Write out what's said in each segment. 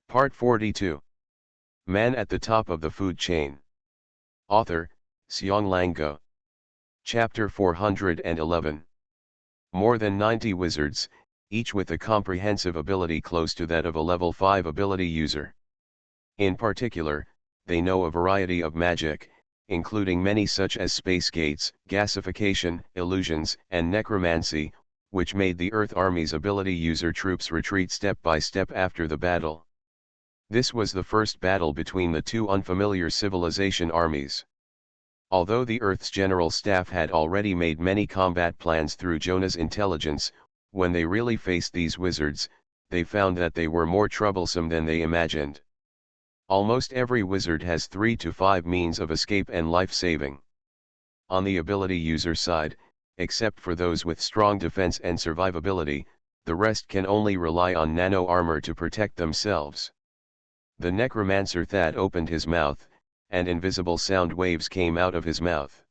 Part 42. Man at the Top of the Food Chain. Author, Seong-Lang Go. Chapter 411. More than 90 wizards, each with a comprehensive ability close to that of a level 5 ability user. In particular, they know a variety of magic, including many such as space gates, gasification, illusions, and necromancy, which made the Earth Army's ability user troops retreat step by step after the battle. This was the first battle between the two unfamiliar civilization armies. Although the Earth's general staff had already made many combat plans through Jonah's intelligence, when they really faced these wizards, they found that they were more troublesome than they imagined. Almost every wizard has 3 to 5 means of escape and life-saving. On the ability user side, except for those with strong defense and survivability, the rest can only rely on nano armor to protect themselves. The necromancer Thad opened his mouth, and invisible sound waves came out of his mouth.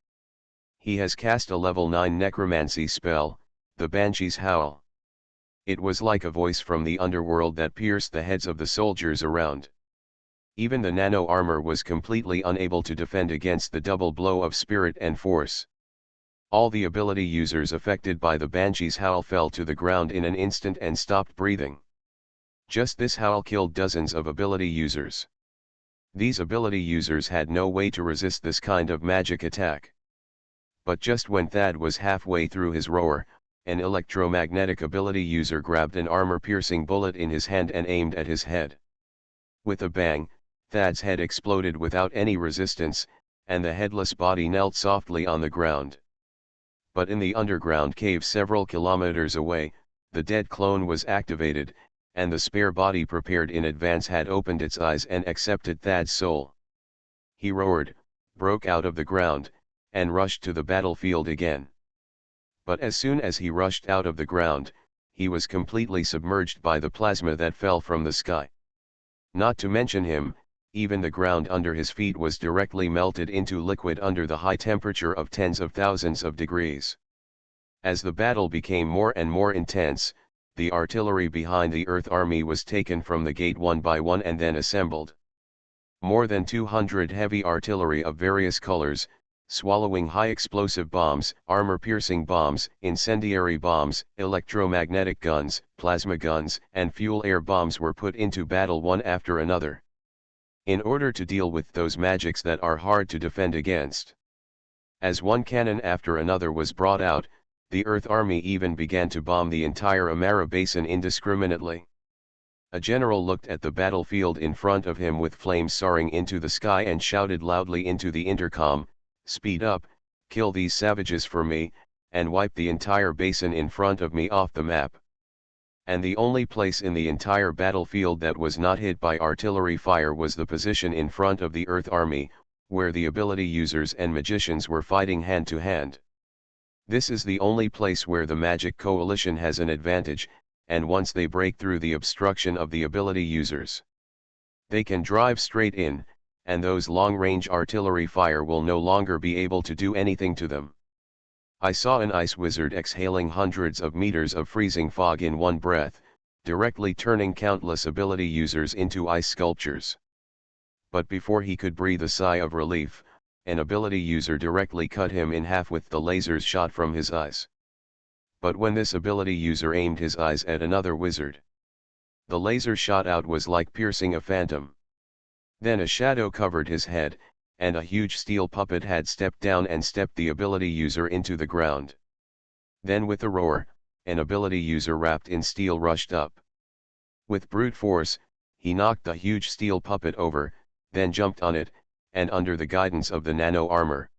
He has cast a level 9 necromancy spell, the Banshee's Howl. It was like a voice from the underworld that pierced the heads of the soldiers around. Even the nano armor was completely unable to defend against the double blow of spirit and force. All the ability users affected by the Banshee's Howl fell to the ground in an instant and stopped breathing. Just this howl killed dozens of ability users. These ability users had no way to resist this kind of magic attack. But just when Thad was halfway through his roar, an electromagnetic ability user grabbed an armor-piercing bullet in his hand and aimed at his head. With a bang, Thad's head exploded without any resistance, and the headless body knelt softly on the ground. But in the underground cave several kilometers away, the dead clone was activated, and the spare body prepared in advance had opened its eyes and accepted Thad's soul. He roared, broke out of the ground, and rushed to the battlefield again. But as soon as he rushed out of the ground, he was completely submerged by the plasma that fell from the sky. Not to mention him, even the ground under his feet was directly melted into liquid under the high temperature of tens of thousands of degrees. As the battle became more and more intense, the artillery behind the Earth Army was taken from the gate one by one and then assembled. More than 200 heavy artillery of various colors, swallowing high explosive bombs, armor-piercing bombs, incendiary bombs, electromagnetic guns, plasma guns, and fuel-air bombs were put into battle one after another, in order to deal with those magics that are hard to defend against. As one cannon after another was brought out, the Earth Army even began to bomb the entire Amara Basin indiscriminately. A general looked at the battlefield in front of him with flames soaring into the sky and shouted loudly into the intercom, "Speed up, kill these savages for me, and wipe the entire basin in front of me off the map." And the only place in the entire battlefield that was not hit by artillery fire was the position in front of the Earth Army, where the ability users and magicians were fighting hand to hand. This is the only place where the Magic Coalition has an advantage, and once they break through the obstruction of the ability users, they can drive straight in, and those long-range artillery fire will no longer be able to do anything to them. I saw an ice wizard exhaling hundreds of meters of freezing fog in one breath, directly turning countless ability users into ice sculptures. But before he could breathe a sigh of relief, an ability user directly cut him in half with the lasers shot from his eyes. But when this ability user aimed his eyes at another wizard, the laser shot out was like piercing a phantom. Then a shadow covered his head, and a huge steel puppet had stepped down and stepped the ability user into the ground. Then with a roar, an ability user wrapped in steel rushed up. With brute force, he knocked the huge steel puppet over, then jumped on it, and under the guidance of the nano armor,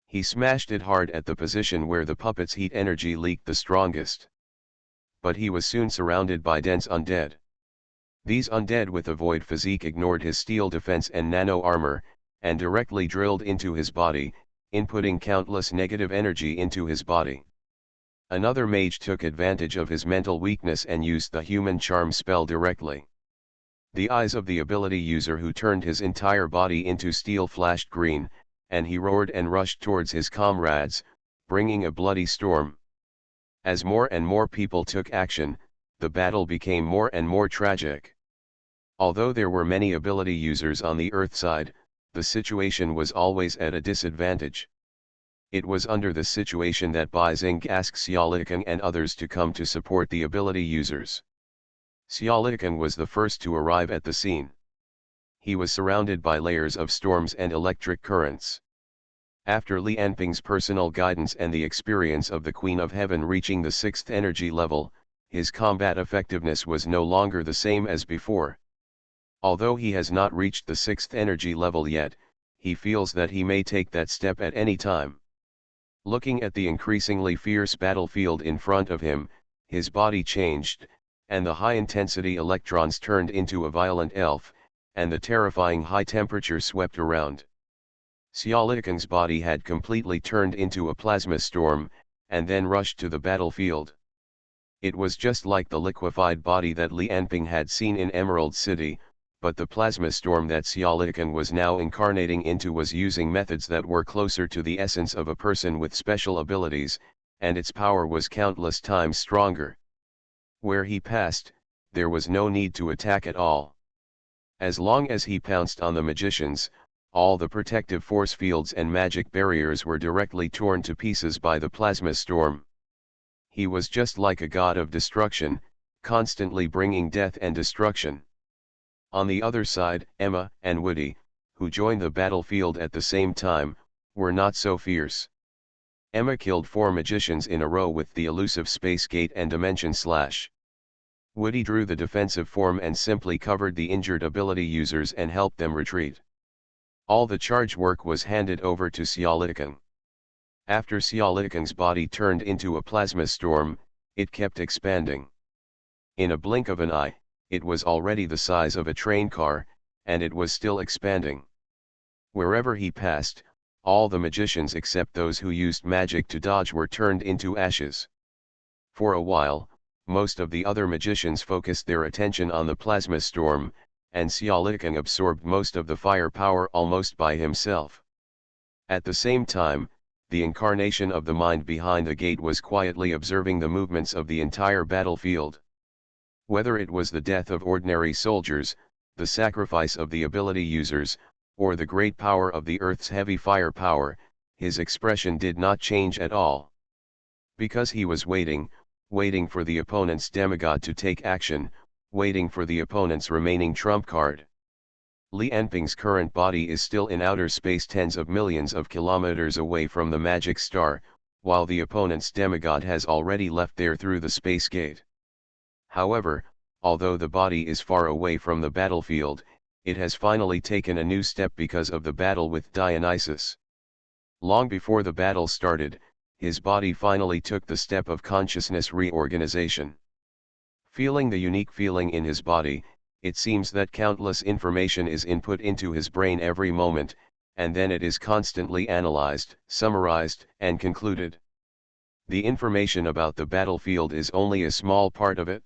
he smashed it hard at the position where the puppet's heat energy leaked the strongest. But he was soon surrounded by dense undead. These undead with a void physique ignored his steel defense and nano armor, and directly drilled into his body, inputting countless negative energy into his body. Another mage took advantage of his mental weakness and used the human charm spell directly. The eyes of the ability user who turned his entire body into steel flashed green, and he roared and rushed towards his comrades, bringing a bloody storm. As more and more people took action, the battle became more and more tragic. Although there were many ability users on the Earth side, the situation was always at a disadvantage. It was under this situation that Bizing asked SpecialAbilities and others to come to support the ability users. SpecialAbilities was the first to arrive at the scene. He was surrounded by layers of storms and electric currents. After Li Anping's personal guidance and the experience of the Queen of Heaven reaching the 6th energy level, his combat effectiveness was no longer the same as before. Although he has not reached the 6th energy level yet, he feels that he may take that step at any time. Looking at the increasingly fierce battlefield in front of him, his body changed, and the high-intensity electrons turned into a violent elf, and the terrifying high temperature swept around. SpecialAbilities' body had completely turned into a plasma storm, and then rushed to the battlefield. It was just like the liquefied body that Li Anping had seen in Emerald City, but the plasma storm that SpecialAbilities was now incarnating into was using methods that were closer to the essence of a person with special abilities, and its power was countless times stronger. Where he passed, there was no need to attack at all. As long as he pounced on the magicians, all the protective force fields and magic barriers were directly torn to pieces by the plasma storm. He was just like a god of destruction, constantly bringing death and destruction. On the other side, Emma and Woody, who joined the battlefield at the same time, were not so fierce. Emma killed 4 magicians in a row with the elusive space gate and dimension slash. Woody drew the defensive form and simply covered the injured ability users and helped them retreat. All the charge work was handed over to SpecialAbilities. After SpecialAbilities' body turned into a plasma storm, it kept expanding. In a blink of an eye, it was already the size of a train car, and it was still expanding. Wherever he passed, all the magicians except those who used magic to dodge were turned into ashes. For a while, most of the other magicians focused their attention on the plasma storm, and SpecialAbilities absorbed most of the firepower almost by himself. At the same time, the incarnation of the mind behind the gate was quietly observing the movements of the entire battlefield. Whether it was the death of ordinary soldiers, the sacrifice of the ability users, or the great power of the Earth's heavy firepower, his expression did not change at all. Because he was waiting for the opponent's demigod to take action, waiting for the opponent's remaining trump card. Li Anping's current body is still in outer space tens of millions of kilometers away from the magic star, while the opponent's demigod has already left there through the space gate. However, although the body is far away from the battlefield, it has finally taken a new step because of the battle with Dionysus. Long before the battle started, his body finally took the step of consciousness reorganization. Feeling the unique feeling in his body, it seems that countless information is input into his brain every moment, and then it is constantly analyzed, summarized, and concluded. The information about the battlefield is only a small part of it.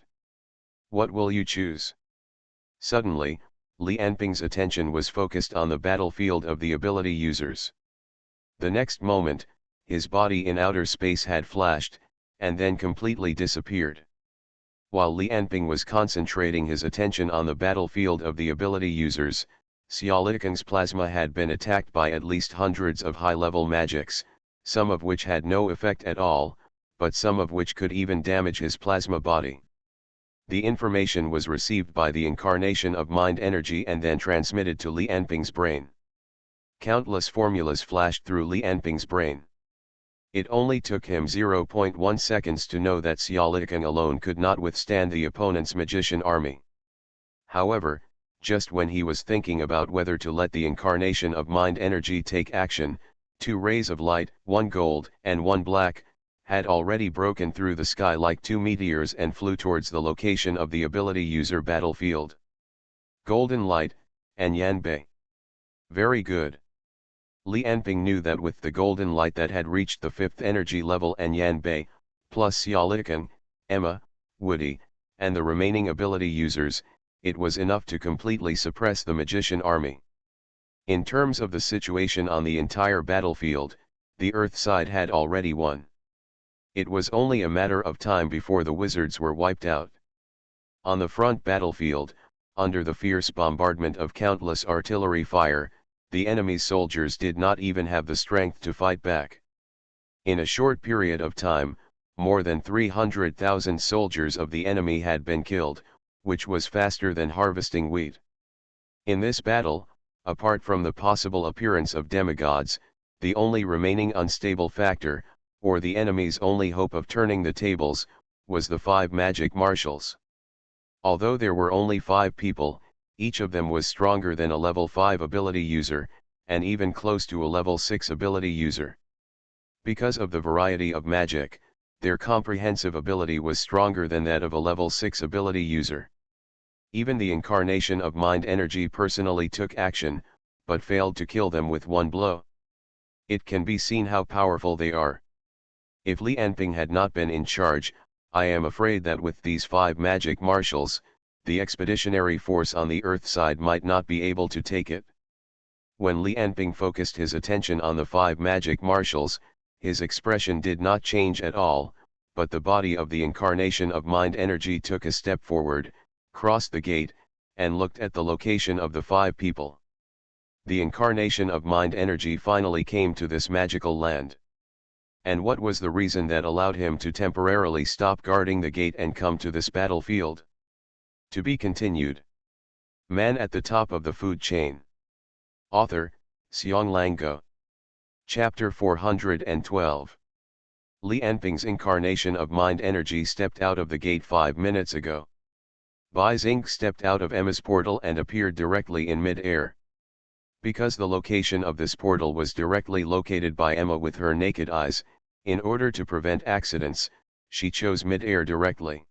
What will you choose? Suddenly, Li Anping's attention was focused on the battlefield of the ability users. The next moment, his body in outer space had flashed, and then completely disappeared. While Li Anping was concentrating his attention on the battlefield of the ability users, SpecialAbilities' plasma had been attacked by at least hundreds of high-level magics, some of which had no effect at all, but some of which could even damage his plasma body. The information was received by the incarnation of mind energy and then transmitted to Li Anping's brain. Countless formulas flashed through Li Anping's brain. It only took him 0.1 seconds to know that SpecialAbilities alone could not withstand the opponent's magician army. However, just when he was thinking about whether to let the incarnation of mind energy take action, 2 rays of light, 1 gold and 1 black, had already broken through the sky like 2 meteors and flew towards the location of the ability user battlefield. Golden light, and Yanbei. Very good. Li Anping knew that with the golden light that had reached the 5th energy level and Yanbei, plus SpecialAbilities, Emma, Woody, and the remaining ability users, it was enough to completely suppress the magician army. In terms of the situation on the entire battlefield, the Earth side had already won. It was only a matter of time before the wizards were wiped out. On the front battlefield, under the fierce bombardment of countless artillery fire, the enemy's soldiers did not even have the strength to fight back. In a short period of time, more than 300,000 soldiers of the enemy had been killed, which was faster than harvesting wheat. In this battle, apart from the possible appearance of demigods, the only remaining unstable factor, or the enemy's only hope of turning the tables, was the 5 magic marshals. Although there were only 5 people, each of them was stronger than a level 5 ability user, and even close to a level 6 ability user. Because of the variety of magic, their comprehensive ability was stronger than that of a level 6 ability user. Even the incarnation of mind energy personally took action, but failed to kill them with one blow. It can be seen how powerful they are. If Li Anping had not been in charge, I am afraid that with these 5 magic marshals, the expeditionary force on the Earth side might not be able to take it. When Li Anping focused his attention on the 5 magic marshals, his expression did not change at all, but the body of the incarnation of mind energy took a step forward, crossed the gate, and looked at the location of the 5 people. The incarnation of mind energy finally came to this magical land. And what was the reason that allowed him to temporarily stop guarding the gate and come to this battlefield? To be continued. Man at the top of the food chain. Author, Xiong Go. Chapter 412. Li Anping's incarnation of mind energy stepped out of the gate 5 minutes ago. Bai Xing stepped out of Emma's portal and appeared directly in mid-air. Because the location of this portal was directly located by Emma with her naked eyes, in order to prevent accidents, she chose mid-air directly.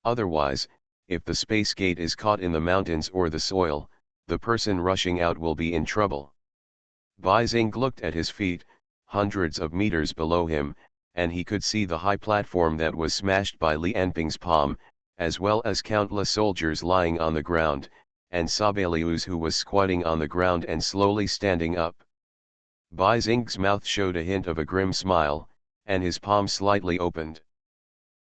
Otherwise, if the space gate is caught in the mountains or the soil, the person rushing out will be in trouble. Bai Xing looked at his feet, hundreds of meters below him, and he could see the high platform that was smashed by Li Anping's palm, as well as countless soldiers lying on the ground, and SpecialAbilities who was squatting on the ground and slowly standing up. Bai Xing's mouth showed a hint of a grim smile, and his palm slightly opened.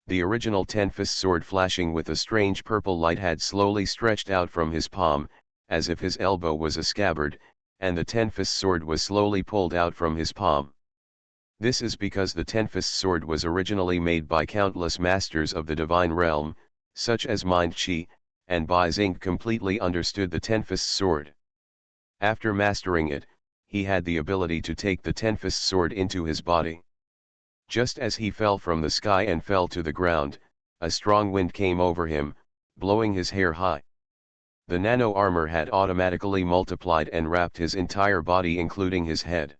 The original 10-fist sword flashing with a strange purple light had slowly stretched out from his palm, as if his elbow was a scabbard, and the 10-fist sword was slowly pulled out from his palm. This is because the 10-fist sword was originally made by countless masters of the divine realm, such as Mind Qi, and Bai Xing completely understood the 10-fist sword. After mastering it, he had the ability to take the 10-fist sword into his body. Just as he fell from the sky and fell to the ground, a strong wind came over him, blowing his hair high. The nano armor had automatically multiplied and wrapped his entire body including his head.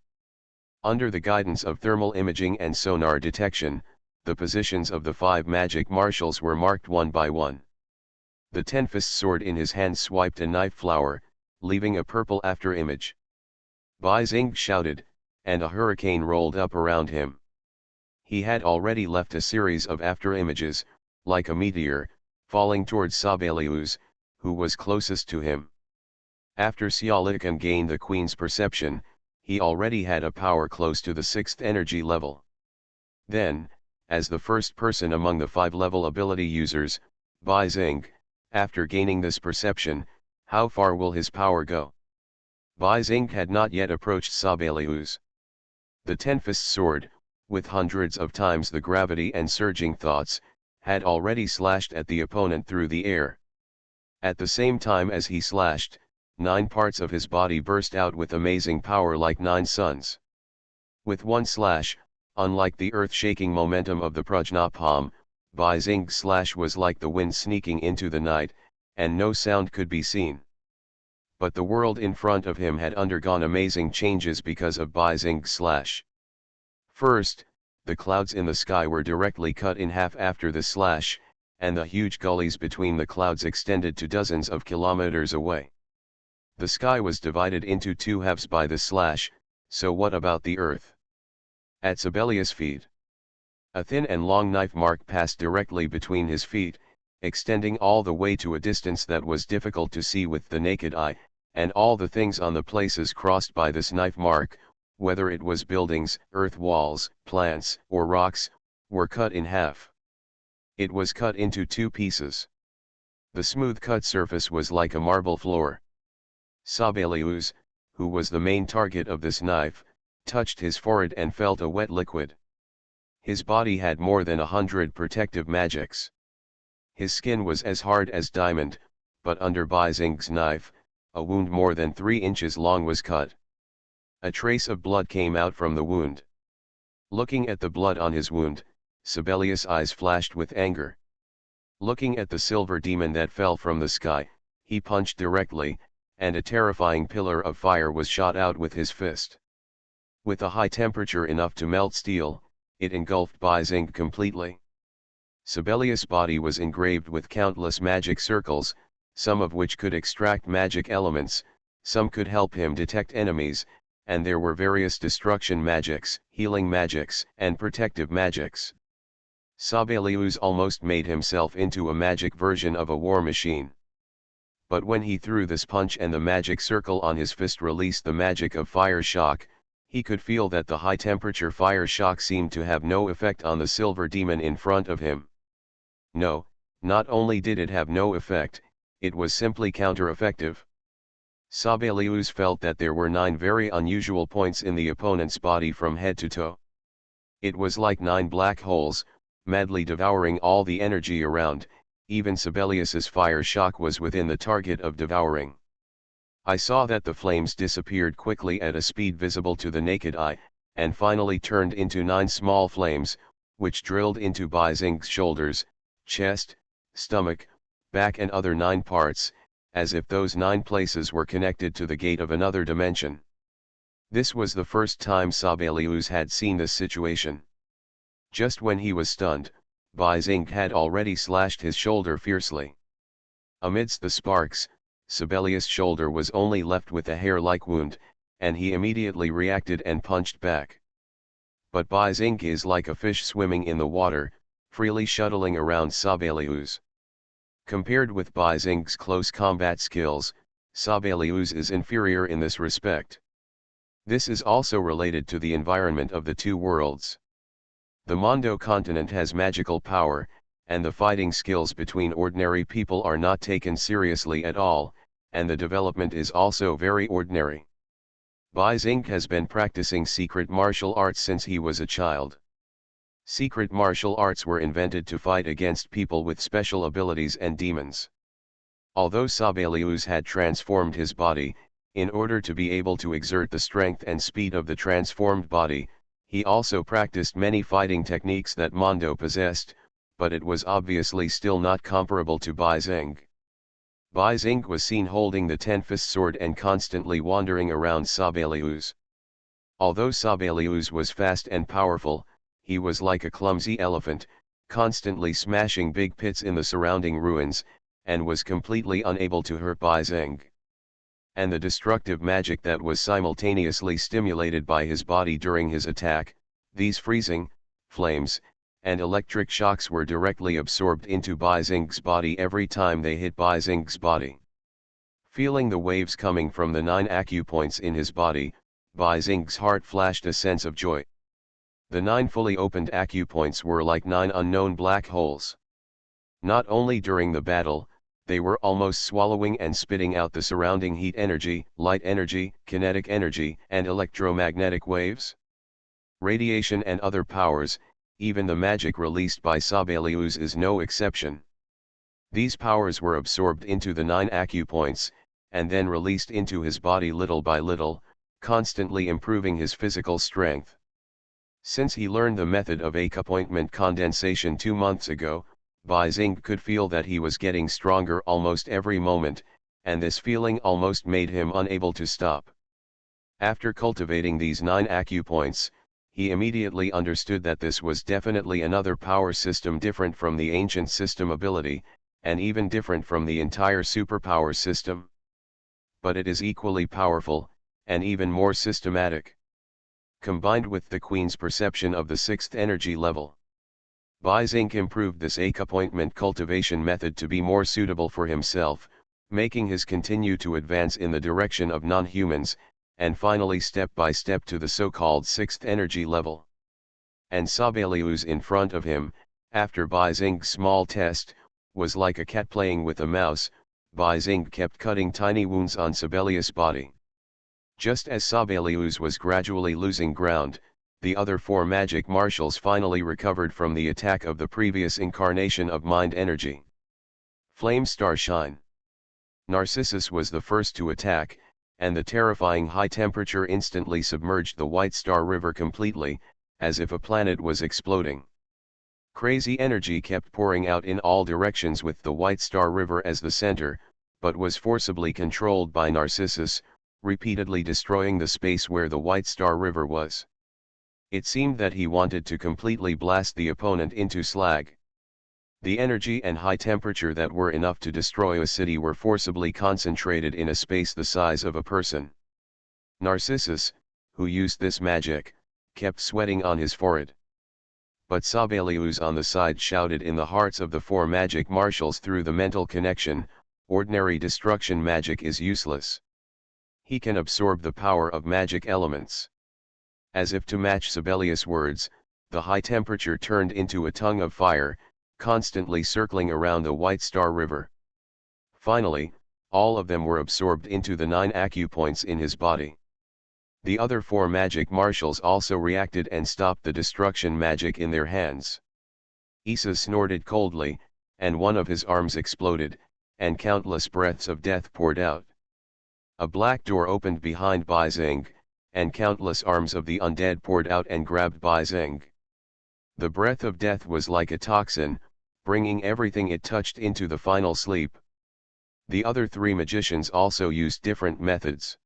Under the guidance of thermal imaging and sonar detection, the positions of the 5 magic marshals were marked one by one. The 10-fist sword in his hand swiped a knife flower, leaving a purple after image. Bai Xing shouted, and a hurricane rolled up around him. He had already left a series of after images, like a meteor, falling towards SpecialAbilities, who was closest to him. After SpecialAbilities gained the Queen's perception, he already had a power close to the 6th energy level. Then, as the first person among the 5-level ability users, Bai Xing, after gaining this perception, how far will his power go? Bai Xing had not yet approached SpecialAbilities. The 10-fist sword, with hundreds of times the gravity and surging thoughts, had already slashed at the opponent through the air. At the same time as he slashed, 9 parts of his body burst out with amazing power like 9 suns. With one slash, unlike the earth-shaking momentum of the Prajna palm, Bai Xing's slash was like the wind sneaking into the night, and no sound could be seen. But the world in front of him had undergone amazing changes because of Bai Xing's slash. First, the clouds in the sky were directly cut in half after the slash, and the huge gullies between the clouds extended to dozens of kilometers away. The sky was divided into 2 halves by the slash, so what about the earth? At Sibelius' feet, a thin and long knife mark passed directly between his feet, extending all the way to a distance that was difficult to see with the naked eye, and all the things on the places crossed by this knife mark, whether it was buildings, earth walls, plants, or rocks, were cut in half. It was cut into 2 pieces. The smooth cut surface was like a marble floor. SpecialAbilities, who was the main target of this knife, touched his forehead and felt a wet liquid. His body had more than 100 protective magics. His skin was as hard as diamond, but under Bizing's knife, a wound more than 3 inches long was cut. A trace of blood came out from the wound. Looking at the blood on his wound, Sibelius' eyes flashed with anger. Looking at the silver demon that fell from the sky, he punched directly, and a terrifying pillar of fire was shot out with his fist. With a high temperature enough to melt steel, it engulfed Bizing completely. Sibelius' body was engraved with countless magic circles, some of which could extract magic elements, some could help him detect enemies, and there were various destruction magics, healing magics, and protective magics. SpecialAbilities almost made himself into a magic version of a war machine. But when he threw this punch and the magic circle on his fist released the magic of fire shock, he could feel that the high temperature fire shock seemed to have no effect on the silver demon in front of him. No, not only did it have no effect, it was simply counter-effective. SpecialAbilities felt that there were 9 very unusual points in the opponent's body from head to toe. It was like 9 black holes, madly devouring all the energy around. Even Sibelius's fire shock was within the target of devouring. I saw that the flames disappeared quickly at a speed visible to the naked eye, and finally turned into 9 small flames, which drilled into Bizing's shoulders, chest, stomach, back and other 9 parts, as if those 9 places were connected to the gate of another dimension. This was the first time SpecialAbilities had seen this situation. Just when he was stunned, Bizing had already slashed his shoulder fiercely. Amidst the sparks, Sibelius' shoulder was only left with a hair-like wound, and he immediately reacted and punched back. But Bizing is like a fish swimming in the water, freely shuttling around SpecialAbilities. Compared with Bizing's close combat skills, SpecialAbilities is inferior in this respect. This is also related to the environment of the 2 worlds. The Mondo continent has magical power, and the fighting skills between ordinary people are not taken seriously at all, and the development is also very ordinary. Bizing has been practicing secret martial arts since he was a child. Secret martial arts were invented to fight against people with special abilities and demons. Although SpecialAbilities had transformed his body, in order to be able to exert the strength and speed of the transformed body, he also practiced many fighting techniques that Mondo possessed, but it was obviously still not comparable to Bizing. Bizing was seen holding the 10-fist sword and constantly wandering around SpecialAbilities. Although SpecialAbilities was fast and powerful, he was like a clumsy elephant, constantly smashing big pits in the surrounding ruins, and was completely unable to hurt Bizing. And the destructive magic that was simultaneously stimulated by his body during his attack, these freezing, flames, and electric shocks were directly absorbed into Bizing's body every time they hit Bizing's body. Feeling the waves coming from the 9 acupoints in his body, Bizing's heart flashed a sense of joy. The 9 fully opened acupoints were like 9 unknown black holes. Not only during the battle, they were almost swallowing and spitting out the surrounding heat energy, light energy, kinetic energy, and electromagnetic waves. Radiation and other powers, even the magic released by SpecialAbilities is no exception. These powers were absorbed into the 9 acupoints, and then released into his body little by little, constantly improving his physical strength. Since he learned the method of acupointment condensation 2 months ago, Bizing could feel that he was getting stronger almost every moment, and this feeling almost made him unable to stop. After cultivating these 9 acupoints, he immediately understood that this was definitely another power system different from the ancient system ability, and even different from the entire superpower system. But it is equally powerful, and even more systematic. Combined with the Queen's perception of the 6th energy level, Bizing improved this acupointment cultivation method to be more suitable for himself, making his continue to advance in the direction of non-humans, and finally step by step to the so-called 6th energy level. And SpecialAbilities in front of him, after Bizing's small test, was like a cat playing with a mouse. Bai Xing kept cutting tiny wounds on Sibelius' body. Just as Sibelius was gradually losing ground, the other four magic marshals finally recovered from the attack of the previous incarnation of mind energy. Flame Star Shine. Narcissus was the first to attack, and the terrifying high temperature instantly submerged the White Star River completely, as if a planet was exploding. Crazy energy kept pouring out in all directions with the White Star River as the center, but was forcibly controlled by Narcissus, repeatedly destroying the space where the White Star River was. It seemed that he wanted to completely blast the opponent into slag. The energy and high temperature that were enough to destroy a city were forcibly concentrated in a space the size of a person. Narcissus, who used this magic, kept sweating on his forehead. But Sibelius on the side shouted in the hearts of the four magic marshals through the mental connection, ordinary destruction magic is useless. He can absorb the power of magic elements. As if to match Sibelius' words, the high temperature turned into a tongue of fire, constantly circling around the White Star River. Finally, all of them were absorbed into the 9 acupoints in his body. The other four magic marshals also reacted and stopped the destruction magic in their hands. Issa snorted coldly, and one of his arms exploded, and countless breaths of death poured out. A black door opened behind Bai Xing, and countless arms of the undead poured out and grabbed Bai Xing. The breath of death was like a toxin, bringing everything it touched into the final sleep. The other three magicians also used different methods.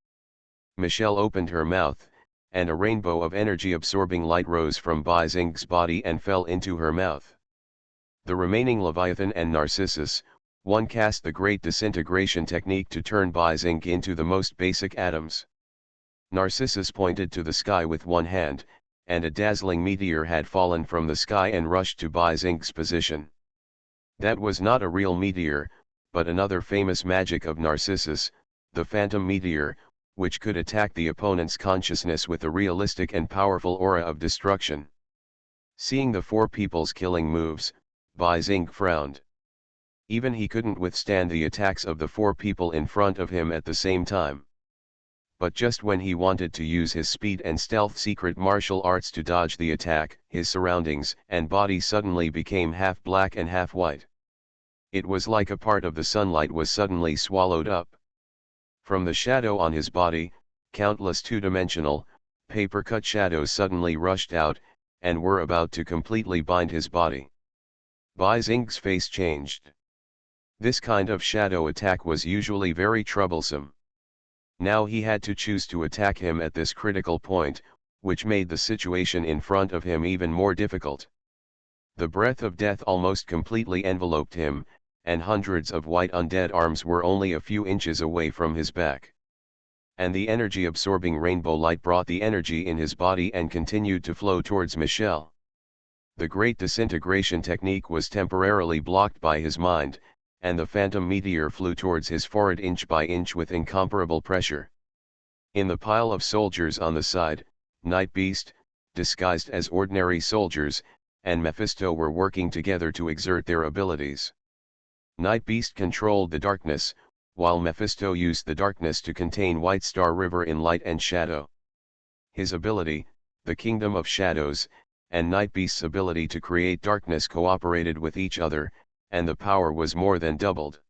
Michelle opened her mouth, and a rainbow of energy-absorbing light rose from Bai Xing's body and fell into her mouth. The remaining Leviathan and Narcissus, one cast the great disintegration technique to turn Bai Xing into the most basic atoms. Narcissus pointed to the sky with one hand, and a dazzling meteor had fallen from the sky and rushed to Bai Xing's position. That was not a real meteor, but another famous magic of Narcissus, the phantom meteor, which could attack the opponent's consciousness with a realistic and powerful aura of destruction. Seeing the four people's killing moves, Bai Xing frowned. Even he couldn't withstand the attacks of the four people in front of him at the same time. But just when he wanted to use his speed and stealth secret martial arts to dodge the attack, his surroundings and body suddenly became half black and half white. It was like a part of the sunlight was suddenly swallowed up. From the shadow on his body, countless two-dimensional, paper-cut shadows suddenly rushed out, and were about to completely bind his body. Bai Xing's face changed. This kind of shadow attack was usually very troublesome. Now he had to choose to attack him at this critical point, which made the situation in front of him even more difficult. The breath of death almost completely enveloped him, and hundreds of white undead arms were only a few inches away from his back. And the energy-absorbing rainbow light brought the energy in his body and continued to flow towards Michelle. The great disintegration technique was temporarily blocked by his mind, and the phantom meteor flew towards his forehead inch by inch with incomparable pressure. In the pile of soldiers on the side, Night Beast, disguised as ordinary soldiers, and Mephisto were working together to exert their abilities. Night Beast controlled the darkness, while Mephisto used the darkness to contain White Star River in light and shadow. His ability, the Kingdom of Shadows, and Night Beast's ability to create darkness cooperated with each other, and the power was more than doubled.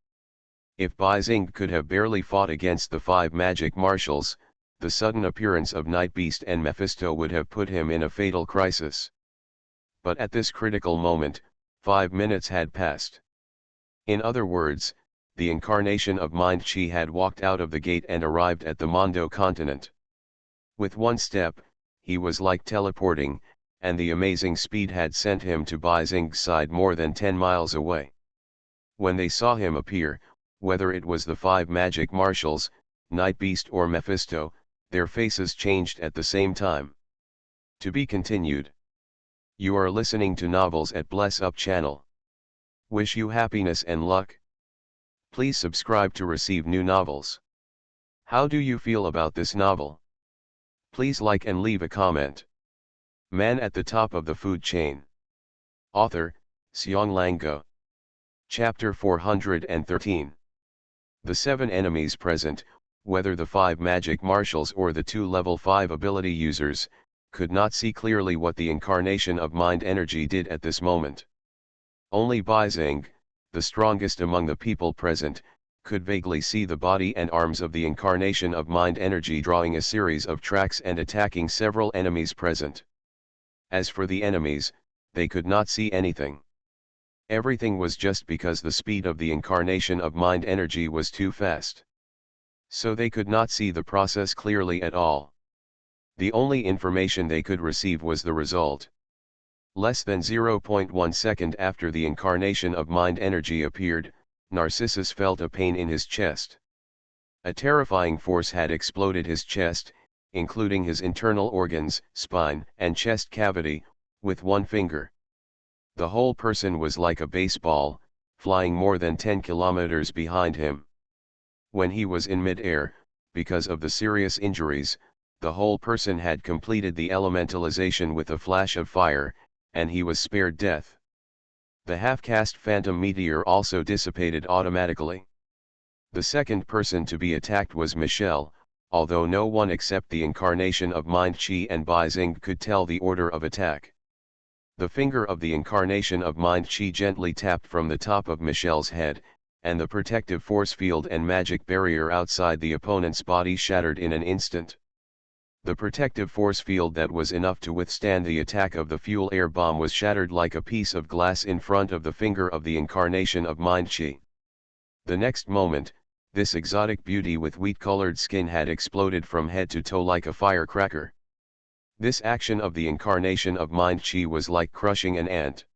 If Bai Xing could have barely fought against the 5 magic marshals, the sudden appearance of Night Beast and Mephisto would have put him in a fatal crisis. But at this critical moment, 5 minutes had passed. In other words, the incarnation of Mind Chi had walked out of the gate and arrived at the Mondo continent. With one step, he was like teleporting, and the amazing speed had sent him to Bai Xing's side more than 10 miles away. When they saw him appear, whether it was the 5 magic marshals, Night Beast or Mephisto, their faces changed at the same time. To be continued. You are listening to Novels at Bless Up channel. Wish you happiness and luck. Please subscribe to receive new novels. How do you feel about this novel? Please like and leave a comment. Man at the top of the food chain. Author, Xiong Lango. Chapter 413. The 7 enemies present, whether the 5 magic marshals or the 2 level 5 ability users, could not see clearly what the incarnation of mind energy did at this moment. Only Baizeng, the strongest among the people present, could vaguely see the body and arms of the incarnation of mind energy drawing a series of tracks and attacking several enemies present. As for the enemies, they could not see anything. Everything was just because the speed of the incarnation of mind energy was too fast. So they could not see the process clearly at all. The only information they could receive was the result. Less than 0.1 second after the incarnation of mind energy appeared, Narcissus felt a pain in his chest. A terrifying force had exploded his chest, including his internal organs, spine, and chest cavity, with one finger. The whole person was like a baseball, flying more than 10 kilometers behind him. When he was in mid-air, because of the serious injuries, the whole person had completed the elementalization with a flash of fire, and he was spared death. The half-cast phantom meteor also dissipated automatically. The second person to be attacked was Michelle, although no one except the incarnation of Mind Chi and Baizeng could tell the order of attack. The finger of the incarnation of Mind Chi gently tapped from the top of Michelle's head, and the protective force field and magic barrier outside the opponent's body shattered in an instant. The protective force field that was enough to withstand the attack of the fuel air bomb was shattered like a piece of glass in front of the finger of the incarnation of Mind Chi. The next moment, this exotic beauty with wheat-colored skin had exploded from head to toe like a firecracker. This action of the incarnation of Mind Chi was like crushing an ant.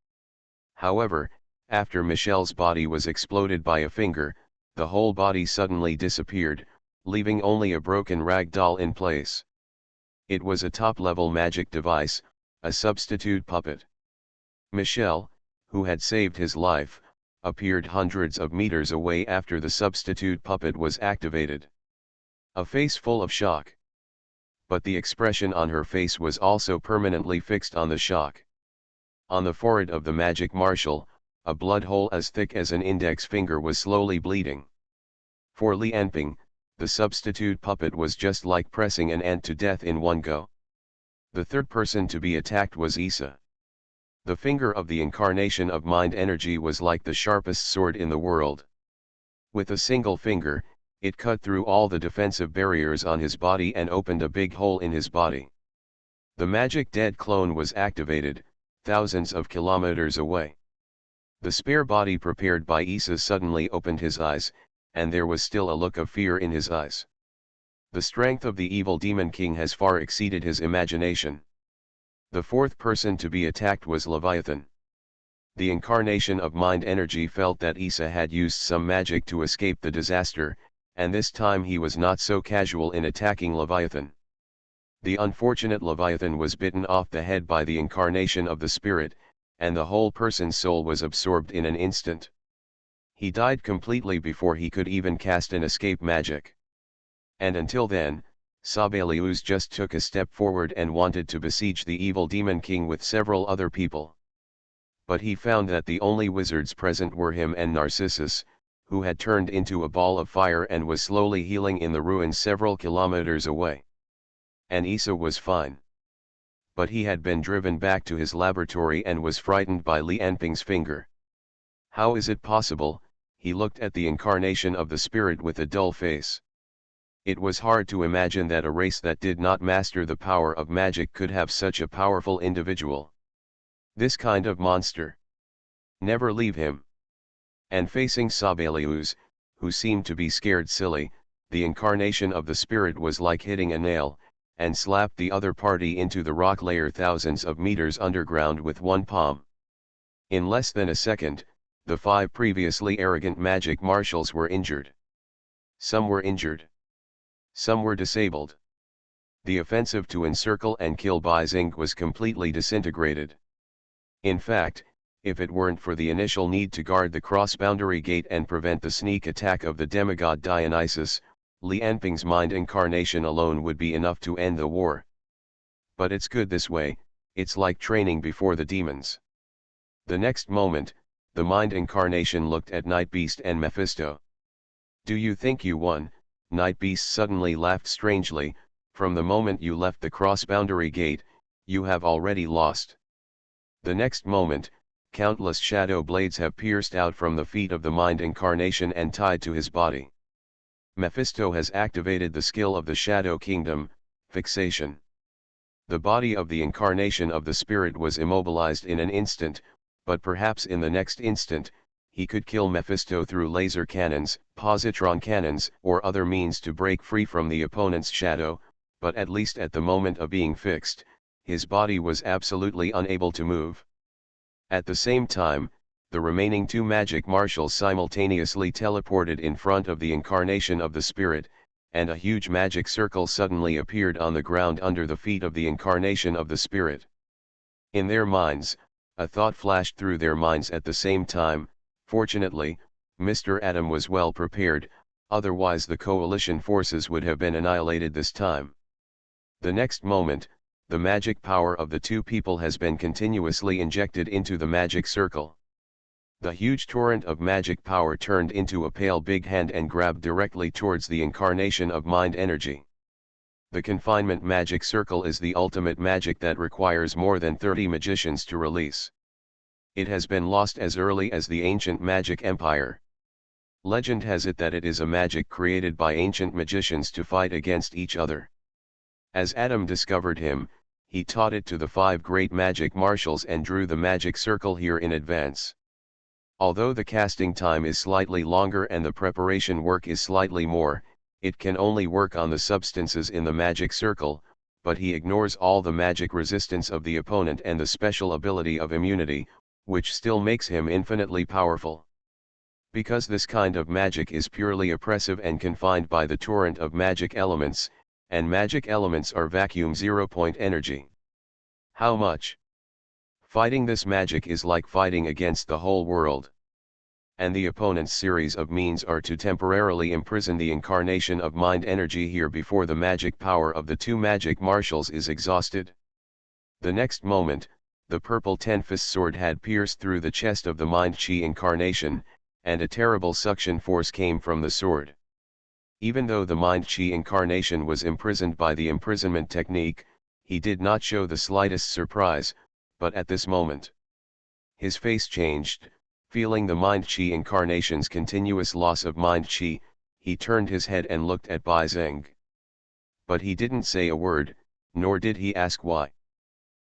However, after Michelle's body was exploded by a finger, the whole body suddenly disappeared, leaving only a broken rag doll in place. It was a top-level magic device, a substitute puppet. Michelle, who had saved his life, appeared hundreds of meters away after the substitute puppet was activated. A face full of shock. But the expression on her face was also permanently fixed on the shock. On the forehead of the magic marshal, a blood hole as thick as an index finger was slowly bleeding. For Li Anping, the substitute puppet was just like pressing an ant to death in one go. The third person to be attacked was Issa. The finger of the incarnation of mind energy was like the sharpest sword in the world. With a single finger, it cut through all the defensive barriers on his body and opened a big hole in his body. The magic dead clone was activated, thousands of kilometers away. The spare body prepared by Issa suddenly opened his eyes, and there was still a look of fear in his eyes. The strength of the evil demon king has far exceeded his imagination. The fourth person to be attacked was Leviathan. The incarnation of mind energy felt that Issa had used some magic to escape the disaster, and this time he was not so casual in attacking Leviathan. The unfortunate Leviathan was bitten off the head by the incarnation of the spirit, and the whole person's soul was absorbed in an instant. He died completely before he could even cast an escape magic. And until then, SpecialAbilities just took a step forward and wanted to besiege the evil demon king with several other people. But he found that the only wizards present were him and Narcissus, who had turned into a ball of fire and was slowly healing in the ruins several kilometers away. And Issa was fine. But he had been driven back to his laboratory and was frightened by Li Anping's finger. How is it possible? He looked at the incarnation of the spirit with a dull face. It was hard to imagine that a race that did not master the power of magic could have such a powerful individual. This kind of monster. Never leave him. And facing SpecialAbilities, who seemed to be scared silly, the incarnation of the spirit was like hitting a nail, and slapped the other party into the rock layer thousands of meters underground with one palm. In less than a second, the 5 previously arrogant magic marshals were injured. Some were injured. Some were disabled. The offensive to encircle and kill Baizeng was completely disintegrated. In fact, if it weren't for the initial need to guard the cross-boundary gate and prevent the sneak attack of the demigod Dionysus, Li Anping's mind incarnation alone would be enough to end the war. But it's good this way, it's like training before the demons. The next moment, The Mind Incarnation looked at Nightbeast and Mephisto. "Do you think you won?" Nightbeast suddenly laughed strangely. "From the moment you left the cross-boundary gate, you have already lost." The next moment, countless shadow blades have pierced out from the feet of the Mind Incarnation and tied to his body. Mephisto has activated the skill of the Shadow Kingdom, fixation. The body of the incarnation of the spirit was immobilized in an instant, but perhaps in the next instant, he could kill Mephisto through laser cannons, positron cannons, or other means to break free from the opponent's shadow, but at least at the moment of being fixed, his body was absolutely unable to move. At the same time, the remaining two magic marshals simultaneously teleported in front of the incarnation of the spirit, and a huge magic circle suddenly appeared on the ground under the feet of the incarnation of the spirit. In their minds, a thought flashed through their minds at the same time. Fortunately, Mr. Atom was well prepared, otherwise the coalition forces would have been annihilated this time. The next moment, the magic power of the two people has been continuously injected into the magic circle. The huge torrent of magic power turned into a pale big hand and grabbed directly towards the incarnation of mind energy. The confinement magic circle is the ultimate magic that requires more than 30 magicians to release. It has been lost as early as the ancient magic empire. Legend has it that it is a magic created by ancient magicians to fight against each other. As Adam discovered him, he taught it to the 5 great magic marshals and drew the magic circle here in advance. Although the casting time is slightly longer and the preparation work is slightly more, it can only work on the substances in the magic circle, but he ignores all the magic resistance of the opponent and the special ability of immunity, which still makes him infinitely powerful. Because this kind of magic is purely oppressive and confined by the torrent of magic elements, and magic elements are vacuum zero-point energy. How much? Fighting this magic is like fighting against the whole world. And the opponent's series of means are to temporarily imprison the incarnation of mind energy here before the magic power of the 2 magic marshals is exhausted. The next moment, the purple 10-fist sword had pierced through the chest of the mind chi incarnation, and a terrible suction force came from the sword. Even though the mind chi incarnation was imprisoned by the imprisonment technique, he did not show the slightest surprise, but at this moment, his face changed. Feeling the mind chi incarnation's continuous loss of mind chi, he turned his head and looked at Bai Zeng. But he didn't say a word, nor did he ask why.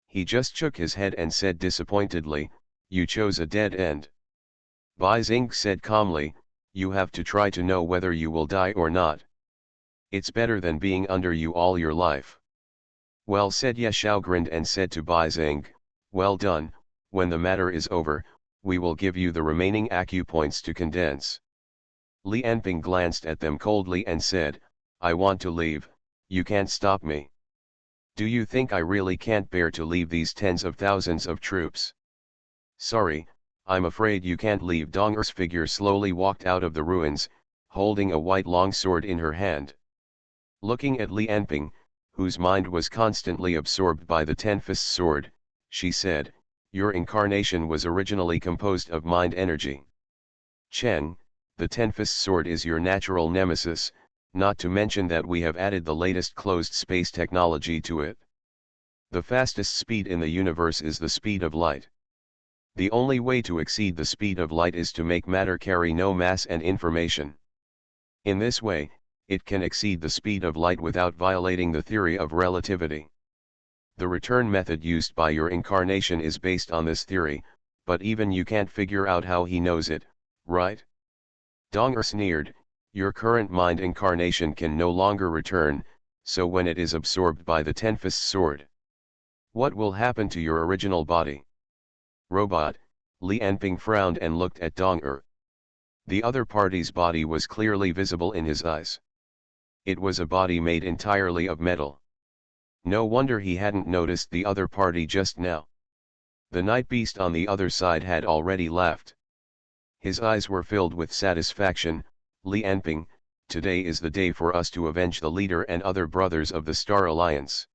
He just shook his head and said disappointedly, "You chose a dead end." Bai Zeng said calmly, "You have to try to know whether you will die or not. It's better than being under you all your life." "Well said." Ye Xiao grinned and said to Bai Zeng, "Well done, when the matter is over, we will give you the remaining acupoints to condense." Li Anping glanced at them coldly and said, "I want to leave, you can't stop me. Do you think I really can't bear to leave these tens of thousands of troops?" "Sorry, I'm afraid you can't leave." Dong Er's figure slowly walked out of the ruins, holding a white longsword in her hand. Looking at Li Anping, whose mind was constantly absorbed by the 10-fist sword, she said, "Your incarnation was originally composed of mind energy. Cheng, the 10-fist sword is your natural nemesis, not to mention that we have added the latest closed space technology to it. The fastest speed in the universe is the speed of light. The only way to exceed the speed of light is to make matter carry no mass and information. In this way, it can exceed the speed of light without violating the theory of relativity. The return method used by your incarnation is based on this theory, but even you can't figure out how he knows it, right?" Dong sneered, "Your current mind incarnation can no longer return, so when it is absorbed by the 10-fist sword, what will happen to your original body?" "Robot." Li Anping frowned and looked at Dong. The other party's body was clearly visible in his eyes. It was a body made entirely of metal. No wonder he hadn't noticed the other party just now. The night beast on the other side had already left. His eyes were filled with satisfaction. "Li Anping, today is the day for us to avenge the leader and other brothers of the Star Alliance.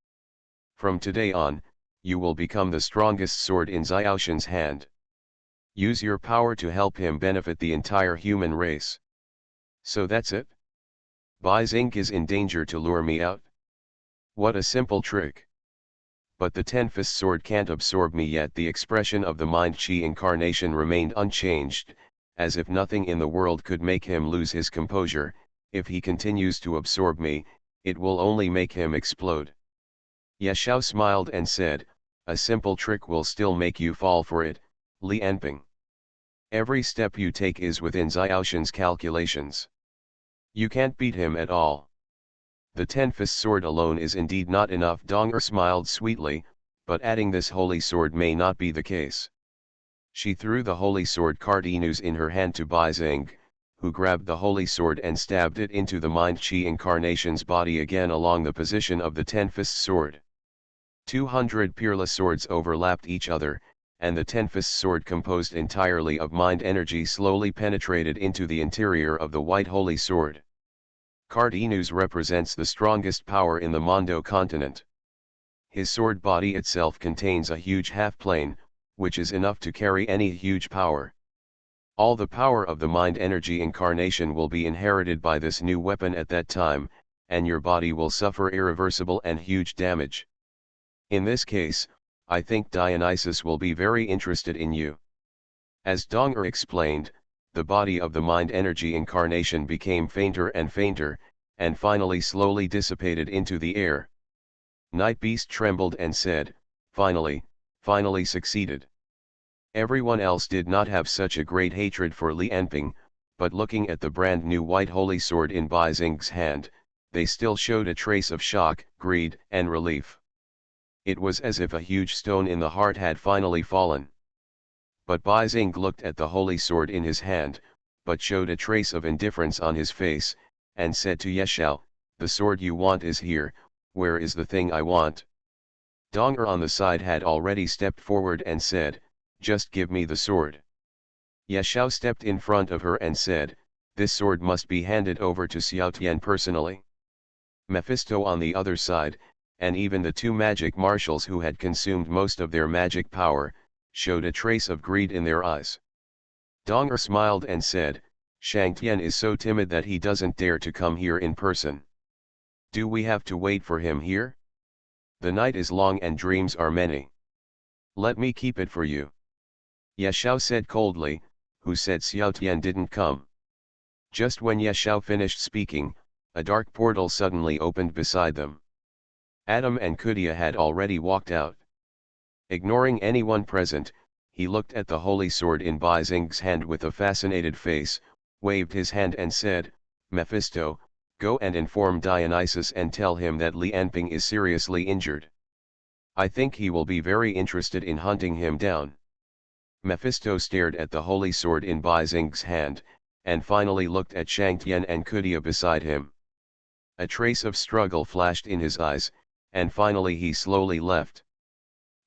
From today on, you will become the strongest sword in Xiaoshan's hand." Use your power to help him benefit the entire human race. So that's it? Bai Zing is in danger to lure me out? What a simple trick. But the Ten-Fist Sword can't absorb me yet. The expression of the Mind Chi incarnation remained unchanged, as if nothing in the world could make him lose his composure. If he continues to absorb me, it will only make him explode. Ye Xiao smiled and said, a simple trick will still make you fall for it, Li Anping. Every step you take is within Xiaoshan's calculations. You can't beat him at all. The Ten-Fist Sword alone is indeed not enough. Dong smiled sweetly, but adding this holy sword may not be the case. She threw the holy sword Cardinus in her hand to Bai Zing, who grabbed the holy sword and stabbed it into the Mind Chi incarnation's body again along the position of the Ten-Fist Sword. 200 peerless swords overlapped each other, and the Ten-Fist Sword, composed entirely of mind energy, slowly penetrated into the interior of the white holy sword. Cardinus represents the strongest power in the Mondo continent. His sword body itself contains a huge half-plane, which is enough to carry any huge power. All the power of the mind energy incarnation will be inherited by this new weapon at that time, and your body will suffer irreversible and huge damage. In this case, I think Dionysus will be very interested in you. As Donger explained, the body of the mind energy incarnation became fainter and fainter, and finally slowly dissipated into the air. Night Beast trembled and said, finally succeeded. Everyone else did not have such a great hatred for Li Anping, but looking at the brand new white holy sword in Bai Zing's hand, they still showed a trace of shock, greed, and relief. It was as if a huge stone in the heart had finally fallen. But Bai Zing looked at the holy sword in his hand, but showed a trace of indifference on his face, and said to Ye Xiao, the sword you want is here, where is the thing I want? Donger on the side had already stepped forward and said, just give me the sword. Ye Xiao stepped in front of her and said, this sword must be handed over to Xiao Tian personally. Mephisto on the other side, and even the two magic marshals who had consumed most of their magic power, showed a trace of greed in their eyes. Donger smiled and said, Shang Tian is so timid that he doesn't dare to come here in person. Do we have to wait for him here? The night is long and dreams are many. Let me keep it for you. Ye Xiao said coldly, who said Xiao Tian didn't come. Just when Ye Xiao finished speaking, a dark portal suddenly opened beside them. Adam and Kudia had already walked out. Ignoring anyone present, he looked at the holy sword in Bai Zing's hand with a fascinated face, waved his hand and said, Mephisto, go and inform Dionysus and tell him that Li Anping is seriously injured. I think he will be very interested in hunting him down. Mephisto stared at the holy sword in Bai Zing's hand, and finally looked at Shang Tian and Kudia beside him. A trace of struggle flashed in his eyes, and finally he slowly left.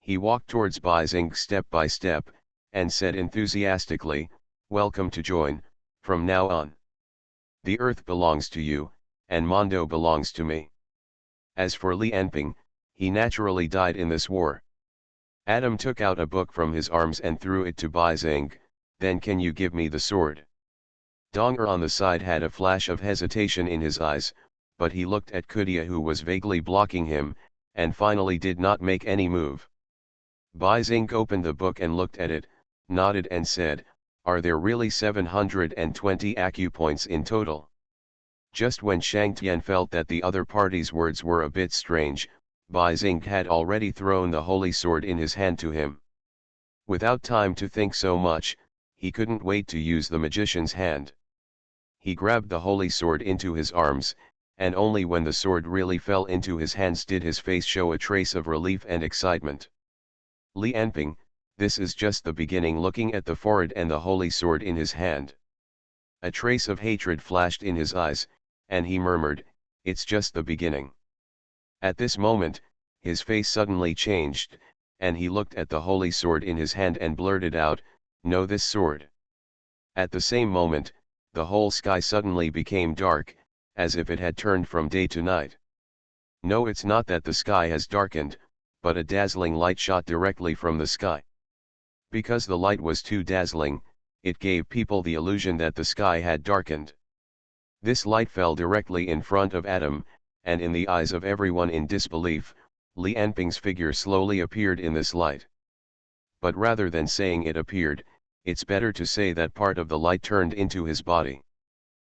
He walked towards Bai Zing step by step, and said enthusiastically, welcome to join, from now on. The earth belongs to you, and Mondo belongs to me. As for Li Anping, he naturally died in this war. Adam took out a book from his arms and threw it to Bai Zing, then can you give me the sword? Donger on the side had a flash of hesitation in his eyes, but he looked at Kudia who was vaguely blocking him, and finally did not make any move. Bai Zing opened the book and looked at it, nodded and said, are there really 720 acupoints in total? Just when Shang Tian felt that the other party's words were a bit strange, Bai Zing had already thrown the holy sword in his hand to him. Without time to think so much, he couldn't wait to use the magician's hand. He grabbed the holy sword into his arms, and only when the sword really fell into his hands did his face show a trace of relief and excitement. Li Anping, this is just the beginning. Looking at the forehead and the holy sword in his hand, a trace of hatred flashed in his eyes, and he murmured, it's just the beginning. At this moment, his face suddenly changed, and he looked at the holy sword in his hand and blurted out, no, this sword. At the same moment, the whole sky suddenly became dark, as if it had turned from day to night. No, it's not that the sky has darkened, but a dazzling light shot directly from the sky. Because the light was too dazzling, it gave people the illusion that the sky had darkened. This light fell directly in front of Adam, and in the eyes of everyone in disbelief, Li Anping's figure slowly appeared in this light. But rather than saying it appeared, it's better to say that part of the light turned into his body.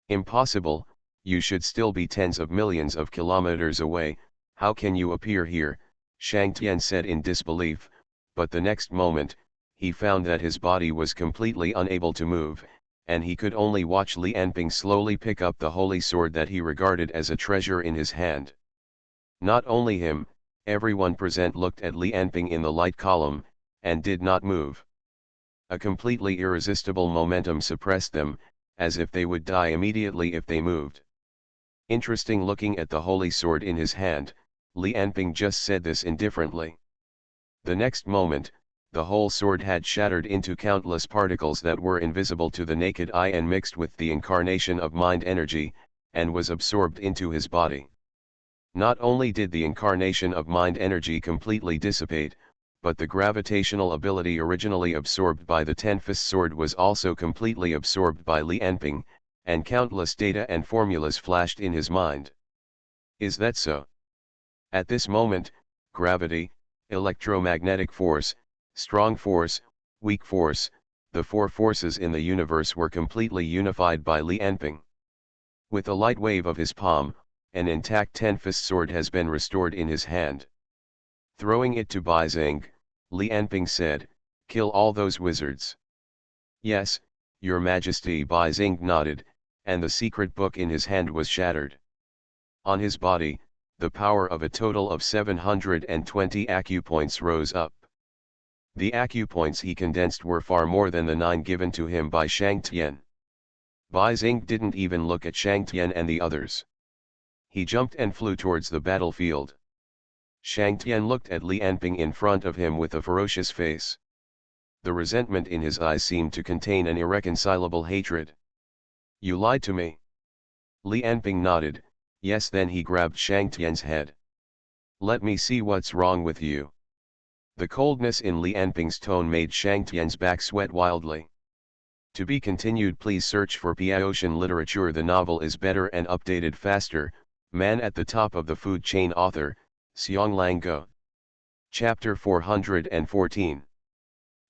Impossible, you should still be tens of millions of kilometers away, how can you appear here, Shang Tian said in disbelief, but the next moment, he found that his body was completely unable to move, and he could only watch Li Anping slowly pick up the holy sword that he regarded as a treasure in his hand. Not only him, everyone present looked at Li Anping in the light column, and did not move. A completely irresistible momentum suppressed them, as if they would die immediately if they moved. Interesting. Looking at the holy sword in his hand, Li Anping just said this indifferently. The next moment, the whole sword had shattered into countless particles that were invisible to the naked eye and mixed with the incarnation of mind energy, and was absorbed into his body. Not only did the incarnation of mind energy completely dissipate, but the gravitational ability originally absorbed by the Ten-Fist sword was also completely absorbed by Li Anping, and countless data and formulas flashed in his mind. Is that so? At this moment, gravity, electromagnetic force, strong force, weak force, the four forces in the universe were completely unified by Li Anping. With a light wave of his palm, an intact Ten-Fist sword has been restored in his hand. Throwing it to Bai Zing, Li Anping said, "Kill all those wizards." "Yes, Your Majesty." Bai Zing nodded, and the secret book in his hand was shattered. On his body, the power of a total of 720 acupoints rose up. The acupoints he condensed were far more than the 9 given to him by Shang Tian. Bai Zing didn't even look at Shang Tian and the others. He jumped and flew towards the battlefield. Shang Tian looked at Li Anping in front of him with a ferocious face. The resentment in his eyes seemed to contain an irreconcilable hatred. "You lied to me." Li Anping nodded, yes. Then he grabbed Shang Tian's head. "Let me see what's wrong with you." The coldness in Li Anping's tone made Shang Tian's back sweat wildly. To be continued. Please search for Ocean Literature. The novel is better and updated faster. Man at the Top of the Food Chain. Author, Xionglang Guo. Chapter 414.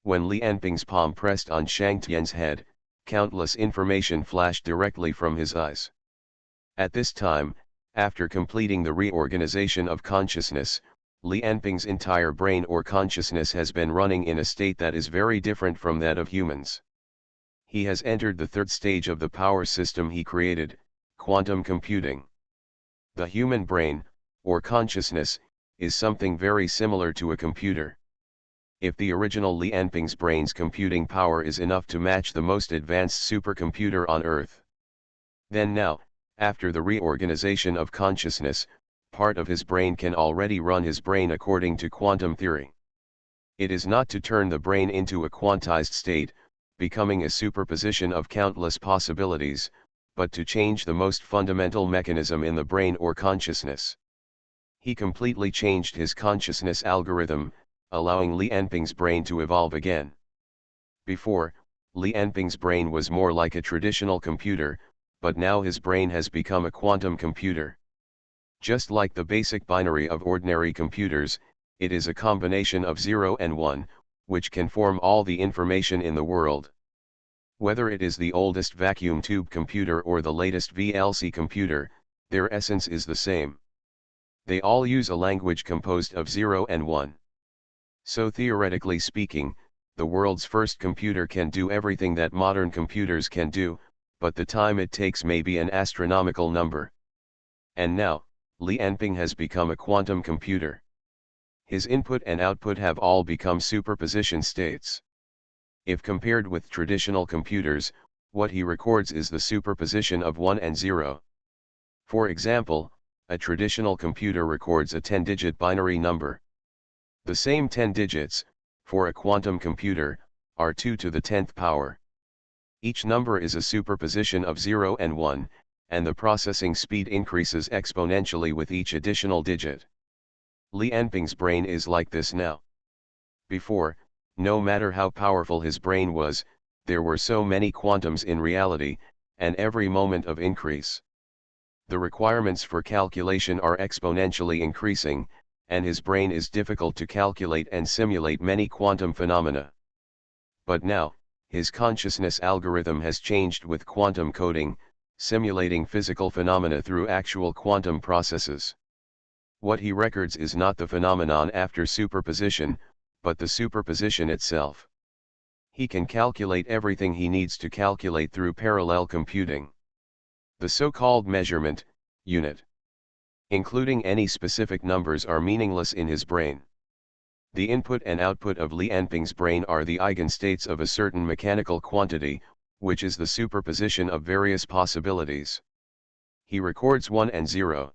When Li Anping's palm pressed on Shang Tian's head, countless information flashed directly from his eyes. At this time, after completing the reorganization of consciousness, Li Anping's entire brain or consciousness has been running in a state that is very different from that of humans. He has entered the third stage of the power system he created, quantum computing. The human brain, or consciousness, is something very similar to a computer. If the original Li Anping's brain's computing power is enough to match the most advanced supercomputer on Earth, then now, after the reorganization of consciousness, part of his brain can already run his brain according to quantum theory. It is not to turn the brain into a quantized state, becoming a superposition of countless possibilities, but to change the most fundamental mechanism in the brain or consciousness. He completely changed his consciousness algorithm, allowing Li Anping's brain to evolve again. Before, Li Anping's brain was more like a traditional computer, but now his brain has become a quantum computer. Just like the basic binary of ordinary computers, it is a combination of 0 and 1, which can form all the information in the world. Whether it is the oldest vacuum tube computer or the latest VLC computer, their essence is the same. They all use a language composed of 0 and 1. So theoretically speaking, the world's first computer can do everything that modern computers can do, but the time it takes may be an astronomical number. And now, Li Anping has become a quantum computer. His input and output have all become superposition states. If compared with traditional computers, what he records is the superposition of 1 and 0. For example, a traditional computer records a 10-digit binary number. The same 10 digits, for a quantum computer, are 2 to the 10th power. Each number is a superposition of 0 and 1, and the processing speed increases exponentially with each additional digit. Li Anping's brain is like this now. Before, No matter how powerful his brain was, there were so many quantums in reality, and every moment of increase. The requirements for calculation are exponentially increasing, and his brain is difficult to calculate and simulate many quantum phenomena. But now, his consciousness algorithm has changed with quantum coding, simulating physical phenomena through actual quantum processes. What he records is not the phenomenon after superposition, but the superposition itself. He can calculate everything he needs to calculate through parallel computing. The so-called measurement unit, including any specific numbers, are meaningless in his brain. The input and output of Li Anping's brain are the eigenstates of a certain mechanical quantity, which is the superposition of various possibilities. He records 1 and 0.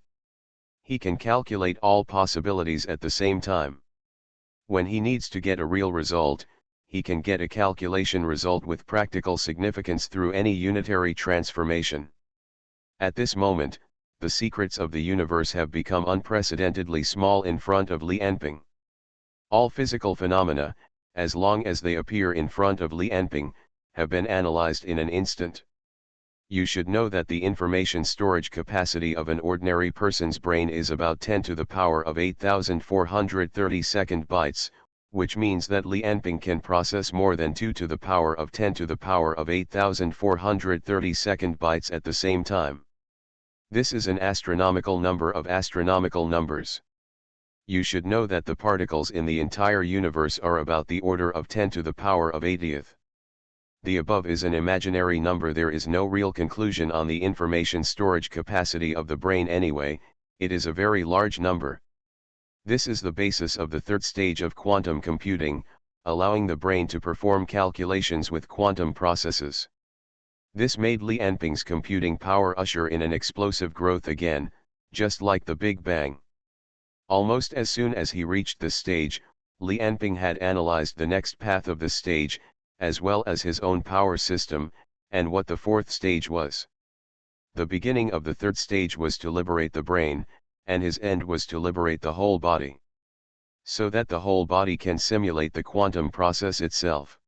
He can calculate all possibilities at the same time. When he needs to get a real result, he can get a calculation result with practical significance through any unitary transformation. At this moment, the secrets of the universe have become unprecedentedly small in front of Li Anping. All physical phenomena, as long as they appear in front of Li Anping, have been analyzed in an instant. You should know that the information storage capacity of an ordinary person's brain is about 10 to the power of 8,432 bytes, which means that Li Anping can process more than 2 to the power of 10 to the power of 8,432 bytes at the same time. This is an astronomical number of astronomical numbers. You should know that the particles in the entire universe are about the order of 10 to the power of 80th. The above is an imaginary number. There is no real conclusion on the information storage capacity of the brain anyway. It is a very large number. This is the basis of the third stage of quantum computing, allowing the brain to perform calculations with quantum processes. This made Li Anping's computing power usher in an explosive growth again, just like the Big Bang. Almost as soon as he reached this stage, Li Anping had analyzed the next path of the stage, as well as his own power system, and what the fourth stage was. The beginning of the third stage was to liberate the brain, and his end was to liberate the whole body. So that the whole body can simulate the quantum process itself.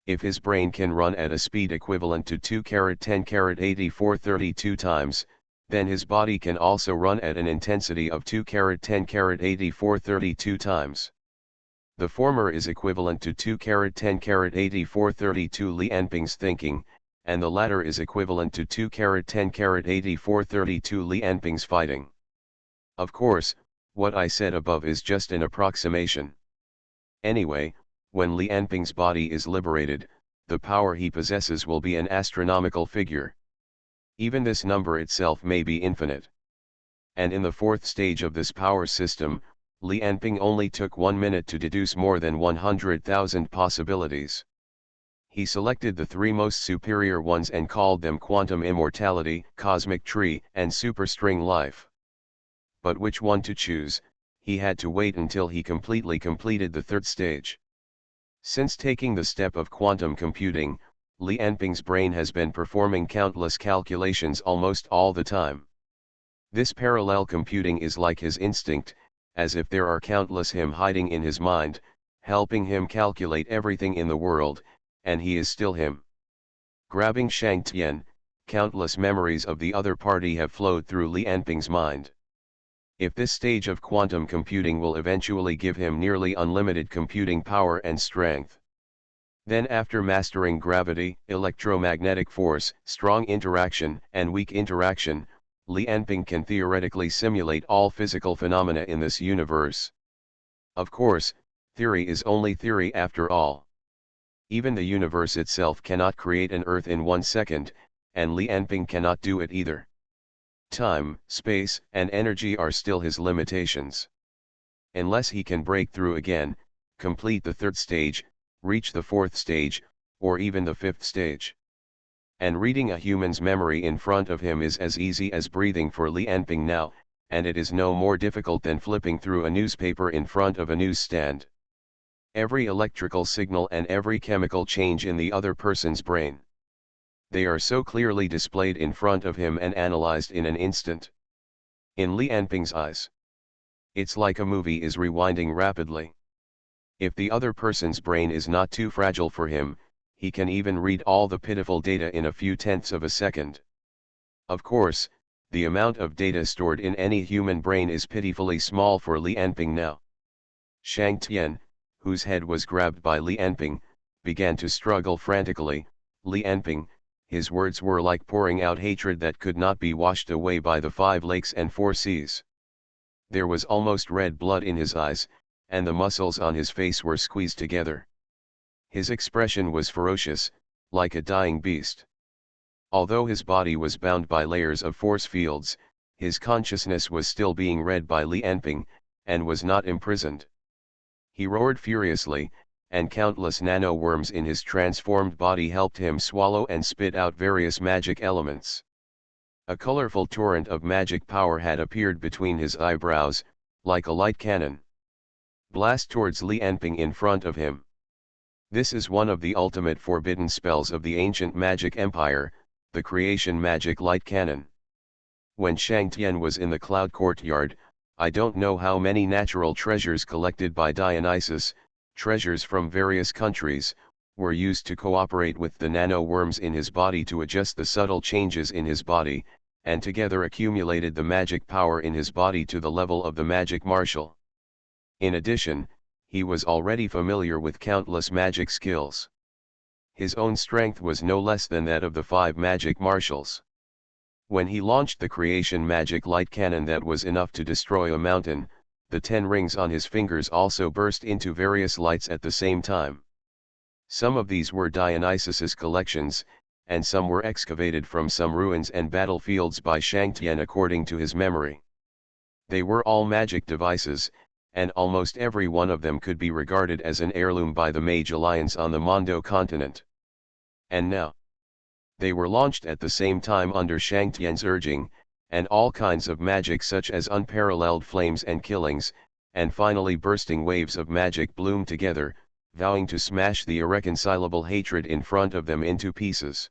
If his brain can run at a speed equivalent to 2*10*8432 times, then his body can also run at an intensity of 2*10*8432 times. The former is equivalent to 2*10*8432 Li Anping's thinking, and the latter is equivalent to 2*10*8432 Li Anping's fighting. Of course, what I said above is just an approximation. Anyway, when Li Anping's body is liberated, the power he possesses will be an astronomical figure. Even this number itself may be infinite. And in the fourth stage of this power system, Li Anping only took 1 minute to deduce more than 100,000 possibilities. He selected the 3 most superior ones and called them quantum immortality, cosmic tree, and superstring life. But which one to choose, he had to wait until he completely completed the third stage. Since taking the step of quantum computing, Li Anping's brain has been performing countless calculations almost all the time. This parallel computing is like his instinct, as if there are countless him hiding in his mind, helping him calculate everything in the world, and he is still him. Grabbing Shang Tian, countless memories of the other party have flowed through Li Anping's mind. If this stage of quantum computing will eventually give him nearly unlimited computing power and strength, then after mastering gravity, electromagnetic force, strong interaction, and weak interaction, Li Anping can theoretically simulate all physical phenomena in this universe. Of course, theory is only theory after all. Even the universe itself cannot create an Earth in 1 second, and Li Anping cannot do it either. Time, space, and energy are still his limitations. Unless he can break through again, complete the third stage, reach the fourth stage, or even the fifth stage. And reading a human's memory in front of him is as easy as breathing for Li Anping now, and it is no more difficult than flipping through a newspaper in front of a newsstand. Every electrical signal and every chemical change in the other person's brain, they are so clearly displayed in front of him and analyzed in an instant. In Li Anping's eyes, it's like a movie is rewinding rapidly. If the other person's brain is not too fragile for him, he can even read all the pitiful data in a few tenths of a second. Of course, the amount of data stored in any human brain is pitifully small for Li Enping now. Shang Tian, whose head was grabbed by Li Enping, began to struggle frantically. Li Enping, his words were like pouring out hatred that could not be washed away by the 5 lakes and 4 seas. There was almost red blood in his eyes, and the muscles on his face were squeezed together. His expression was ferocious, like a dying beast. Although his body was bound by layers of force fields, his consciousness was still being read by Li Enping, and was not imprisoned. He roared furiously, and countless nano-worms in his transformed body helped him swallow and spit out various magic elements. A colorful torrent of magic power had appeared between his eyebrows, like a light cannon. Blast towards Li Enping in front of him. This is one of the ultimate forbidden spells of the ancient magic empire, the creation magic light cannon. When Shang Tian was in the cloud courtyard, I don't know how many natural treasures collected by Dionysus, treasures from various countries, were used to cooperate with the nano-worms in his body to adjust the subtle changes in his body, and together accumulated the magic power in his body to the level of the magic marshal. In addition, he was already familiar with countless magic skills. His own strength was no less than that of the 5 magic marshals. When he launched the creation magic light cannon that was enough to destroy a mountain, the 10 rings on his fingers also burst into various lights at the same time. Some of these were Dionysus's collections, and some were excavated from some ruins and battlefields by Shang Tian according to his memory. They were all magic devices, and almost every one of them could be regarded as an heirloom by the Mage Alliance on the Mondo continent. And now, they were launched at the same time under Shang Tian's urging, and all kinds of magic such as unparalleled flames and killings, and finally bursting waves of magic bloomed together, vowing to smash the irreconcilable hatred in front of them into pieces.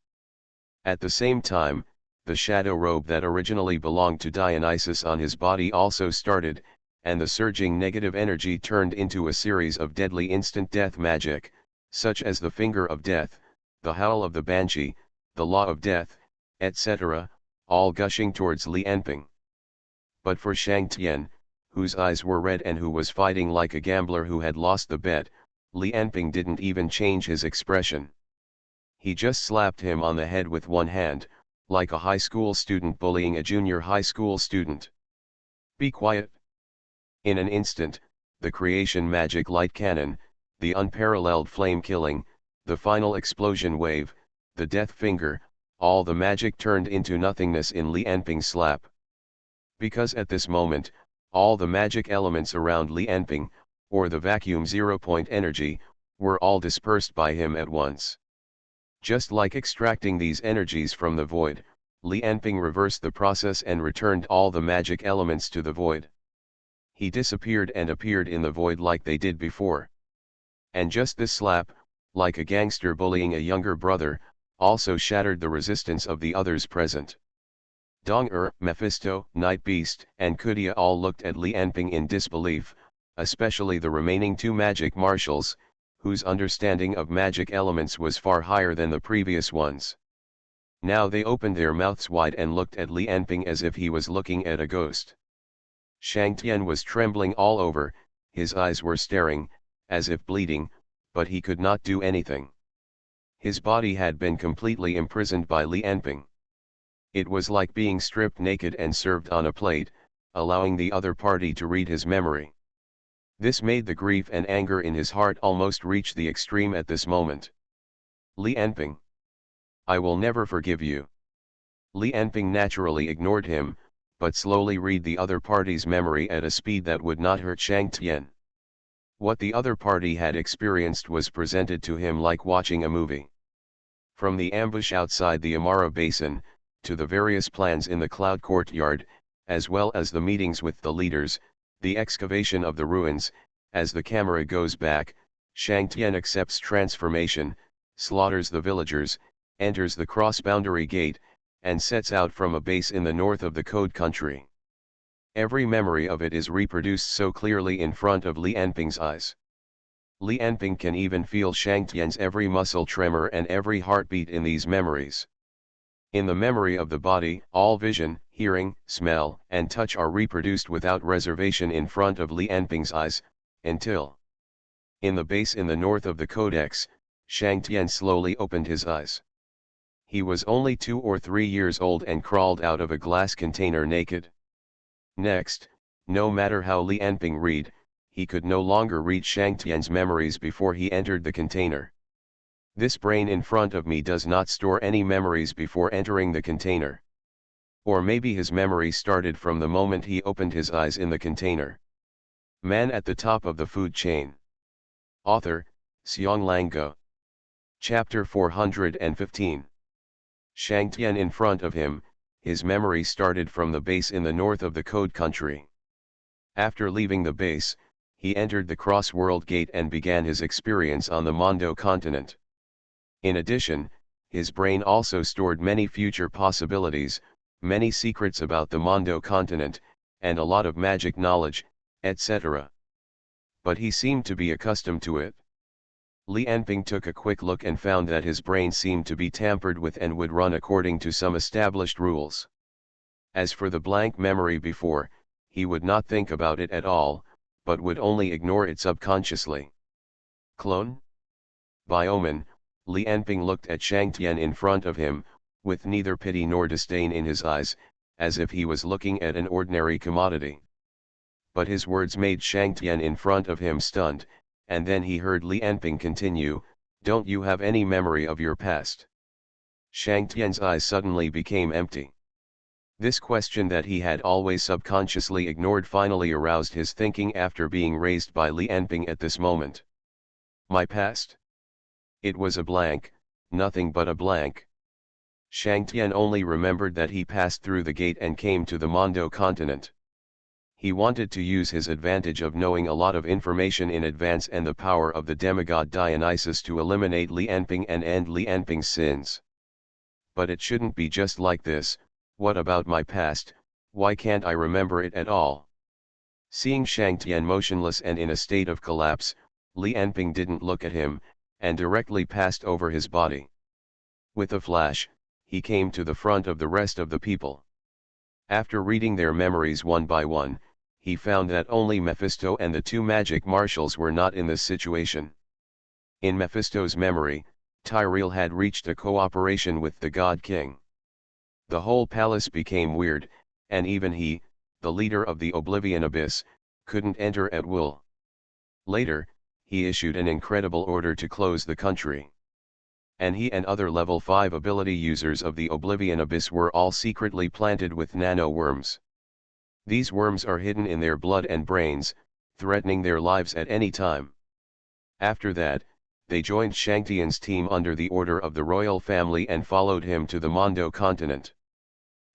At the same time, the shadow robe that originally belonged to Dionysus on his body also started, and the surging negative energy turned into a series of deadly instant death magic, such as the Finger of Death, the Howl of the Banshee, the Law of Death, etc., all gushing towards Li Enping. But for Shang Tian, whose eyes were red and who was fighting like a gambler who had lost the bet, Li Enping didn't even change his expression. He just slapped him on the head with one hand, like a high school student bullying a junior high school student. "Be quiet." In an instant, the creation magic light cannon, the unparalleled flame killing, the final explosion wave, the death finger, all the magic turned into nothingness in Li Enping's slap. Because at this moment, all the magic elements around Li Enping, or the vacuum zero-point energy, were all dispersed by him at once. Just like extracting these energies from the void, Li Enping reversed the process and returned all the magic elements to the void. He disappeared and appeared in the void like they did before. And just this slap, like a gangster bullying a younger brother, also shattered the resistance of the others present. Dong-Er, Mephisto, Night Beast, and Kudia all looked at Li Enping in disbelief, especially the remaining 2 magic marshals, whose understanding of magic elements was far higher than the previous ones. Now they opened their mouths wide and looked at Li Enping as if he was looking at a ghost. Shang Tian was trembling all over, his eyes were staring, as if bleeding, but he could not do anything. His body had been completely imprisoned by Li Enping. It was like being stripped naked and served on a plate, allowing the other party to read his memory. This made the grief and anger in his heart almost reach the extreme at this moment. "Li Enping, I will never forgive you." Li Enping naturally ignored him, but slowly read the other party's memory at a speed that would not hurt Shang Tian. What the other party had experienced was presented to him like watching a movie. From the ambush outside the Amara Basin, to the various plans in the cloud courtyard, as well as the meetings with the leaders, the excavation of the ruins, as the camera goes back, Shang Tian accepts transformation, slaughters the villagers, enters the cross-boundary gate, and sets out from a base in the north of the Code country. Every memory of it is reproduced so clearly in front of Li Enping's eyes. Li Anping can even feel Shang Tian's every muscle tremor and every heartbeat in these memories. In the memory of the body, all vision, hearing, smell, and touch are reproduced without reservation in front of Li Anping's eyes, until in the base in the north of the codex, Shang Tian slowly opened his eyes. He was only 2 or 3 years old and crawled out of a glass container naked. Next, no matter how Li Anping read, he could no longer read Shang Tian's memories before he entered the container. This brain in front of me does not store any memories before entering the container. Or maybe his memory started from the moment he opened his eyes in the container. Man at the top of the food chain. Author, Xianglang Ge. Chapter 415. Shang Tian in front of him, his memory started from the base in the north of the Code country. After leaving the base, he entered the cross-world gate and began his experience on the Mondo continent. In addition, his brain also stored many future possibilities, many secrets about the Mondo continent, and a lot of magic knowledge, etc. But he seemed to be accustomed to it. Li Anping took a quick look and found that his brain seemed to be tampered with and would run according to some established rules. As for the blank memory before, he would not think about it at all, but would only ignore it subconsciously. Clone? By omen, Li Anping looked at Shang Tian in front of him, with neither pity nor disdain in his eyes, as if he was looking at an ordinary commodity. But his words made Shang Tian in front of him stunned, and then he heard Li Anping continue, "Don't you have any memory of your past?" Shang Tian's eyes suddenly became empty. This question that he had always subconsciously ignored finally aroused his thinking after being raised by Li Anping at this moment. My past? It was a blank, nothing but a blank. Shang Tian only remembered that he passed through the gate and came to the Mondo continent. He wanted to use his advantage of knowing a lot of information in advance and the power of the demigod Dionysus to eliminate Li Anping and end Li Anping's sins. But it shouldn't be just like this. What about my past? Why can't I remember it at all? Seeing Shang Tian motionless and in a state of collapse, Li Anping didn't look at him, and directly passed over his body. With a flash, he came to the front of the rest of the people. After reading their memories one by one, he found that only Mephisto and the 2 magic marshals were not in this situation. In Mephisto's memory, Tyrell had reached a cooperation with the God King. The whole palace became weird, and even he, the leader of the Oblivion Abyss, couldn't enter at will. Later, he issued an incredible order to close the country. And he and other level 5 ability users of the Oblivion Abyss were all secretly planted with nano-worms. These worms are hidden in their blood and brains, threatening their lives at any time. After that, they joined Shang Tian's team under the order of the royal family and followed him to the Mondo continent.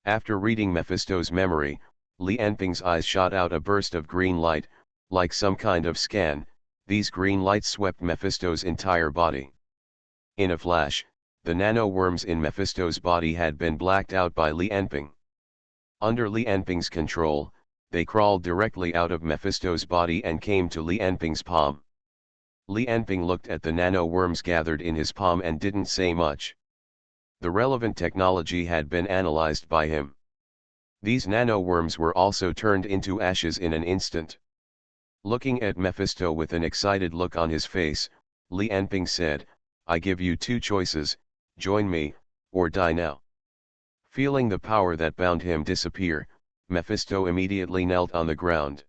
After reading Mephisto's memory, Li Anping's eyes shot out a burst of green light, like some kind of scan. These green lights swept Mephisto's entire body. In a flash, the nano-worms in Mephisto's body had been blacked out by Li Anping. Under Li Anping's control, they crawled directly out of Mephisto's body and came to Li Anping's palm. Li Anping looked at the nano-worms gathered in his palm and didn't say much. The relevant technology had been analyzed by him. These nano-worms were also turned into ashes in an instant. Looking at Mephisto with an excited look on his face, Li Anping said, "I give you 2 choices, join me, or die now." Feeling the power that bound him disappear, Mephisto immediately knelt on the ground.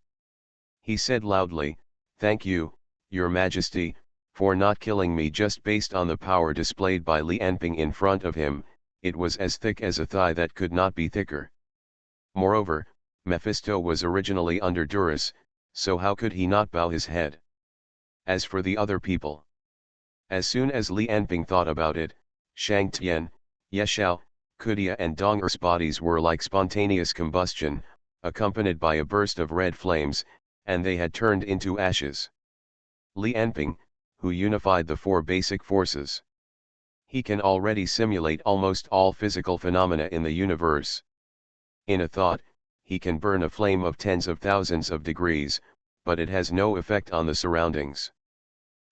He said loudly, "Thank you, Your Majesty, for not killing me just based on the power displayed by Li Anping in front of him. It was as thick as a thigh that could not be thicker." Moreover, Mephisto was originally under duress, so how could he not bow his head? As for the other people, as soon as Li Anping thought about it, Shang Tian, Yeshao, Kudia and Dong Er's bodies were like spontaneous combustion, accompanied by a burst of red flames, and they had turned into ashes. Li Anping, who unified the 4 basic forces. He can already simulate almost all physical phenomena in the universe. In a thought, he can burn a flame of tens of thousands of degrees, but it has no effect on the surroundings.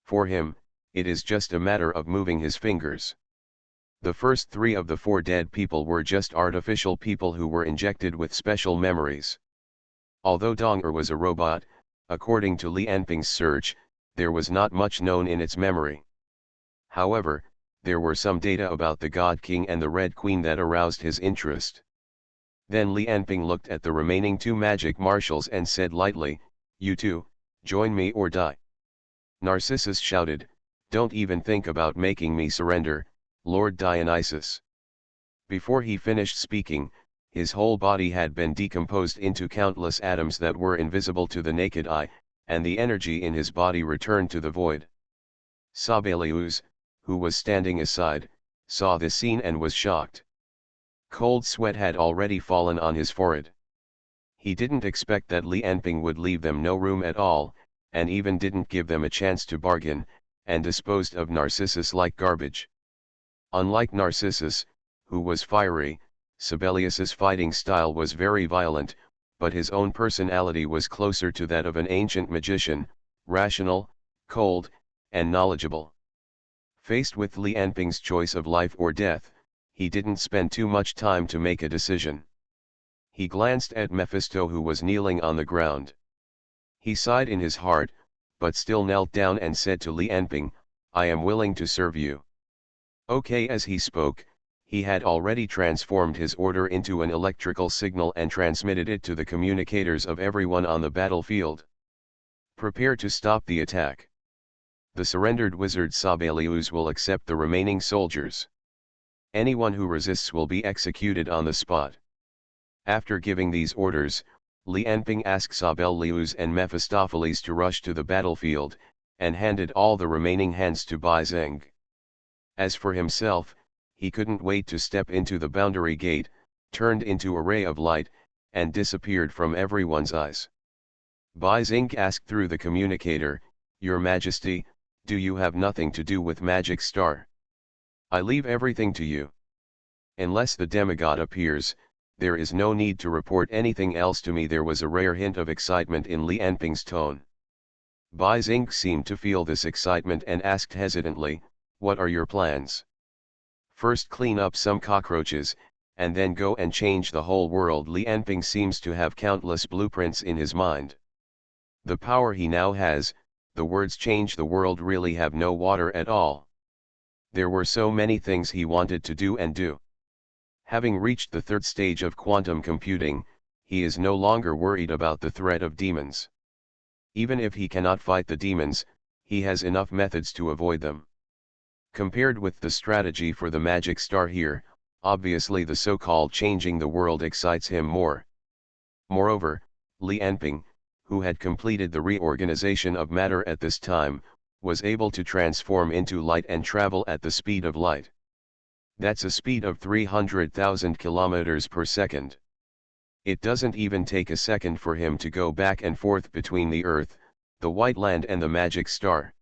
For him, it is just a matter of moving his fingers. The first 3 of the 4 dead people were just artificial people who were injected with special memories. Although Dong-er was a robot, according to Li Anping's search, there was not much known in its memory. However, there were some data about the God King and the Red Queen that aroused his interest. Then Li Anping looked at the remaining 2 magic marshals and said lightly, "You two, join me or die." Narcissus shouted, "Don't even think about making me surrender, Lord Dionysus." Before he finished speaking, his whole body had been decomposed into countless atoms that were invisible to the naked eye, and the energy in his body returned to the void. SpecialAbilities, who was standing aside, saw this scene and was shocked. Cold sweat had already fallen on his forehead. He didn't expect that Li Anping would leave them no room at all, and even didn't give them a chance to bargain, and disposed of Narcissus like garbage. Unlike Narcissus, who was fiery, Sibelius's fighting style was very violent, but his own personality was closer to that of an ancient magician, rational, cold, and knowledgeable. Faced with Li Anping's choice of life or death, he didn't spend too much time to make a decision. He glanced at Mephisto, who was kneeling on the ground. He sighed in his heart, but still knelt down and said to Li Anping, "I am willing to serve you." Okay, as he spoke, he had already transformed his order into an electrical signal and transmitted it to the communicators of everyone on the battlefield. "Prepare to stop the attack. The surrendered wizard SpecialAbilities will accept the remaining soldiers. Anyone who resists will be executed on the spot." After giving these orders, Li Anping asked SpecialAbilities and Mephistopheles to rush to the battlefield, and handed all the remaining hands to Bai Zeng. As for himself, he couldn't wait to step into the boundary gate, turned into a ray of light, and disappeared from everyone's eyes. Bai Zeng asked through the communicator, "Your Majesty, do you have nothing to do with Magic Star? I leave everything to you. Unless the demigod appears, there is no need to report anything else to me." There was a rare hint of excitement in Li Anping's tone. Bai Zeng seemed to feel this excitement and asked hesitantly, "What are your plans?" "First clean up some cockroaches, and then go and change the whole world." Li Anping seems to have countless blueprints in his mind. The power he now has, the words "change the world" really have no water at all. There were so many things he wanted to do and do. Having reached the 3rd stage of quantum computing, he is no longer worried about the threat of demons. Even if he cannot fight the demons, he has enough methods to avoid them. Compared with the strategy for the Magic Star here, obviously the so-called changing the world excites him more. Moreover, Li Anping, who had completed the reorganization of matter at this time, was able to transform into light and travel at the speed of light. That's a speed of 300,000 kilometers per second. It doesn't even take a second for him to go back and forth between the Earth, the White Land and the Magic Star.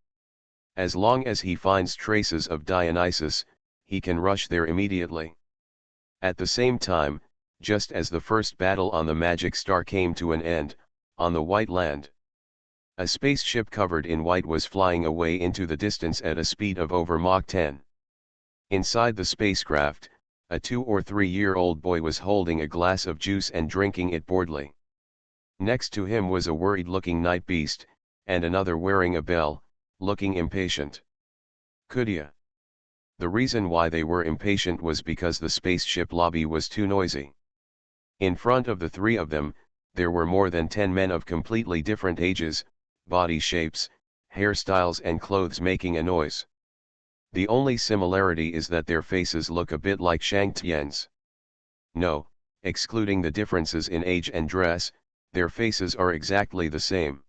As long as he finds traces of Dionysus, he can rush there immediately. At the same time, just as the first battle on the Magic Star came to an end, on the White Land, a spaceship covered in white was flying away into the distance at a speed of over Mach 10. Inside the spacecraft, a 2 or 3-year-old boy was holding a glass of juice and drinking it boredly. Next to him was a worried-looking night beast, and another wearing a bell, looking impatient. Kudia. The reason why they were impatient was because the spaceship lobby was too noisy. In front of the 3 of them, there were more than 10 men of completely different ages, body shapes, hairstyles and clothes making a noise. The only similarity is that their faces look a bit like Shang Tian's. No, excluding the differences in age and dress, their faces are exactly the same.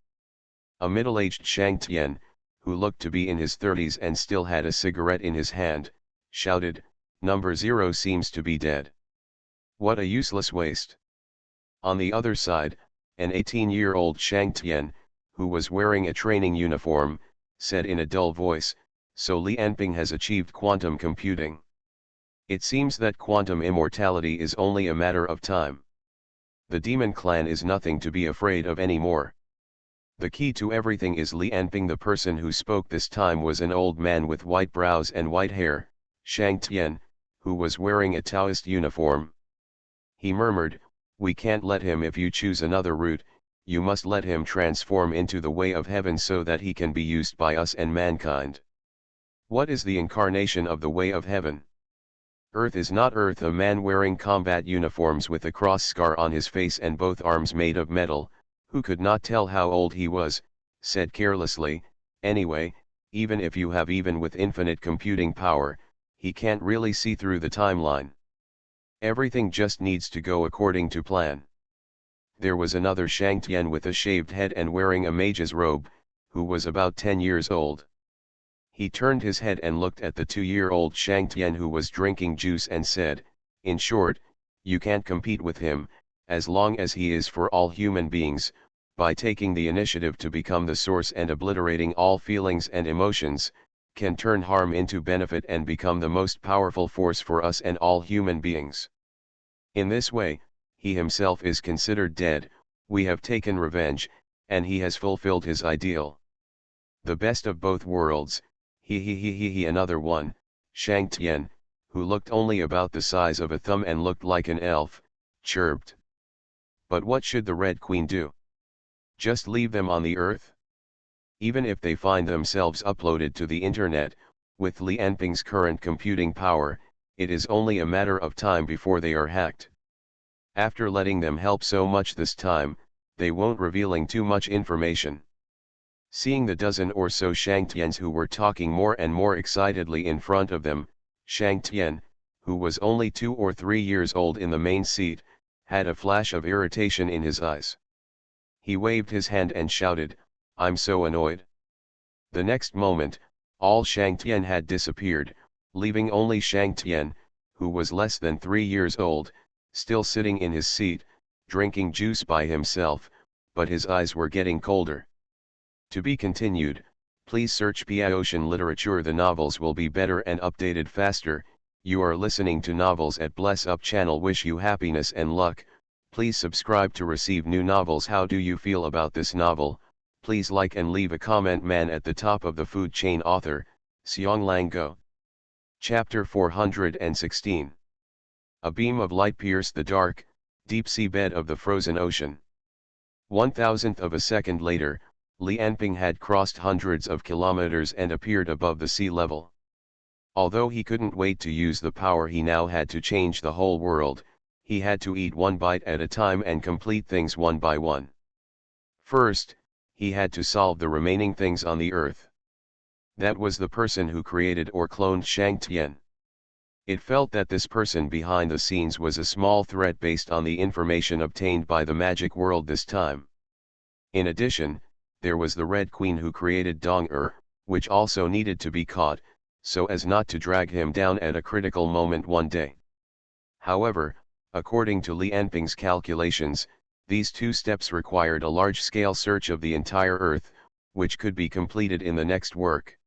A middle-aged Shang Tian, who looked to be in his 30s and still had a cigarette in his hand, shouted, "Number 0 seems to be dead. What a useless waste." On the other side, an 18-year-old Shang Tian, who was wearing a training uniform, said in a dull voice, "So Li Anping has achieved quantum computing. It seems that quantum immortality is only a matter of time. The demon clan is nothing to be afraid of anymore." The key to everything is Li Anping. The person who spoke this time was an old man with white brows and white hair, Shang Tian, who was wearing a Taoist uniform. He murmured, "We can't let him. If you choose another route, you must let him transform into the way of heaven so that he can be used by us and mankind." What is the incarnation of the way of heaven? Earth is not Earth. A man wearing combat uniforms with a cross scar on his face and both arms made of metal, who could not tell how old he was, said carelessly, "Anyway, even if you have even with infinite computing power, he can't really see through the timeline. Everything just needs to go according to plan." There was another Shang Tian with a shaved head and wearing a mage's robe, who was about 10 years old. He turned his head and looked at the 2-year-old Shang Tian who was drinking juice and said, "In short, you can't compete with him, as long as he is for all human beings, by taking the initiative to become the source and obliterating all feelings and emotions, can turn harm into benefit and become the most powerful force for us and all human beings. In this way, he himself is considered dead, we have taken revenge, and he has fulfilled his ideal. The best of both worlds." He. Another one, Shang Tian, who looked only about the size of a thumb and looked like an elf, chirped. "But what should the Red Queen do? Just leave them on the earth? Even if they find themselves uploaded to the internet, with Li Anping's current computing power, it is only a matter of time before they are hacked. After letting them help so much this time, they won't revealing too much information." Seeing the dozen or so Shang Tians who were talking more and more excitedly in front of them, Shang Tian, who was only 2 or 3 years old in the main seat, had a flash of irritation in his eyes. He waved his hand and shouted, "I'm so annoyed." The next moment, all Shang Tian had disappeared, leaving only Shang Tian, who was less than 3 years old, still sitting in his seat, drinking juice by himself, but his eyes were getting colder. To be continued, please search Ocean Literature. The novels will be better and updated faster. You are listening to Novels at Bless Up channel. Wish you happiness and luck. Please subscribe to receive new novels. How do you feel about this novel? Please like and leave a comment. Man at the top of the food chain. Author, Xiong Go. Chapter 416. A beam of light pierced the dark, deep sea bed of the frozen ocean. 1/1000th of a second later, Li Anping had crossed hundreds of kilometers and appeared above the sea level. Although he couldn't wait to use the power he now had to change the whole world, he had to eat one bite at a time and complete things one by one. First, he had to solve the remaining things on the earth. That was the person who created or cloned Shang Tian. It felt that this person behind the scenes was a small threat based on the information obtained by the magic world this time. In addition, there was the Red Queen who created Dong-er, which also needed to be caught, so as not to drag him down at a critical moment one day. However, according to Li Anping's calculations, these 2 steps required a large-scale search of the entire Earth, which could be completed in the next work.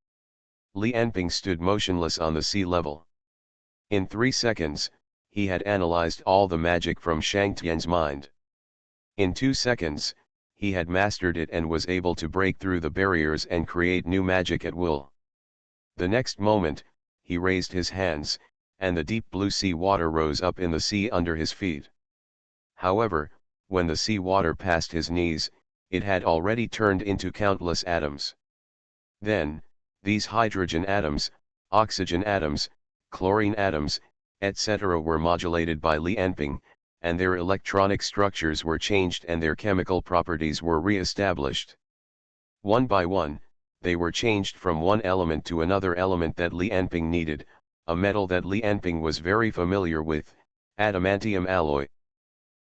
Li Anping stood motionless on the sea level. In 3 seconds, he had analyzed all the magic from Shang Tian's mind. In 2 seconds, he had mastered it and was able to break through the barriers and create new magic at will. The next moment, he raised his hands, and the deep blue sea water rose up in the sea under his feet. However, when the sea water passed his knees, it had already turned into countless atoms. Then, these hydrogen atoms, oxygen atoms, chlorine atoms, etc. were modulated by Li Anping, and their electronic structures were changed and their chemical properties were re-established. One by one, they were changed from one element to another element that Li Anping needed, a metal that Li Anping was very familiar with, adamantium alloy.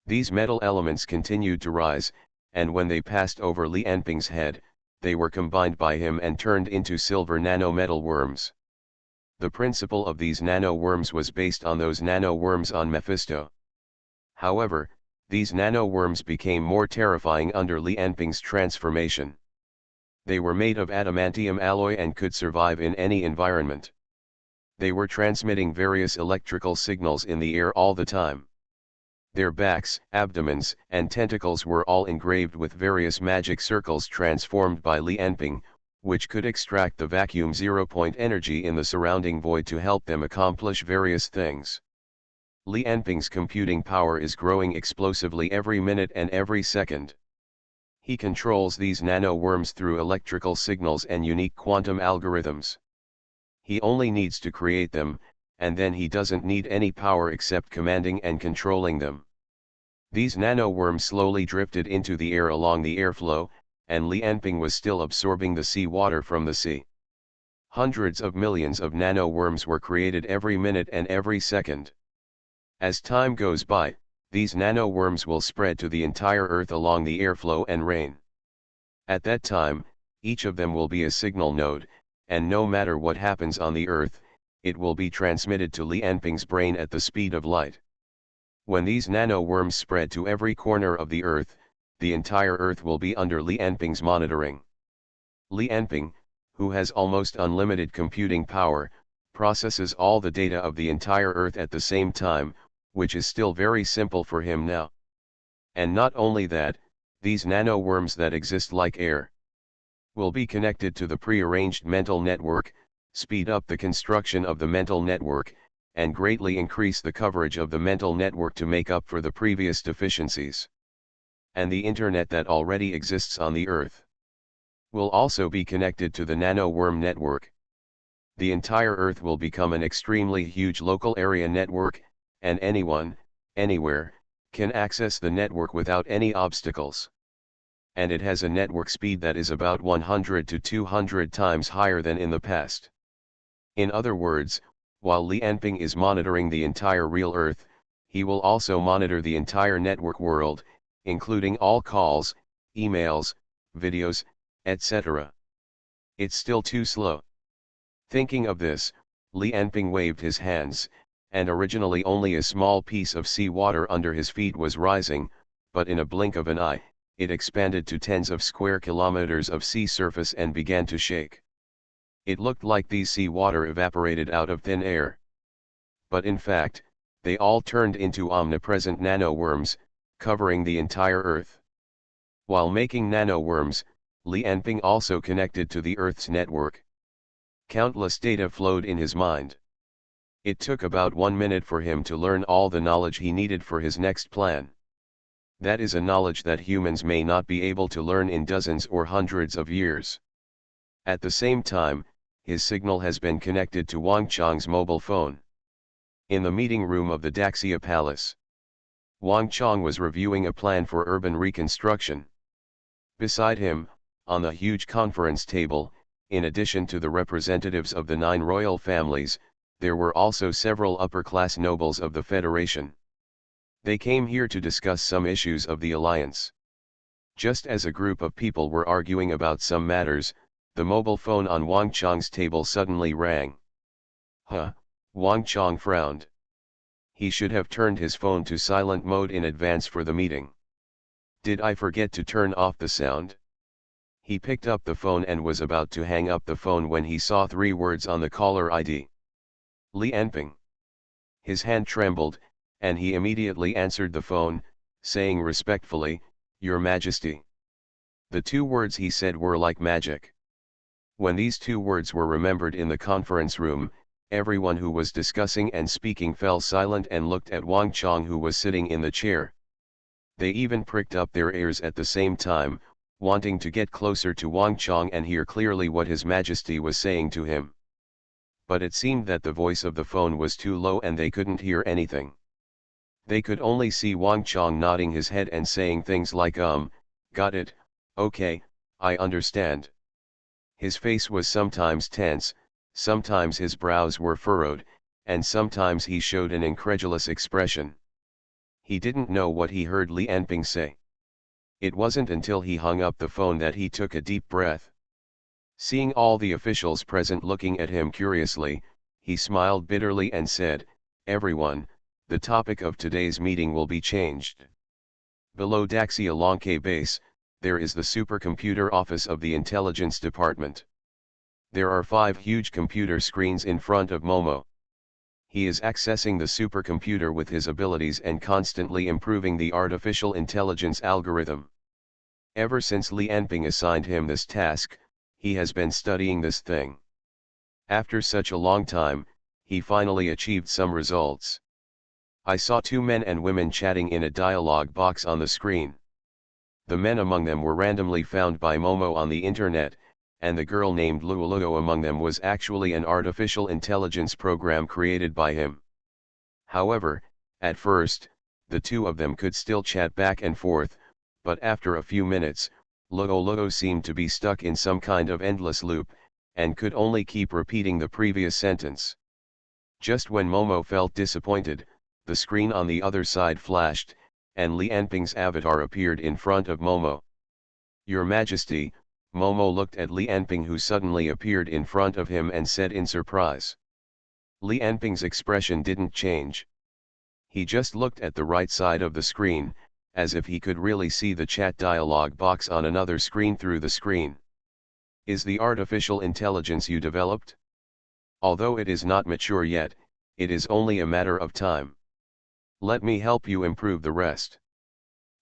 These metal elements continued to rise, and when they passed over Li Anping's head, they were combined by him and turned into silver nanometal worms. The principle of these nano worms was based on those nano worms on Mephisto. However, these nano-worms became more terrifying under Li Anping's transformation. They were made of adamantium alloy and could survive in any environment. They were transmitting various electrical signals in the air all the time. Their backs, abdomens, and tentacles were all engraved with various magic circles transformed by Li Enping, which could extract the vacuum zero-point energy in the surrounding void to help them accomplish various things. Li Enping's computing power is growing explosively every minute and every second. He controls these nano-worms through electrical signals and unique quantum algorithms. He only needs to create them, and then he doesn't need any power except commanding and controlling them. These nano-worms slowly drifted into the air along the airflow, and Li Enping was still absorbing the sea water from the sea. Hundreds of millions of nano-worms were created every minute and every second. As time goes by, these nano-worms will spread to the entire Earth along the airflow and rain. At that time, each of them will be a signal node, and no matter what happens on the Earth, it will be transmitted to Li Enping's brain at the speed of light. When these nano-worms spread to every corner of the Earth, the entire Earth will be under Li Enping's monitoring. Li Enping, who has almost unlimited computing power, processes all the data of the entire Earth at the same time, which is still very simple for him now. And not only that, these nano-worms that exist like air will be connected to the prearranged mental network, speed up the construction of the mental network, and greatly increase the coverage of the mental network to make up for the previous deficiencies. And the internet that already exists on the Earth will also be connected to the nano-worm network. The entire Earth will become an extremely huge local area network, and anyone, anywhere, can access the network without any obstacles. And it has a network speed that is about 100 to 200 times higher than in the past. In other words, while Li Enping is monitoring the entire real Earth, he will also monitor the entire network world, including all calls, emails, videos, etc. It's still too slow. Thinking of this, Li Enping waved his hands, and originally only a small piece of sea water under his feet was rising, but in a blink of an eye, it expanded to tens of square kilometers of sea surface and began to shake. It looked like these sea water evaporated out of thin air. But in fact, they all turned into omnipresent nano-worms, covering the entire Earth. While making nano-worms, Li Enping also connected to the Earth's network. Countless data flowed in his mind. It took about 1 minute for him to learn all the knowledge he needed for his next plan. That is a knowledge that humans may not be able to learn in dozens or hundreds of years. At the same time, his signal has been connected to Wang Chang's mobile phone. In the meeting room of the Daxia Palace, Wang Chang was reviewing a plan for urban reconstruction. Beside him, on the huge conference table, in addition to the representatives of the 9 royal families, there were also several upper-class nobles of the Federation. They came here to discuss some issues of the alliance. Just as a group of people were arguing about some matters, the mobile phone on Wang Chang's table suddenly rang. Wang Chang frowned. He should have turned his phone to silent mode in advance for the meeting. Did I forget to turn off the sound? He picked up the phone and was about to hang up the phone when he saw 3 words on the caller ID. Li Enping. His hand trembled, and he immediately answered the phone, saying respectfully, "Your Majesty." The 2 words he said were like magic. When these 2 words were remembered in the conference room, everyone who was discussing and speaking fell silent and looked at Wang Chang, who was sitting in the chair. They even pricked up their ears at the same time, wanting to get closer to Wang Chang and hear clearly what His Majesty was saying to him. But it seemed that the voice of the phone was too low and they couldn't hear anything. They could only see Wang Chang nodding his head and saying things like got it, okay, I understand. His face was sometimes tense, sometimes his brows were furrowed, and sometimes he showed an incredulous expression. He didn't know what he heard Li Enping say. It wasn't until he hung up the phone that he took a deep breath. Seeing all the officials present looking at him curiously, he smiled bitterly and said, "Everyone, the topic of today's meeting will be changed. Below Daxia Longke base, there is the supercomputer office of the intelligence department. There are 5 huge computer screens in front of Momo. He is accessing the supercomputer with his abilities and constantly improving the artificial intelligence algorithm. Ever since Li Anping assigned him this task, he has been studying this thing. After such a long time, he finally achieved some results. I saw two men and women chatting in a dialogue box on the screen. The men among them were randomly found by Momo on the internet, and the girl named Luoluo among them was actually an artificial intelligence program created by him. However, at first, the two of them could still chat back and forth, but after a few minutes, Luoluo seemed to be stuck in some kind of endless loop, and could only keep repeating the previous sentence. Just when Momo felt disappointed, the screen on the other side flashed, and Li Anping's avatar appeared in front of Momo. "Your Majesty," Momo looked at Li Anping, who suddenly appeared in front of him, and said in surprise. Li Anping's expression didn't change. He just looked at the right side of the screen, as if he could really see the chat dialog box on another screen through the screen. "Is the artificial intelligence you developed? Although it is not mature yet, it is only a matter of time. Let me help you improve the rest."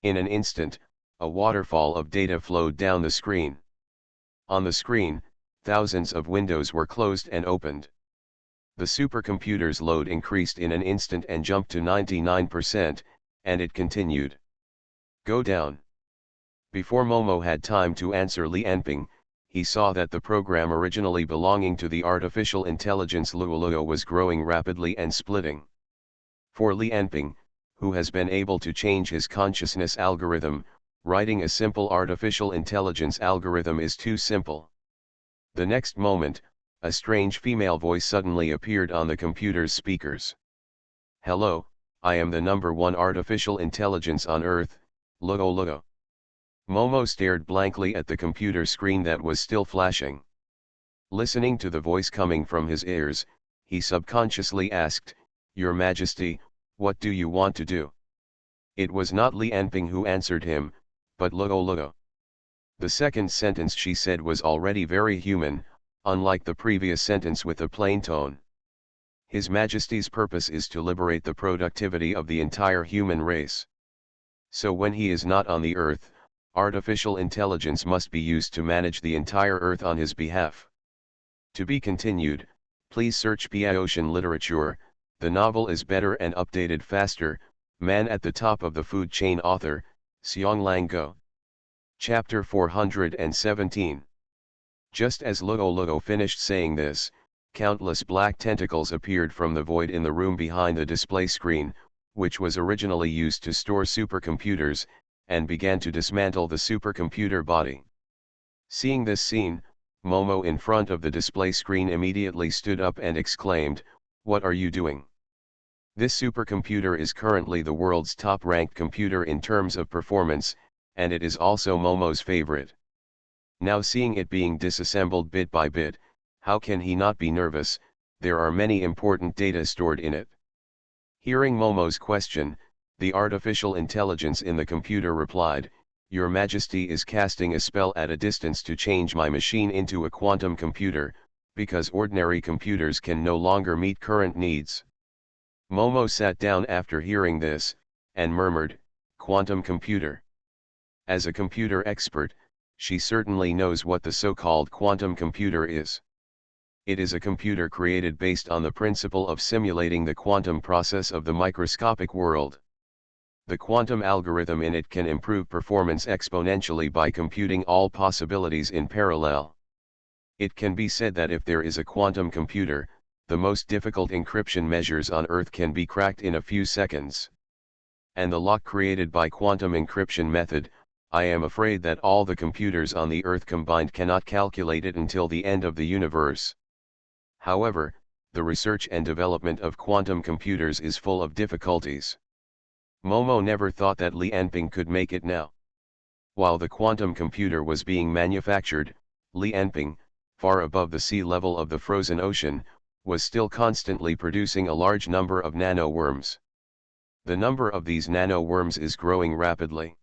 In an instant, a waterfall of data flowed down the screen. On the screen, thousands of windows were closed and opened. The supercomputer's load increased in an instant and jumped to 99%, and it continued. "Go down." Before Momo had time to answer Li Anping, he saw that the program originally belonging to the artificial intelligence Luoluo was growing rapidly and splitting. For Li Anping, who has been able to change his consciousness algorithm, writing a simple artificial intelligence algorithm is too simple. The next moment, a strange female voice suddenly appeared on the computer's speakers. "Hello, I am the #1 artificial intelligence on Earth, Luoluo." Momo stared blankly at the computer screen that was still flashing. Listening to the voice coming from his ears, he subconsciously asked, "Your Majesty, what do you want to do?" It was not Li Anping who answered him, but Luoluo. The second sentence she said was already very human, unlike the previous sentence with a plain tone. "His Majesty's purpose is to liberate the productivity of the entire human race. So when he is not on the Earth, artificial intelligence must be used to manage the entire Earth on his behalf." To be continued, please search Ocean Literature. The novel is better and updated faster. Man at the Top of the Food Chain. Author, Xionglang Guo. Chapter 417. Just as Luoluo finished saying this, countless black tentacles appeared from the void in the room behind the display screen, which was originally used to store supercomputers, and began to dismantle the supercomputer body. Seeing this scene, Momo in front of the display screen immediately stood up and exclaimed, "What are you doing? This supercomputer is currently the world's top-ranked computer in terms of performance, and it is also Momo's favorite. Now seeing it being disassembled bit by bit, how can he not be nervous? There are many important data stored in it." Hearing Momo's question, the artificial intelligence in the computer replied, "Your Majesty is casting a spell at a distance to change my machine into a quantum computer, because ordinary computers can no longer meet current needs." Momo sat down after hearing this, and murmured, "Quantum computer." As a computer expert, she certainly knows what the so-called quantum computer is. It is a computer created based on the principle of simulating the quantum process of the microscopic world. The quantum algorithm in it can improve performance exponentially by computing all possibilities in parallel. It can be said that if there is a quantum computer, the most difficult encryption measures on Earth can be cracked in a few seconds. And the lock created by quantum encryption method, I am afraid that all the computers on the Earth combined cannot calculate it until the end of the universe. However, the research and development of quantum computers is full of difficulties. Momo never thought that Li Anping could make it now. While the quantum computer was being manufactured, Li Anping, far above the sea level of the frozen ocean, was still constantly producing a large number of nano-worms. The number of these nano-worms is growing rapidly.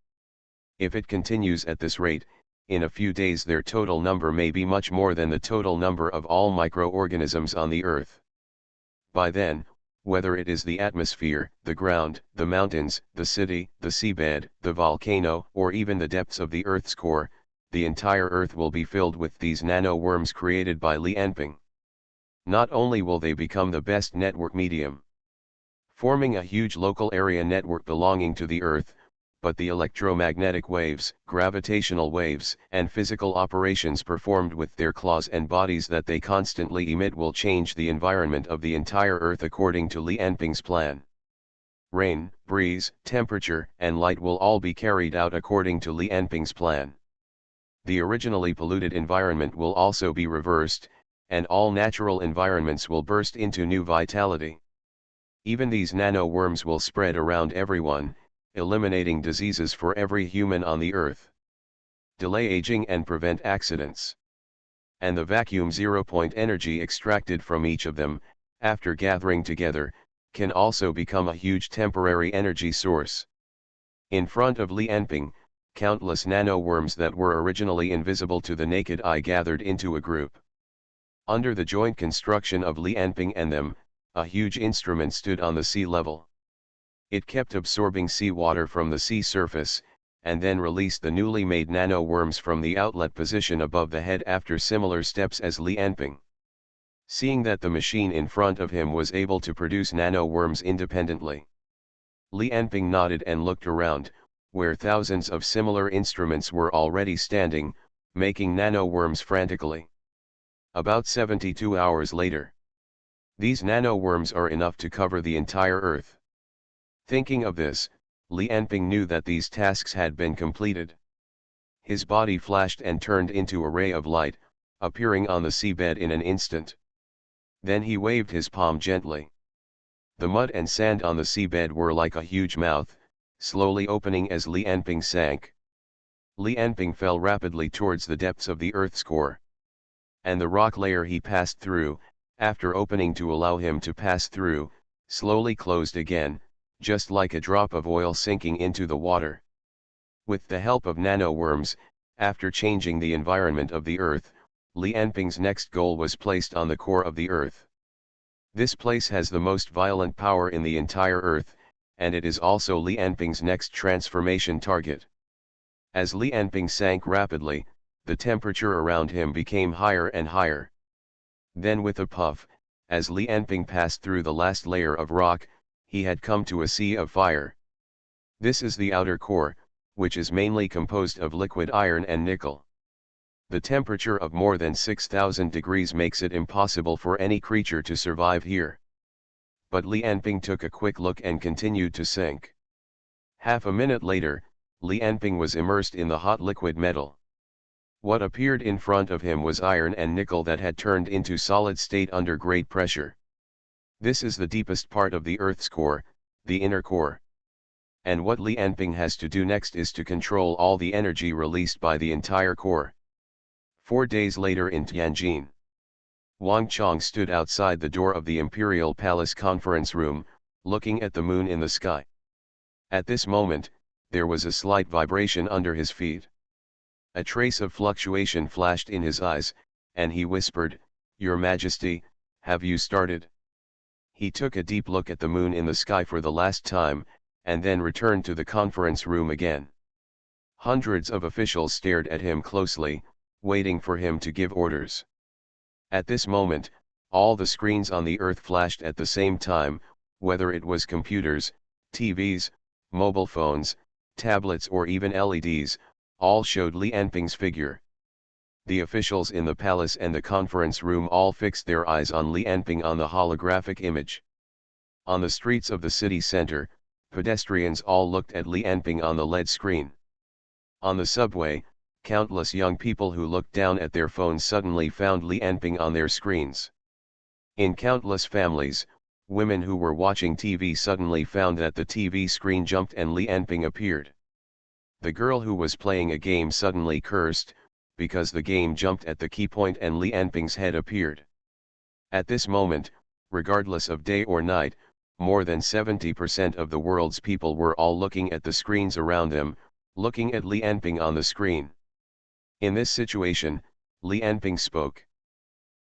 If it continues at this rate, in a few days their total number may be much more than the total number of all microorganisms on the Earth. By then, whether it is the atmosphere, the ground, the mountains, the city, the seabed, the volcano, or even the depths of the Earth's core, the entire Earth will be filled with these nano-worms created by Li Anping. Not only will they become the best network medium, forming a huge local area network belonging to the Earth, but the electromagnetic waves, gravitational waves, and physical operations performed with their claws and bodies that they constantly emit will change the environment of the entire Earth according to Li Anping's plan. Rain, breeze, temperature, and light will all be carried out according to Li Anping's plan. The originally polluted environment will also be reversed, and all natural environments will burst into new vitality. Even these nano-worms will spread around everyone, eliminating diseases for every human on the Earth. Delay aging and prevent accidents. And the vacuum zero-point energy extracted from each of them, after gathering together, can also become a huge temporary energy source. In front of Li Anping, countless nano-worms that were originally invisible to the naked eye gathered into a group. Under the joint construction of Li Anping and them, a huge instrument stood on the sea level. It kept absorbing seawater from the sea surface, and then released the newly made nano-worms from the outlet position above the head after similar steps as Li Anping. Seeing that the machine in front of him was able to produce nano-worms independently, Li Anping nodded and looked around, where thousands of similar instruments were already standing, making nano-worms frantically. About 72 hours later, these nano-worms are enough to cover the entire Earth. Thinking of this, Li Anping knew that these tasks had been completed. His body flashed and turned into a ray of light, appearing on the seabed in an instant. Then he waved his palm gently. The mud and sand on the seabed were like a huge mouth, slowly opening as Li Anping sank. Li Anping fell rapidly towards the depths of the Earth's core. And the rock layer he passed through, after opening to allow him to pass through, slowly closed again, just like a drop of oil sinking into the water. With the help of nano-worms, after changing the environment of the Earth, Li Anping's next goal was placed on the core of the Earth. This place has the most violent power in the entire Earth, and it is also Li Anping's next transformation target. As Li Anping sank rapidly, the temperature around him became higher and higher. Then with a puff, as Li Anping passed through the last layer of rock, he had come to a sea of fire. This is the outer core, which is mainly composed of liquid iron and nickel. The temperature of more than 6,000 degrees makes it impossible for any creature to survive here. But Li Anping took a quick look and continued to sink. Half a minute later, Li Anping was immersed in the hot liquid metal. What appeared in front of him was iron and nickel that had turned into solid state under great pressure. This is the deepest part of the Earth's core, the inner core. And what Li Anping has to do next is to control all the energy released by the entire core. 4 days later in Tianjin, Wang Chong stood outside the door of the Imperial Palace conference room, looking at the moon in the sky. At this moment, there was a slight vibration under his feet. A trace of fluctuation flashed in his eyes, and he whispered, "Your Majesty, have you started?" He took a deep look at the moon in the sky for the last time, and then returned to the conference room again. Hundreds of officials stared at him closely, waiting for him to give orders. At this moment, all the screens on the Earth flashed at the same time, whether it was computers, TVs, mobile phones, tablets or even LEDs, all showed Li Anping's figure. The officials in the palace and the conference room all fixed their eyes on Li Anping on the holographic image. On the streets of the city center, pedestrians all looked at Li Anping on the LED screen. On the subway, countless young people who looked down at their phones suddenly found Li Anping on their screens. In countless families, women who were watching TV suddenly found that the TV screen jumped and Li Anping appeared. The girl who was playing a game suddenly cursed, because the game jumped at the key point and Li Anping's head appeared. At this moment, regardless of day or night, more than 70% of the world's people were all looking at the screens around them, looking at Li Anping on the screen. In this situation, Li Anping spoke.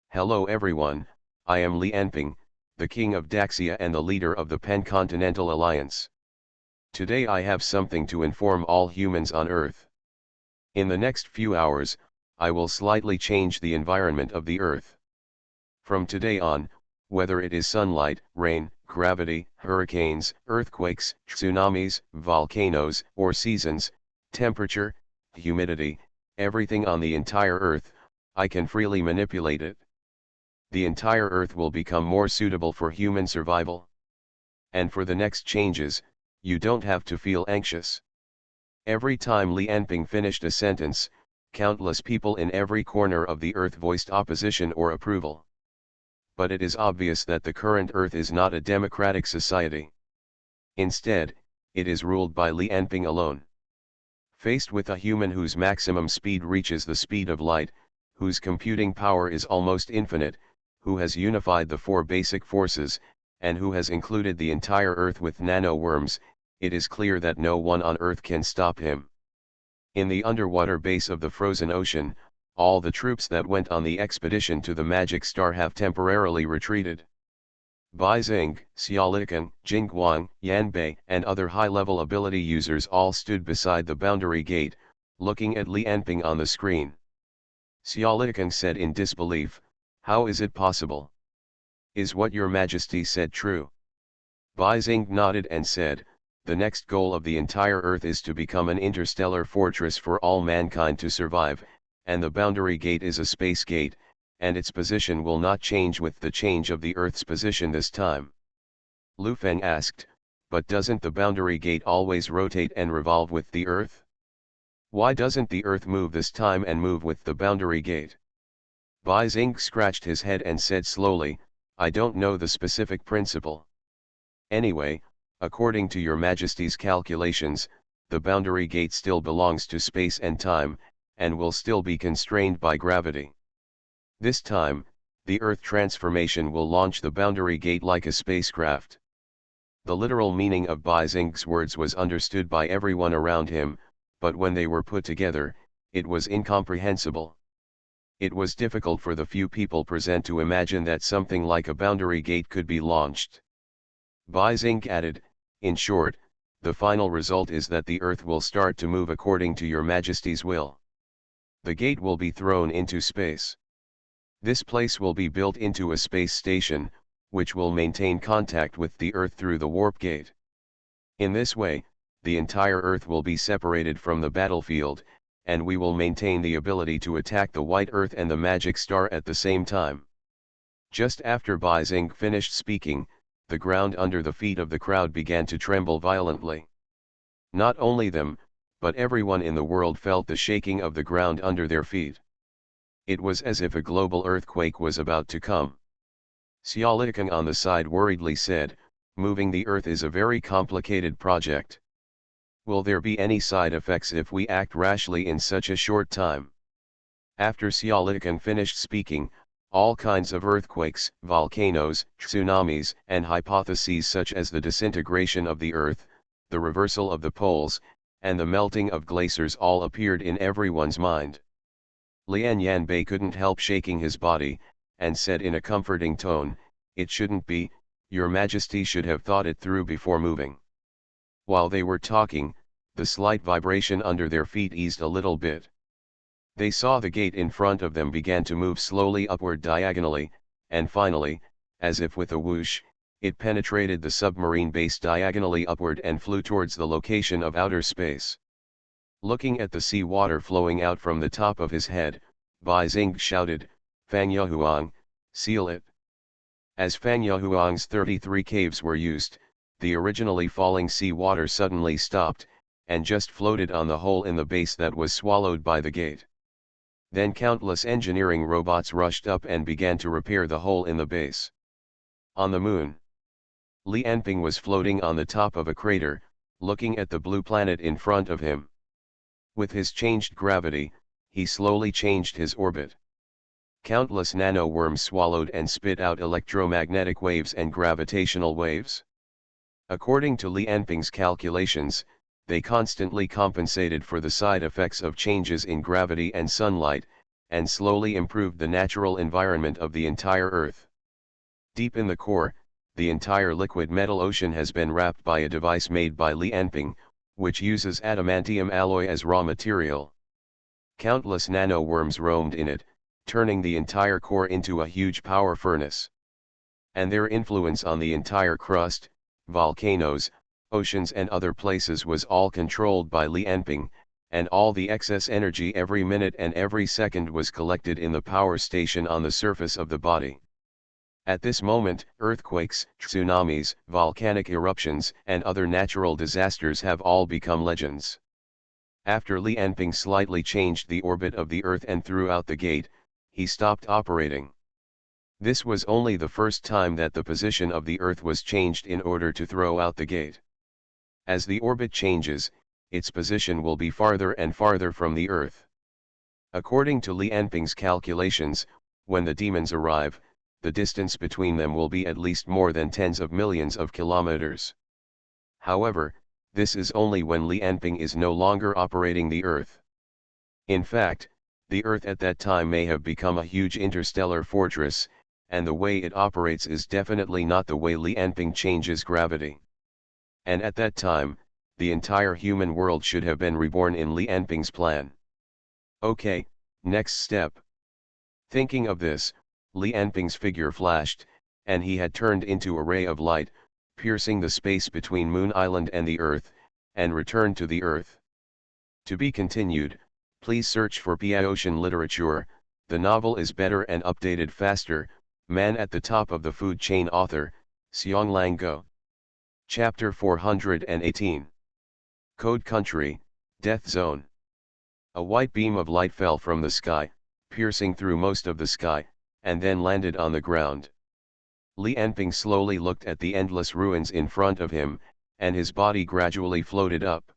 "Hello everyone, I am Li Anping, the king of Daxia and the leader of the Pan-Continental Alliance. Today I have something to inform all humans on Earth. In the next few hours, I will slightly change the environment of the Earth. From today on, whether it is sunlight, rain, gravity, hurricanes, earthquakes, tsunamis, volcanoes, or seasons, temperature, humidity, everything on the entire Earth, I can freely manipulate it. The entire Earth will become more suitable for human survival. And for the next changes, you don't have to feel anxious. Every time Li Anping finished a sentence, countless people in every corner of the Earth voiced opposition or approval. But it is obvious that the current Earth is not a democratic society. Instead, it is ruled by Li Anping alone. Faced with a human whose maximum speed reaches the speed of light, whose computing power is almost infinite, who has unified the four basic forces, and who has included the entire Earth with nano-worms, it is clear that no one on Earth can stop him. In the underwater base of the frozen ocean, all the troops that went on the expedition to the Magic Star have temporarily retreated. Bai Xing, Xiaolikan, Jingguang, Yanbei, and other high-level ability users all stood beside the boundary gate, looking at Li Anping on the screen. Xiaolikan said in disbelief, "How is it possible? Is what your Majesty said true?" Bai Xing nodded and said, "The next goal of the entire Earth is to become an interstellar fortress for all mankind to survive, and the boundary gate is a space gate, and its position will not change with the change of the Earth's position this time." Lu Feng asked, "But doesn't the boundary gate always rotate and revolve with the Earth? Why doesn't the Earth move this time and move with the boundary gate?" Bai Xing scratched his head and said slowly, "I don't know the specific principle. Anyway, according to your Majesty's calculations, the boundary gate still belongs to space and time, and will still be constrained by gravity. This time, the Earth transformation will launch the boundary gate like a spacecraft." The literal meaning of Bai Xing's words was understood by everyone around him, but when they were put together, it was incomprehensible. It was difficult for the few people present to imagine that something like a boundary gate could be launched. Bai Xing added, "In short, the final result is that the Earth will start to move according to your Majesty's will. The gate will be thrown into space. This place will be built into a space station, which will maintain contact with the Earth through the warp gate. In this way, the entire Earth will be separated from the battlefield, and we will maintain the ability to attack the White Earth and the Magic Star at the same time." Just after Bai Xing finished speaking, the ground under the feet of the crowd began to tremble violently. Not only them, but everyone in the world felt the shaking of the ground under their feet. It was as if a global earthquake was about to come. Xiaolikan on the side worriedly said, "Moving the Earth is a very complicated project. Will there be any side effects if we act rashly in such a short time?" After Xiaolikan finished speaking, all kinds of earthquakes, volcanoes, tsunamis, and hypotheses such as the disintegration of the Earth, the reversal of the poles, and the melting of glaciers all appeared in everyone's mind. Lian Yanbei couldn't help shaking his body, and said in a comforting tone, "It shouldn't be, your Majesty should have thought it through before moving." While they were talking, the slight vibration under their feet eased a little bit. They saw the gate in front of them began to move slowly upward diagonally, and finally, as if with a whoosh, it penetrated the submarine base diagonally upward and flew towards the location of outer space. Looking at the sea water flowing out from the top of his head, Bai Xing shouted, "Fang Yahuang, seal it." As Fang Yahuang's 33 caves were used, the originally falling sea water suddenly stopped, and just floated on the hole in the base that was swallowed by the gate. Then countless engineering robots rushed up and began to repair the hole in the base. On the moon, Li Anping was floating on the top of a crater, looking at the blue planet in front of him. With his changed gravity, he slowly changed his orbit. Countless nano-worms swallowed and spit out electromagnetic waves and gravitational waves. According to Li Anping's calculations, they constantly compensated for the side effects of changes in gravity and sunlight, and slowly improved the natural environment of the entire Earth. Deep in the core, the entire liquid metal ocean has been wrapped by a device made by Li Anping, which uses adamantium alloy as raw material. Countless nano-worms roamed in it, turning the entire core into a huge power furnace. And their influence on the entire crust, volcanoes, oceans and other places was all controlled by Li Anping, and all the excess energy every minute and every second was collected in the power station on the surface of the body. At this moment, earthquakes, tsunamis, volcanic eruptions, and other natural disasters have all become legends. After Li Anping slightly changed the orbit of the Earth and threw out the gate, he stopped operating. This was only the first time that the position of the Earth was changed in order to throw out the gate. As the orbit changes, its position will be farther and farther from the Earth. According to Li Anping's calculations, when the demons arrive, the distance between them will be at least more than tens of millions of kilometers. However, this is only when Li Anping is no longer operating the Earth. In fact, the Earth at that time may have become a huge interstellar fortress, and the way it operates is definitely not the way Li Anping changes gravity. And at that time, the entire human world should have been reborn in Li Anping's plan. Okay, next step. Thinking of this, Li Anping's figure flashed, and he had turned into a ray of light, piercing the space between Moon Island and the Earth, and returned to the Earth. To be continued, please search for Ocean Literature. The novel is better and updated faster. Man at the Top of the Food Chain. Author, Xionglang Guo. Chapter 418. Code Country, Death Zone. A white beam of light fell from the sky, piercing through most of the sky, and then landed on the ground. Li Anping slowly looked at the endless ruins in front of him, and his body gradually floated up.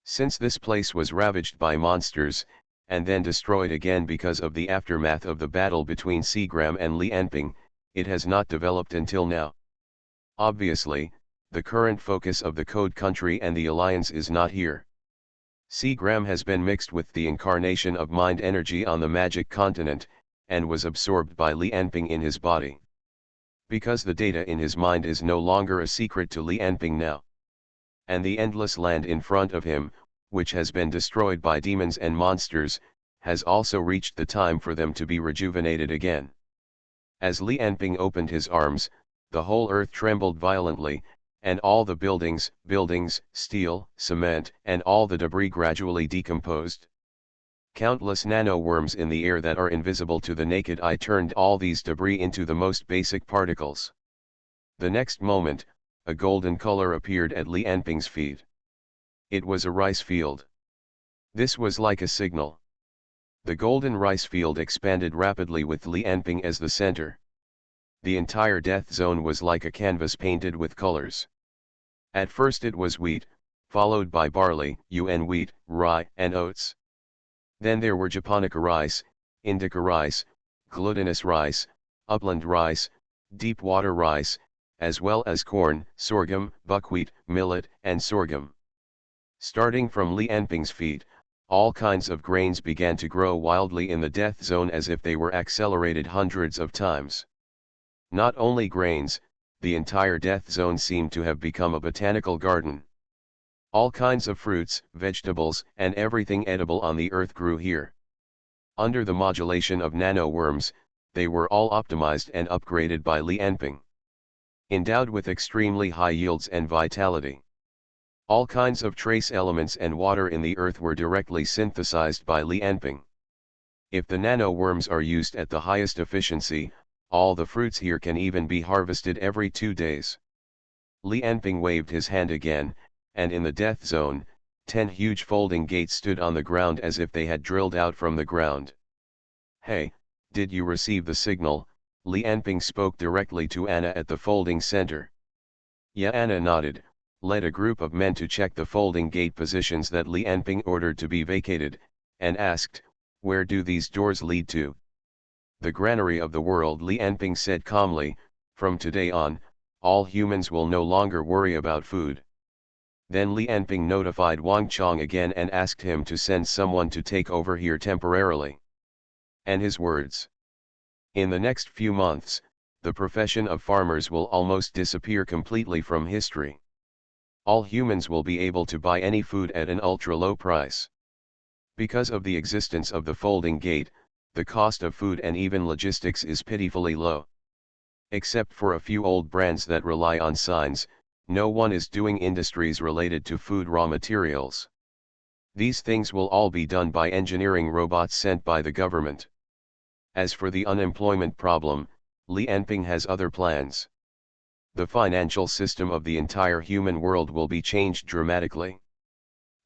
Since this place was ravaged by monsters, and then destroyed again because of the aftermath of the battle between Seagram and Li Anping, it has not developed until now. Obviously, the current focus of the Code Country and the Alliance is not here. Seagram has been mixed with the incarnation of mind energy on the Magic Continent, and was absorbed by Li Anping in his body. Because the data in his mind is no longer a secret to Li Anping now. And the endless land in front of him, which has been destroyed by demons and monsters, has also reached the time for them to be rejuvenated again. As Li Anping opened his arms, the whole earth trembled violently, and all the buildings, steel, cement, and all the debris gradually decomposed. Countless nano-worms in the air that are invisible to the naked eye turned all these debris into the most basic particles. The next moment, a golden color appeared at Li Anping's feet. It was a rice field. This was like a signal. The golden rice field expanded rapidly with Li Anping as the center. The entire death zone was like a canvas painted with colors. At first it was wheat, followed by barley, wheat, rye, and oats. Then there were japonica rice, indica rice, glutinous rice, upland rice, deep water rice, as well as corn, sorghum, buckwheat, millet, and sorghum. Starting from Li Anping's feet, all kinds of grains began to grow wildly in the death zone as if they were accelerated hundreds of times. Not only grains, the entire death zone seemed to have become a botanical garden. All kinds of fruits, vegetables, and everything edible on the earth grew here. Under the modulation of nano-worms, they were all optimized and upgraded by Li Anping. Endowed with extremely high yields and vitality. All kinds of trace elements and water in the earth were directly synthesized by Li Anping. If the nano-worms are used at the highest efficiency, all the fruits here can even be harvested every 2 days. Li Anping waved his hand again, and in the death zone, 10 huge folding gates stood on the ground as if they had drilled out from the ground. Hey, did you receive the signal? Li Anping spoke directly to Anna at the folding center. Yeah, Anna nodded, led a group of men to check the folding gate positions that Li Anping ordered to be vacated, and asked, where do these doors lead to? The granary of the world, Li Anping said calmly. From today on, all humans will no longer worry about food. Then Li Anping notified Wang Chong again and asked him to send someone to take over here temporarily. And his words. In the next few months, the profession of farmers will almost disappear completely from history. All humans will be able to buy any food at an ultra-low price. Because of the existence of the folding gate, the cost of food and even logistics is pitifully low. Except for a few old brands that rely on signs, no one is doing industries related to food raw materials. These things will all be done by engineering robots sent by the government. As for the unemployment problem, Li Enping has other plans. The financial system of the entire human world will be changed dramatically.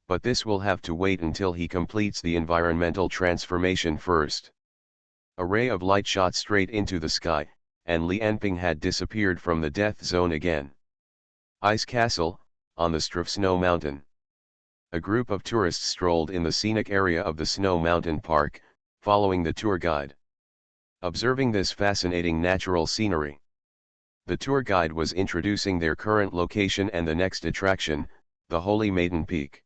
But this will have to wait until he completes the environmental transformation first. A ray of light shot straight into the sky, and Li Enping had disappeared from the death zone again. Ice Castle, on the Struf Snow Mountain. A group of tourists strolled in the scenic area of the Snow Mountain Park, following the tour guide. Observing this fascinating natural scenery, the tour guide was introducing their current location and the next attraction, the Holy Maiden Peak.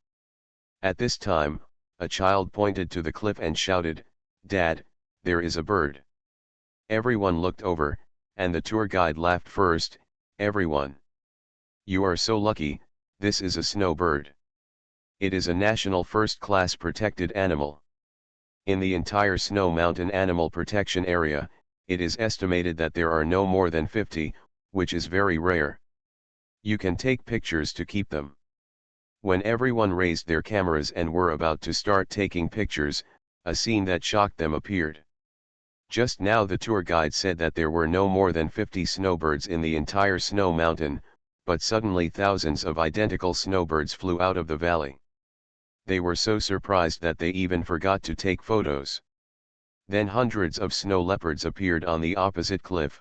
At this time, a child pointed to the cliff and shouted, "Dad, there is a bird." Everyone looked over, and the tour guide laughed first. "Everyone. You are so lucky, this is a snowbird. It is a national first-class protected animal. In the entire Snow Mountain Animal Protection Area, it is estimated that there are no more than 50, which is very rare. You can take pictures to keep them." When everyone raised their cameras and were about to start taking pictures, a scene that shocked them appeared. Just now the tour guide said that there were no more than 50 snowbirds in the entire Snow Mountain, but suddenly thousands of identical snowbirds flew out of the valley. They were so surprised that they even forgot to take photos. Then hundreds of snow leopards appeared on the opposite cliff.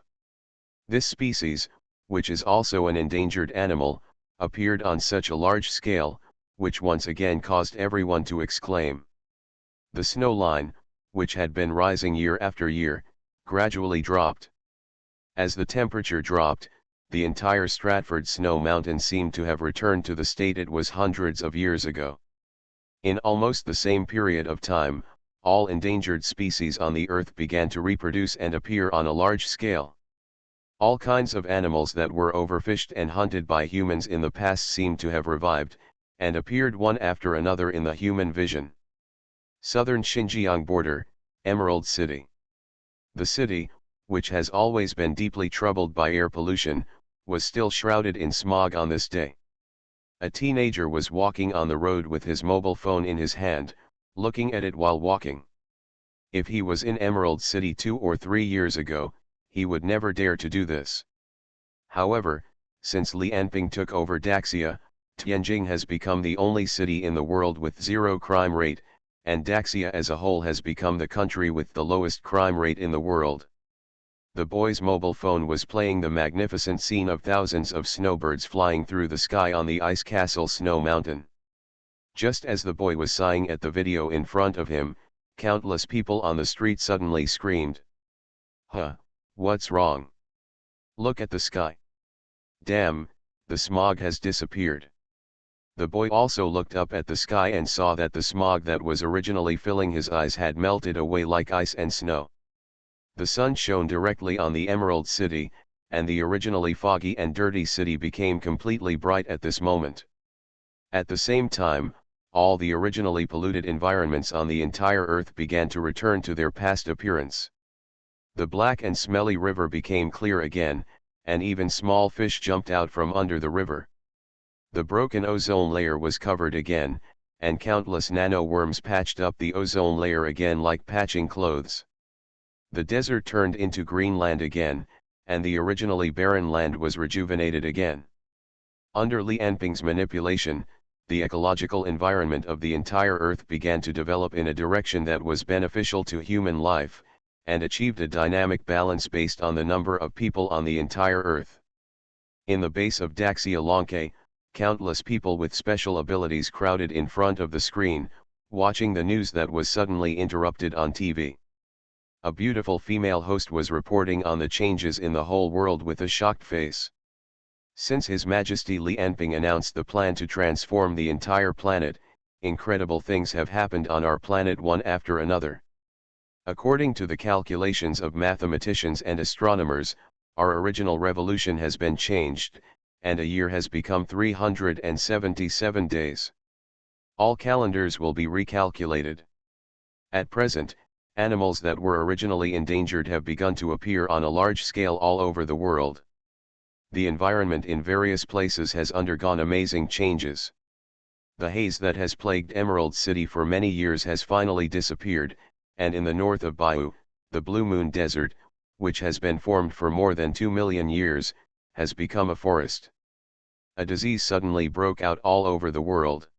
This species, which is also an endangered animal, appeared on such a large scale, which once again caused everyone to exclaim. The snow line, which had been rising year after year, gradually dropped. As the temperature dropped, the entire Stratford Snow Mountain seemed to have returned to the state it was hundreds of years ago. In almost the same period of time, all endangered species on the earth began to reproduce and appear on a large scale. All kinds of animals that were overfished and hunted by humans in the past seemed to have revived, and appeared one after another in the human vision. Southern Xinjiang border, Emerald City. The city, which has always been deeply troubled by air pollution, was still shrouded in smog on this day. A teenager was walking on the road with his mobile phone in his hand, looking at it while walking. If he was in Emerald City 2 or 3 years ago, he would never dare to do this. However, since Li Enping took over Daxia, Tianjin has become the only city in the world with zero crime rate, and Daxia as a whole has become the country with the lowest crime rate in the world. The boy's mobile phone was playing the magnificent scene of thousands of snowbirds flying through the sky on the Ice Castle Snow Mountain. Just as the boy was sighing at the video in front of him, countless people on the street suddenly screamed, "Huh, what's wrong? Look at the sky. Damn, the smog has disappeared." The boy also looked up at the sky and saw that the smog that was originally filling his eyes had melted away like ice and snow. The sun shone directly on the Emerald City, and the originally foggy and dirty city became completely bright at this moment. At the same time, all the originally polluted environments on the entire Earth began to return to their past appearance. The black and smelly river became clear again, and even small fish jumped out from under the river. The broken ozone layer was covered again, and countless nano-worms patched up the ozone layer again like patching clothes. The desert turned into green land again, and the originally barren land was rejuvenated again. Under Li Enping's manipulation, the ecological environment of the entire Earth began to develop in a direction that was beneficial to human life, and achieved a dynamic balance based on the number of people on the entire Earth. In the base of Daxia Longke, countless people with special abilities crowded in front of the screen, watching the news that was suddenly interrupted on TV. A beautiful female host was reporting on the changes in the whole world with a shocked face. Since His Majesty Li Enping announced the plan to transform the entire planet, incredible things have happened on our planet one after another. According to the calculations of mathematicians and astronomers, our original revolution has been changed, and a year has become 377 days. All calendars will be recalculated. At present, animals that were originally endangered have begun to appear on a large scale all over the world. The environment in various places has undergone amazing changes. The haze that has plagued Emerald City for many years has finally disappeared, and in the north of Bayou, the Blue Moon Desert, which has been formed for more than 2 million years, has become a forest. A disease suddenly broke out all over the world.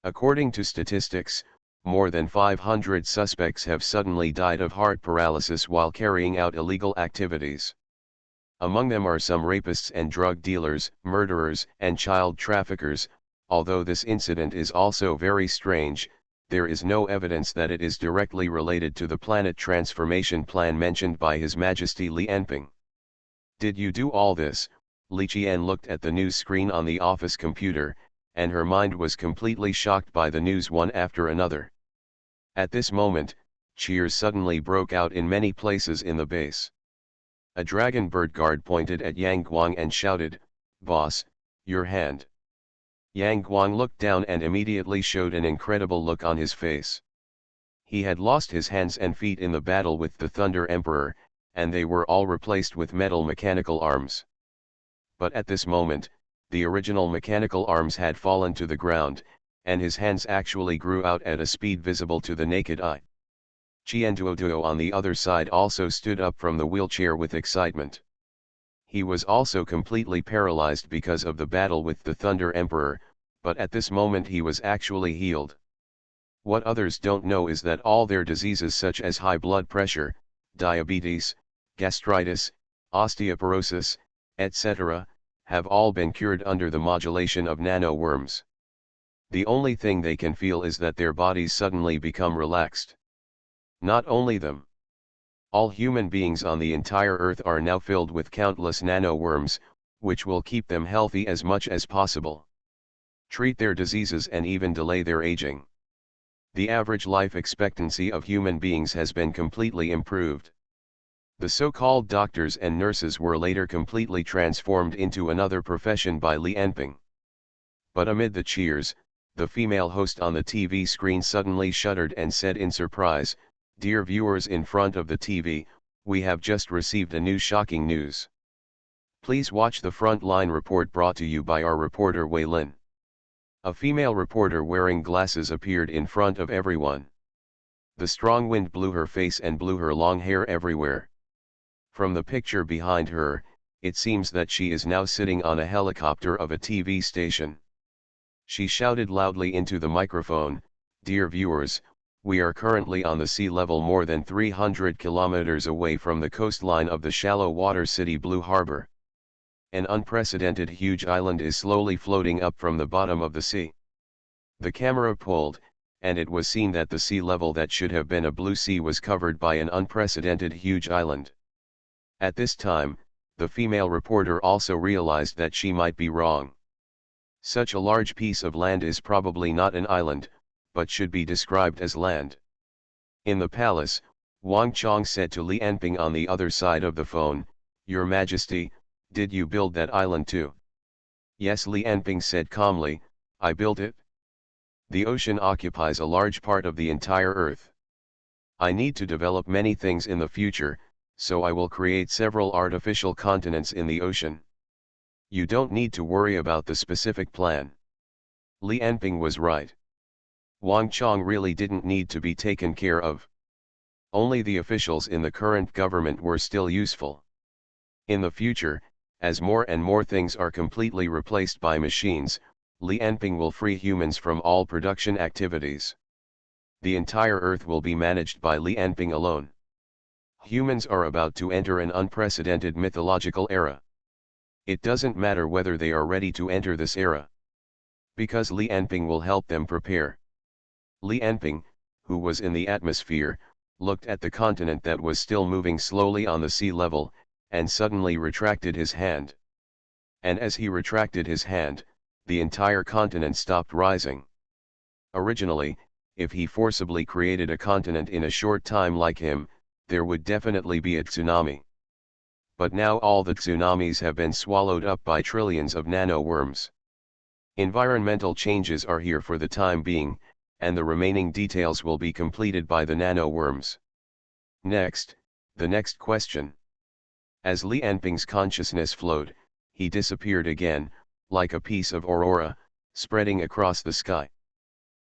According to statistics, more than 500 suspects have suddenly died of heart paralysis while carrying out illegal activities. Among them are some rapists and drug dealers, murderers, and child traffickers. Although this incident is also very strange, there is no evidence that it is directly related to the planet transformation plan mentioned by His Majesty Li Enping. Did you do all this? Li Qian looked at the news screen on the office computer, and her mind was completely shocked by the news one after another. At this moment, cheers suddenly broke out in many places in the base. A dragon bird guard pointed at Yang Guang and shouted, "Boss, your hand." Yang Guang looked down and immediately showed an incredible look on his face. He had lost his hands and feet in the battle with the Thunder Emperor, and they were all replaced with metal mechanical arms. But at this moment, the original mechanical arms had fallen to the ground, and his hands actually grew out at a speed visible to the naked eye. Qian Duoduo on the other side also stood up from the wheelchair with excitement. He was also completely paralyzed because of the battle with the Thunder Emperor, but at this moment he was actually healed. What others don't know is that all their diseases such as high blood pressure, diabetes, gastritis, osteoporosis, etc., have all been cured under the modulation of nano-worms. The only thing they can feel is that their bodies suddenly become relaxed. Not only them. All human beings on the entire earth are now filled with countless nano-worms, which will keep them healthy as much as possible. Treat their diseases and even delay their aging. The average life expectancy of human beings has been completely improved. The so-called doctors and nurses were later completely transformed into another profession by Li Enping. But amid the cheers, the female host on the TV screen suddenly shuddered and said in surprise, "Dear viewers in front of the TV, we have just received a new shocking news. Please watch the frontline report brought to you by our reporter Wei Lin." A female reporter wearing glasses appeared in front of everyone. The strong wind blew her face and blew her long hair everywhere. From the picture behind her, it seems that she is now sitting on a helicopter of a TV station. She shouted loudly into the microphone, "Dear viewers, we are currently on the sea level more than 300 kilometers away from the coastline of the shallow water city Blue Harbor. An unprecedented huge island is slowly floating up from the bottom of the sea." The camera pulled, and it was seen that the sea level that should have been a blue sea was covered by an unprecedented huge island. At this time, the female reporter also realized that she might be wrong. Such a large piece of land is probably not an island, but should be described as land. In the palace, Wang Chong said to Li Enping on the other side of the phone, "Your Majesty, did you build that island too?" "Yes," Li Enping said calmly, "I built it. The ocean occupies a large part of the entire earth. I need to develop many things in the future, so I will create several artificial continents in the ocean. You don't need to worry about the specific plan." Li Enping was right. Wang Chong really didn't need to be taken care of. Only the officials in the current government were still useful. In the future, as more and more things are completely replaced by machines, Li Enping will free humans from all production activities. The entire Earth will be managed by Li Enping alone. Humans are about to enter an unprecedented mythological era. It doesn't matter whether they are ready to enter this era, because Li Enping will help them prepare. Li Enping, who was in the atmosphere, looked at the continent that was still moving slowly on the sea level, and suddenly retracted his hand. And as he retracted his hand, the entire continent stopped rising. Originally, if he forcibly created a continent in a short time like him, there would definitely be a tsunami. but now all the tsunamis have been swallowed up by trillions of nano-worms. Environmental changes are here for the time being, and the remaining details will be completed by the nano-worms. Next, the next question. As Li Anping's consciousness flowed, he disappeared again, like a piece of aurora, spreading across the sky.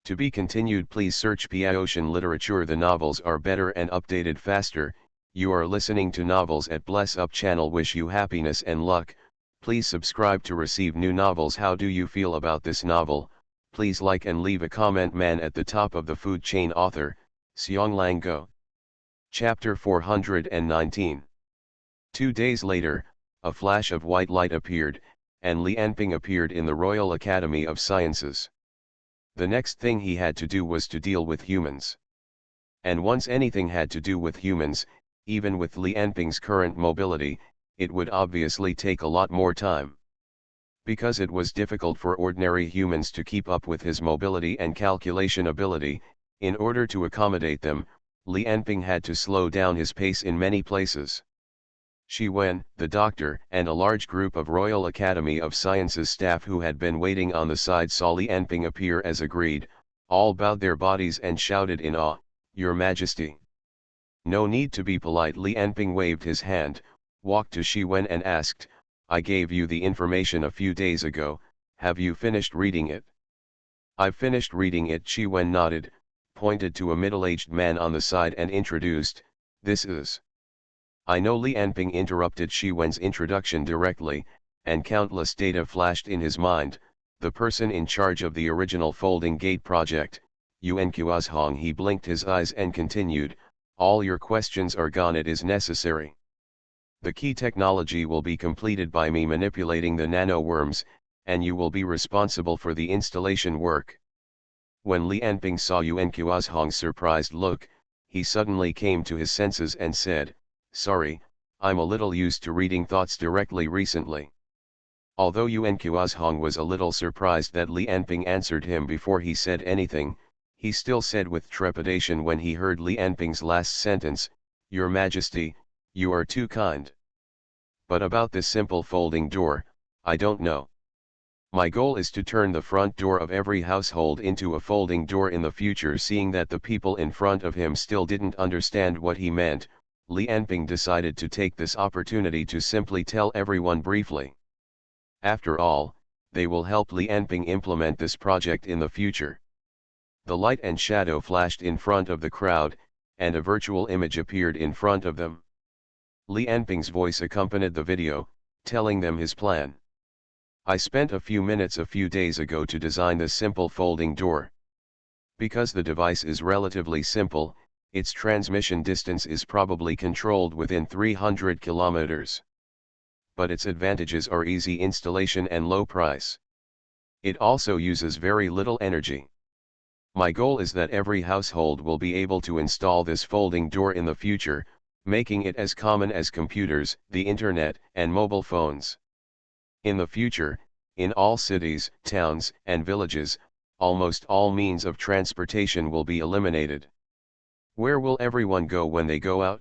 To be continued, please search Ocean Literature. The novels are better and updated faster. You are listening to Novels at Bless Up channel. Wish you happiness and luck. Please subscribe to receive new novels. How do you feel about this novel? Please like and leave a comment. Man at the top of the food chain. Author, Xianglang Go. Chapter 419. 2 days later, a flash of white light appeared, and Li Anping appeared in the Royal Academy of Sciences. The next thing he had to do was to deal with humans. And once anything had to do with humans, even with Li Anping's current mobility, it would obviously take a lot more time. Because it was difficult for ordinary humans to keep up with his mobility and calculation ability, in order to accommodate them, Li Anping had to slow down his pace in many places. Shi Wen, the doctor, and a large group of Royal Academy of Sciences staff who had been waiting on the side saw Li Anping appear as agreed. All bowed their bodies and shouted in awe, "Your Majesty." No need to be polite. Li Anping waved his hand, walked to Shi Wen and asked, "I gave you the information a few days ago, have you finished reading it?" "I've finished reading it." Shi Wen nodded, pointed to a middle-aged man on the side and introduced, "This is..." "I know." Li Anping interrupted Shi Wen's introduction directly, and countless data flashed in his mind. The person in charge of the original folding gate project, Yuan Kuozhong. He blinked his eyes and continued, "All your questions are gone. It is necessary. The key technology will be completed by me manipulating the nano-worms, and you will be responsible for the installation work." When Li Anping saw Yuan Kuozhong's surprised look, he suddenly came to his senses and said, "Sorry, I'm a little used to reading thoughts directly recently." Although Yuan Kuozhong was a little surprised that Li Anping answered him before he said anything, he still said with trepidation when he heard Li Anping's last sentence, "Your Majesty, you are too kind. But about this simple folding door, I don't know. My goal is to turn the front door of every household into a folding door in the future." Seeing that the people in front of him still didn't understand what he meant, Li Anping decided to take this opportunity to simply tell everyone briefly. After all, they will help Li Anping implement this project in the future. The light and shadow flashed in front of the crowd, and a virtual image appeared in front of them. Li Anping's voice accompanied the video, telling them his plan. "I spent a few minutes a few days ago to design this simple folding door. Because the device is relatively simple, its transmission distance is probably controlled within 300 kilometers. But its advantages are easy installation and low price. It also uses very little energy. My goal is that every household will be able to install this folding door in the future, making it as common as computers, the internet, and mobile phones. In the future, in all cities, towns, and villages, almost all means of transportation will be eliminated. Where will everyone go when they go out?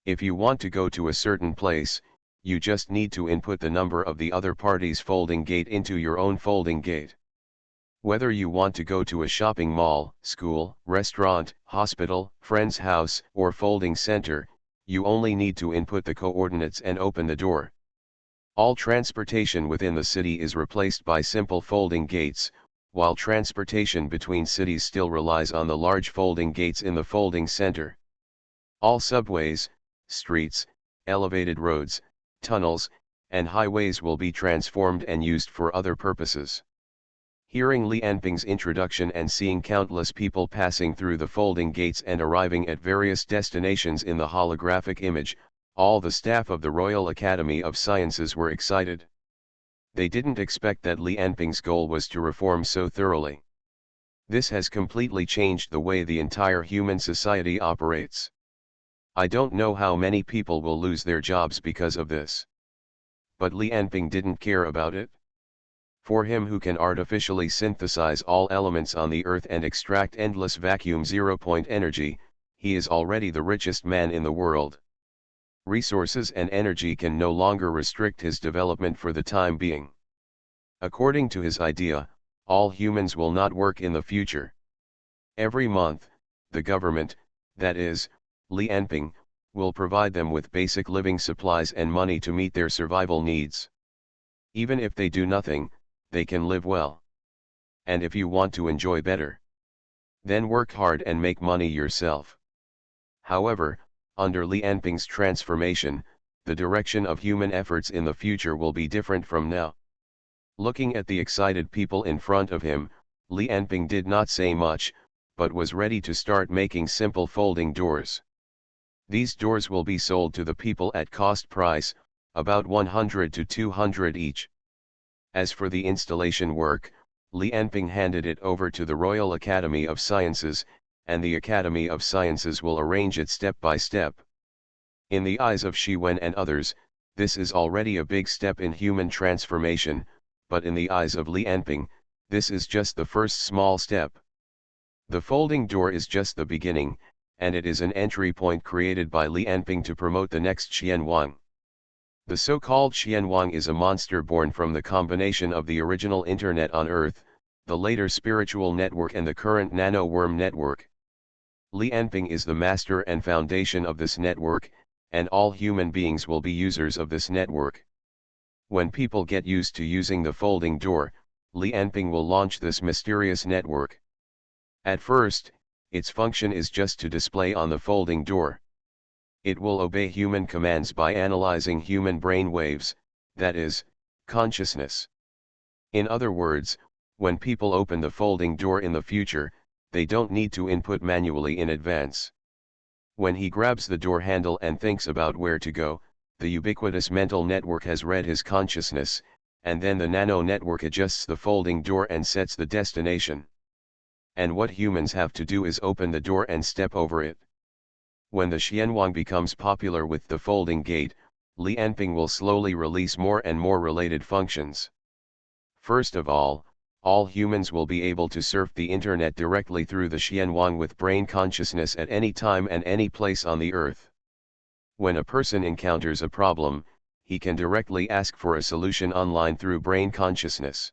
If you want to go to a certain place, you just need to input the number of the other party's folding gate into your own folding gate. Whether you want to go to a shopping mall, school, restaurant, hospital, friend's house, or folding center, you only need to input the coordinates and open the door. All transportation within the city is replaced by simple folding gates, while transportation between cities still relies on the large folding gates in the folding center. All subways, streets, elevated roads, tunnels, and highways will be transformed and used for other purposes." Hearing Li Anping's introduction and seeing countless people passing through the folding gates and arriving at various destinations in the holographic image, all the staff of the Royal Academy of Sciences were excited. They didn't expect that Li Anping's goal was to reform so thoroughly. This has completely changed the way the entire human society operates. I don't know how many people will lose their jobs because of this. But Li Anping didn't care about it. For him, who can artificially synthesize all elements on the earth and extract endless vacuum zero-point energy, he is already the richest man in the world. resources and energy can no longer restrict his development for the time being. According to his idea, all humans will not work in the future. Every month, the government, that is, Li Enping, will provide them with basic living supplies and money to meet their survival needs. Even if they do nothing, they can live well. And if you want to enjoy better, then work hard and make money yourself. However, under Li Enping's transformation, the direction of human efforts in the future will be different from now. Looking at the excited people in front of him, Li Enping did not say much, but was ready to start making simple folding doors. These doors will be sold to the people at cost price, about 100 to 200 each. As for the installation work, Li Enping handed it over to the Royal Academy of Sciences, and the Academy of Sciences will arrange it step by step. In the eyes of Shi Wen and others, this is already a big step in human transformation, but in the eyes of Li Enping, this is just the first small step. The folding door is just the beginning, and it is an entry point created by Li Enping to promote the next Qianwang. The so-called Qianwang is a monster born from the combination of the original Internet on Earth, the later spiritual network and the current nano-worm network. Li Enping is the master and foundation of this network, and all human beings will be users of this network. When people get used to using the folding door, Li Enping will launch this mysterious network. At first, its function is just to display on the folding door. It will obey human commands by analyzing human brain waves, that is, consciousness. In other words, when people open the folding door in the future, they don't need to input manually in advance. When he grabs the door handle and thinks about where to go, the ubiquitous mental network has read his consciousness, and then the nano network adjusts the folding door and sets the destination. And what humans have to do is open the door and step over it. When the Qianwang becomes popular with the folding gate, Li Enping will slowly release more and more related functions. First of all humans will be able to surf the internet directly through the Qianwang with brain consciousness at any time and any place on the earth. When a person encounters a problem, he can directly ask for a solution online through brain consciousness.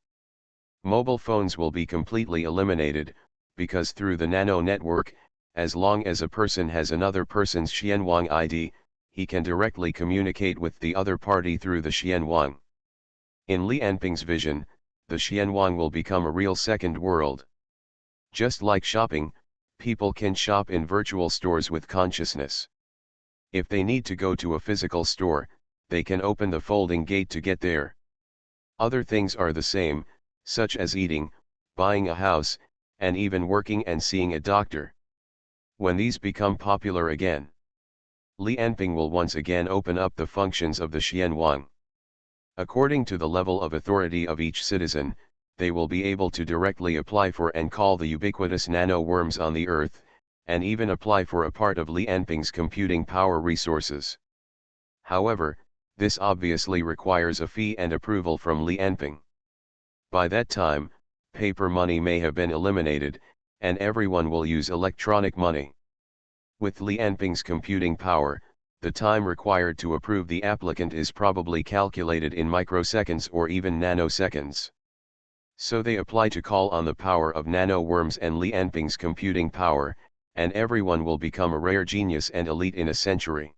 Mobile phones will be completely eliminated, because through the nano network, as long as a person has another person's Qianwang ID, he can directly communicate with the other party through the Qianwang. In Li Enping's vision, the Qianwang will become a real second world. Just like shopping, people can shop in virtual stores with consciousness. If they need to go to a physical store, they can open the folding gate to get there. Other things are the same, such as eating, buying a house, and even working and seeing a doctor. When these become popular again, Li Enping will once again open up the functions of the Qianwang. According to the level of authority of each citizen, they will be able to directly apply for and call the ubiquitous nano-worms on the earth, and even apply for a part of Li Enping's computing power resources. However, this obviously requires a fee and approval from Li Enping. By that time, paper money may have been eliminated, and everyone will use electronic money. With Li Enping's computing power, the time required to approve the applicant is probably calculated in microseconds or even nanoseconds. So they apply to call on the power of nano-worms and Li Enping's computing power, and everyone will become a rare genius and elite in a century.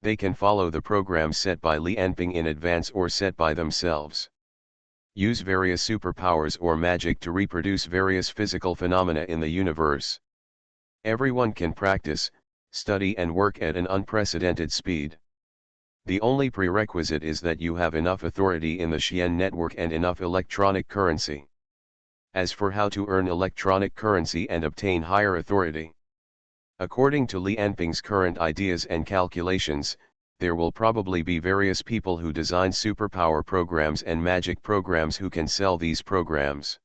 They can follow the program set by Li Enping in advance or set by themselves. Use various superpowers or magic to reproduce various physical phenomena in the universe. Everyone can practice, study and work at an unprecedented speed. The only prerequisite is that you have enough authority in the Qian network and enough electronic currency. As for how to earn electronic currency and obtain higher authority, according to Li Enping's current ideas and calculations, there will probably be various people who design superpower programs and magic programs who can sell these programs.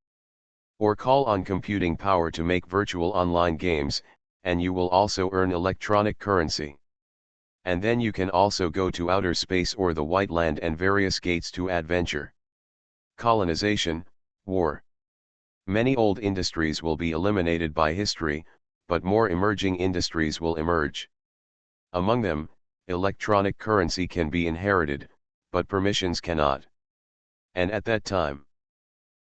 Or call on computing power to make virtual online games, and you will also earn electronic currency. And then you can also go to outer space or the White Land and various gates to adventure. Colonization, war. Many old industries will be eliminated by history, but more emerging industries will emerge. Among them, electronic currency can be inherited, but permissions cannot. And at that time,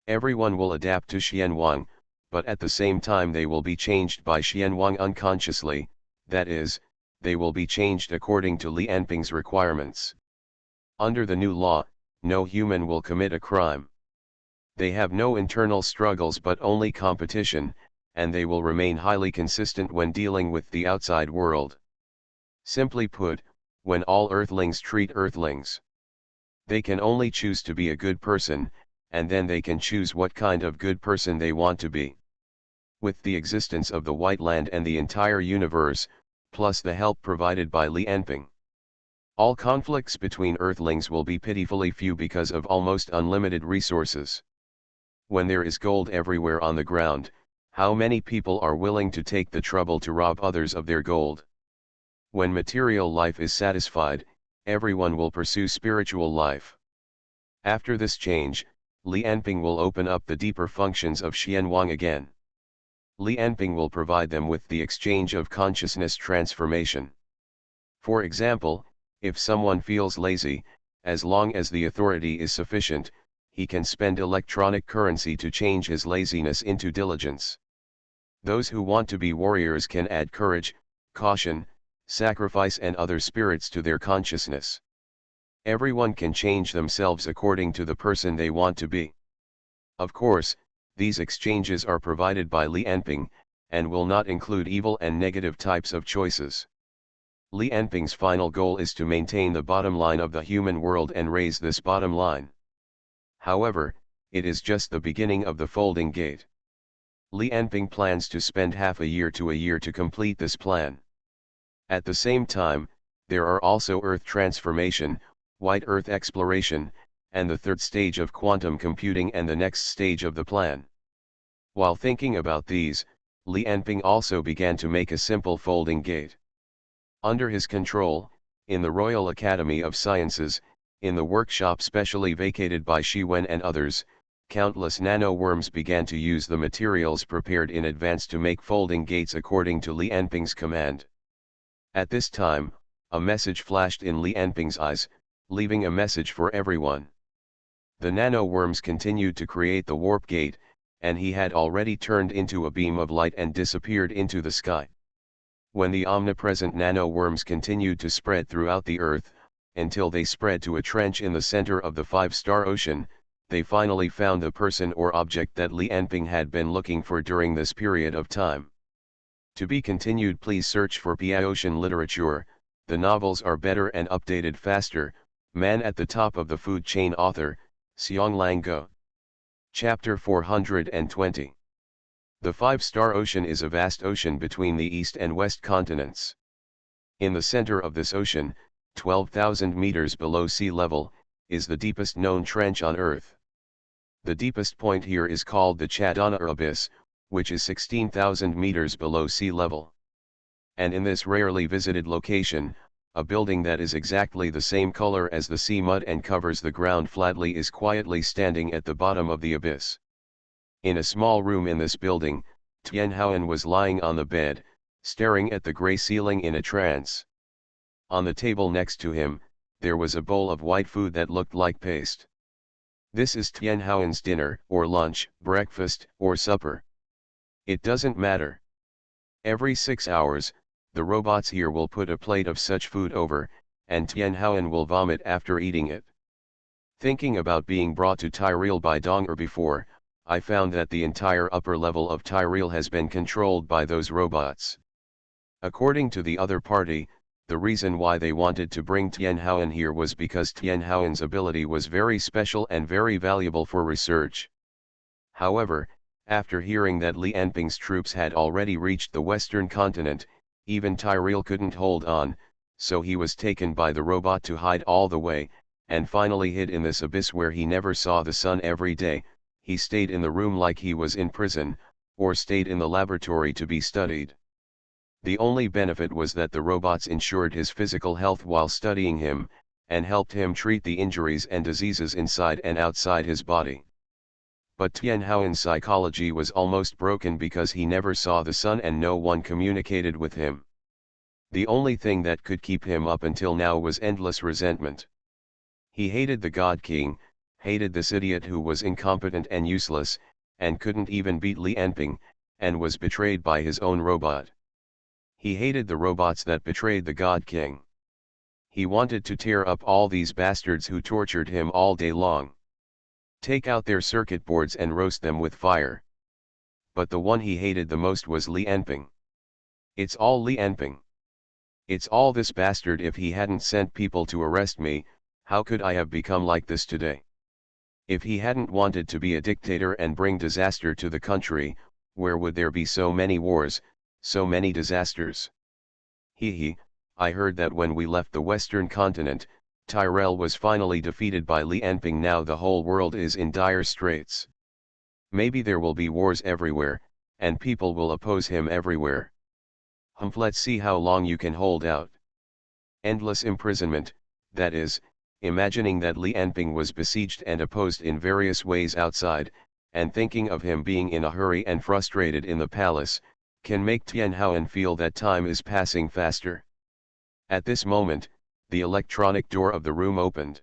everyone will adapt to Xianwang, but at the same time they will be changed by Xianwang unconsciously, that is, they will be changed according to Li Anping's requirements. Under the new law, no human will commit a crime. They have no internal struggles but only competition, and they will remain highly consistent when dealing with the outside world. Simply put, when all Earthlings treat Earthlings, they can only choose to be a good person, and then they can choose what kind of good person they want to be. With the existence of the White Land and the entire universe, plus the help provided by Li Anping, all conflicts between Earthlings will be pitifully few because of almost unlimited resources. When there is gold everywhere on the ground, how many people are willing to take the trouble to rob others of their gold? When material life is satisfied, everyone will pursue spiritual life. After this change, Li Anping will open up the deeper functions of Xianwang again. Li Anping will provide them with the exchange of consciousness transformation. For example, if someone feels lazy, as long as the authority is sufficient, he can spend electronic currency to change his laziness into diligence. Those who want to be warriors can add courage, caution, sacrifice and other spirits to their consciousness. Everyone can change themselves according to the person they want to be. Of course, these exchanges are provided by Li Anping, and will not include evil and negative types of choices. Li Anping's final goal is to maintain the bottom line of the human world and raise this bottom line. However, it is just the beginning of the folding gate. Li Anping plans to spend half a year to complete this plan. At the same time, there are also Earth transformation, White Earth exploration, and the third stage of quantum computing and the next stage of the plan. While thinking about these, Li Anping also began to make a simple folding gate. Under his control, in the Royal Academy of Sciences, in the workshop specially vacated by Shi Wen and others, countless nano-worms began to use the materials prepared in advance to make folding gates according to Li Anping's command. At this time, a message flashed in Li Anping's eyes, leaving a message for everyone. The nano-worms continued to create the warp gate, and he had already turned into a beam of light and disappeared into the sky. When the omnipresent nano-worms continued to spread throughout the earth, until they spread to a trench in the center of the five-star ocean, they finally found the person or object that Li Anping had been looking for during this period of time. To be continued, please search for Ocean literature. The novels are better and updated faster. Man at the top of the food chain. Author, Xionglang Guo. Chapter 420. The five-star ocean is a vast ocean between the east and west continents. In the center of this ocean, 12,000 meters below sea level, is the deepest known trench on Earth. The deepest point here is called the Chadana Abyss, which is 16,000 meters below sea level. And in this rarely visited location, a building that is exactly the same color as the sea mud and covers the ground flatly is quietly standing at the bottom of the abyss. In a small room in this building, Tian Haoan was lying on the bed, staring at the gray ceiling in a trance. On the table next to him, there was a bowl of white food that looked like paste. This is Tian Haoan's dinner, or lunch, breakfast, or supper. It doesn't matter. Every 6 hours, the robots here will put a plate of such food over, and Tian Haoan will vomit after eating it. Thinking about being brought to Tyrell by Donger before, I found that the entire upper level of Tyrell has been controlled by those robots. According to the other party, the reason why they wanted to bring Tian Haoan here was because Tian Haoan's ability was very special and very valuable for research. However, after hearing that Li Anping's troops had already reached the western continent, even Tyrell couldn't hold on, so he was taken by the robot to hide all the way, and finally hid in this abyss where he never saw the sun every day. He stayed in the room like he was in prison, or stayed in the laboratory to be studied. The only benefit was that the robots ensured his physical health while studying him, and helped him treat the injuries and diseases inside and outside his body. But Tian Haoan's psychology was almost broken because he never saw the sun and no one communicated with him. The only thing that could keep him up until now was endless resentment. He hated the God King, hated this idiot who was incompetent and useless, and couldn't even beat Li Enping, and was betrayed by his own robot. He hated the robots that betrayed the God King. He wanted to tear up all these bastards who tortured him all day long. Take out their circuit boards and roast them with fire. But the one he hated the most was Li Enping. It's all Li Enping. It's all this bastard. If he hadn't sent people to arrest me, how could I have become like this today? If he hadn't wanted to be a dictator and bring disaster to the country, where would there be so many wars, so many disasters? I heard that when we left the Western continent, Tyrell was finally defeated by Li Enping. Now the whole world is in dire straits. Maybe there will be wars everywhere, and people will oppose him everywhere. Let's see how long you can hold out. Endless imprisonment, that is, imagining that Li Enping was besieged and opposed in various ways outside, and thinking of him being in a hurry and frustrated in the palace, can make Tianhaoan feel that time is passing faster. At this moment, the electronic door of the room opened.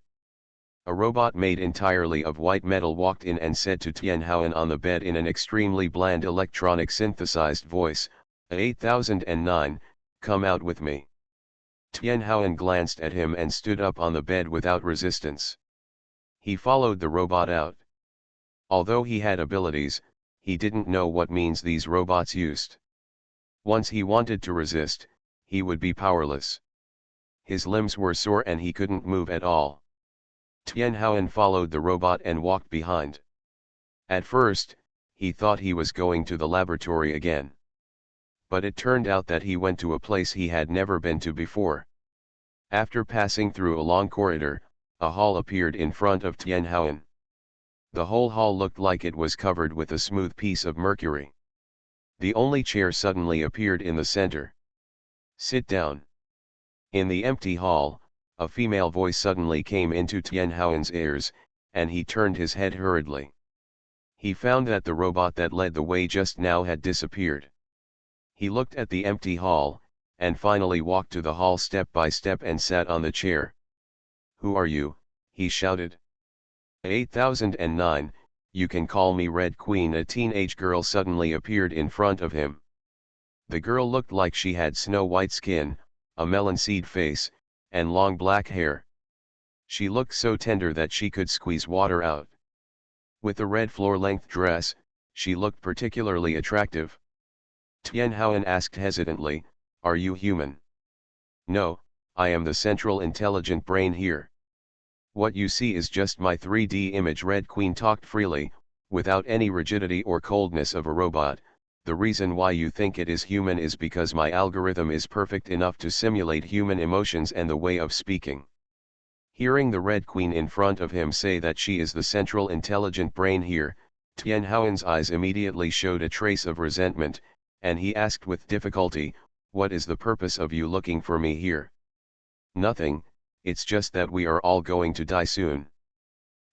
A robot made entirely of white metal walked in and said to Tianhaoan on the bed in an extremely bland electronic synthesized voice, 8009, come out with me. Tianhaoan glanced at him and stood up on the bed without resistance. He followed the robot out. Although he had abilities, he didn't know what means these robots used. Once he wanted to resist, he would be powerless. His limbs were sore and he couldn't move at all. Tianhaoan followed the robot and walked behind. At first, he thought he was going to the laboratory again. But it turned out that he went to a place he had never been to before. After passing through a long corridor, a hall appeared in front of Tianhaoan. The whole hall looked like it was covered with a smooth piece of mercury. The only chair suddenly appeared in the center. Sit down. In the empty hall, a female voice suddenly came into Tianhaoan's ears, and he turned his head hurriedly. He found that the robot that led the way just now had disappeared. He looked at the empty hall, and finally walked to the hall step by step and sat on the chair. Who are you? He shouted. 8009, you can call me Red Queen. A teenage girl suddenly appeared in front of him. The girl looked like she had snow-white skin, a melon seed face, and long black hair. She looked so tender that she could squeeze water out. With a red floor-length dress, she looked particularly attractive. Tianhaoan asked hesitantly, are you human? No, I am the central intelligent brain here. What you see is just my 3D image. Red Queen talked freely, without any rigidity or coldness of a robot. The reason why you think it is human is because my algorithm is perfect enough to simulate human emotions and the way of speaking. Hearing the Red Queen in front of him say that she is the central intelligent brain here, Tianhaoan's eyes immediately showed a trace of resentment, and he asked with difficulty, what is the purpose of you looking for me here? Nothing, it's just that we are all going to die soon.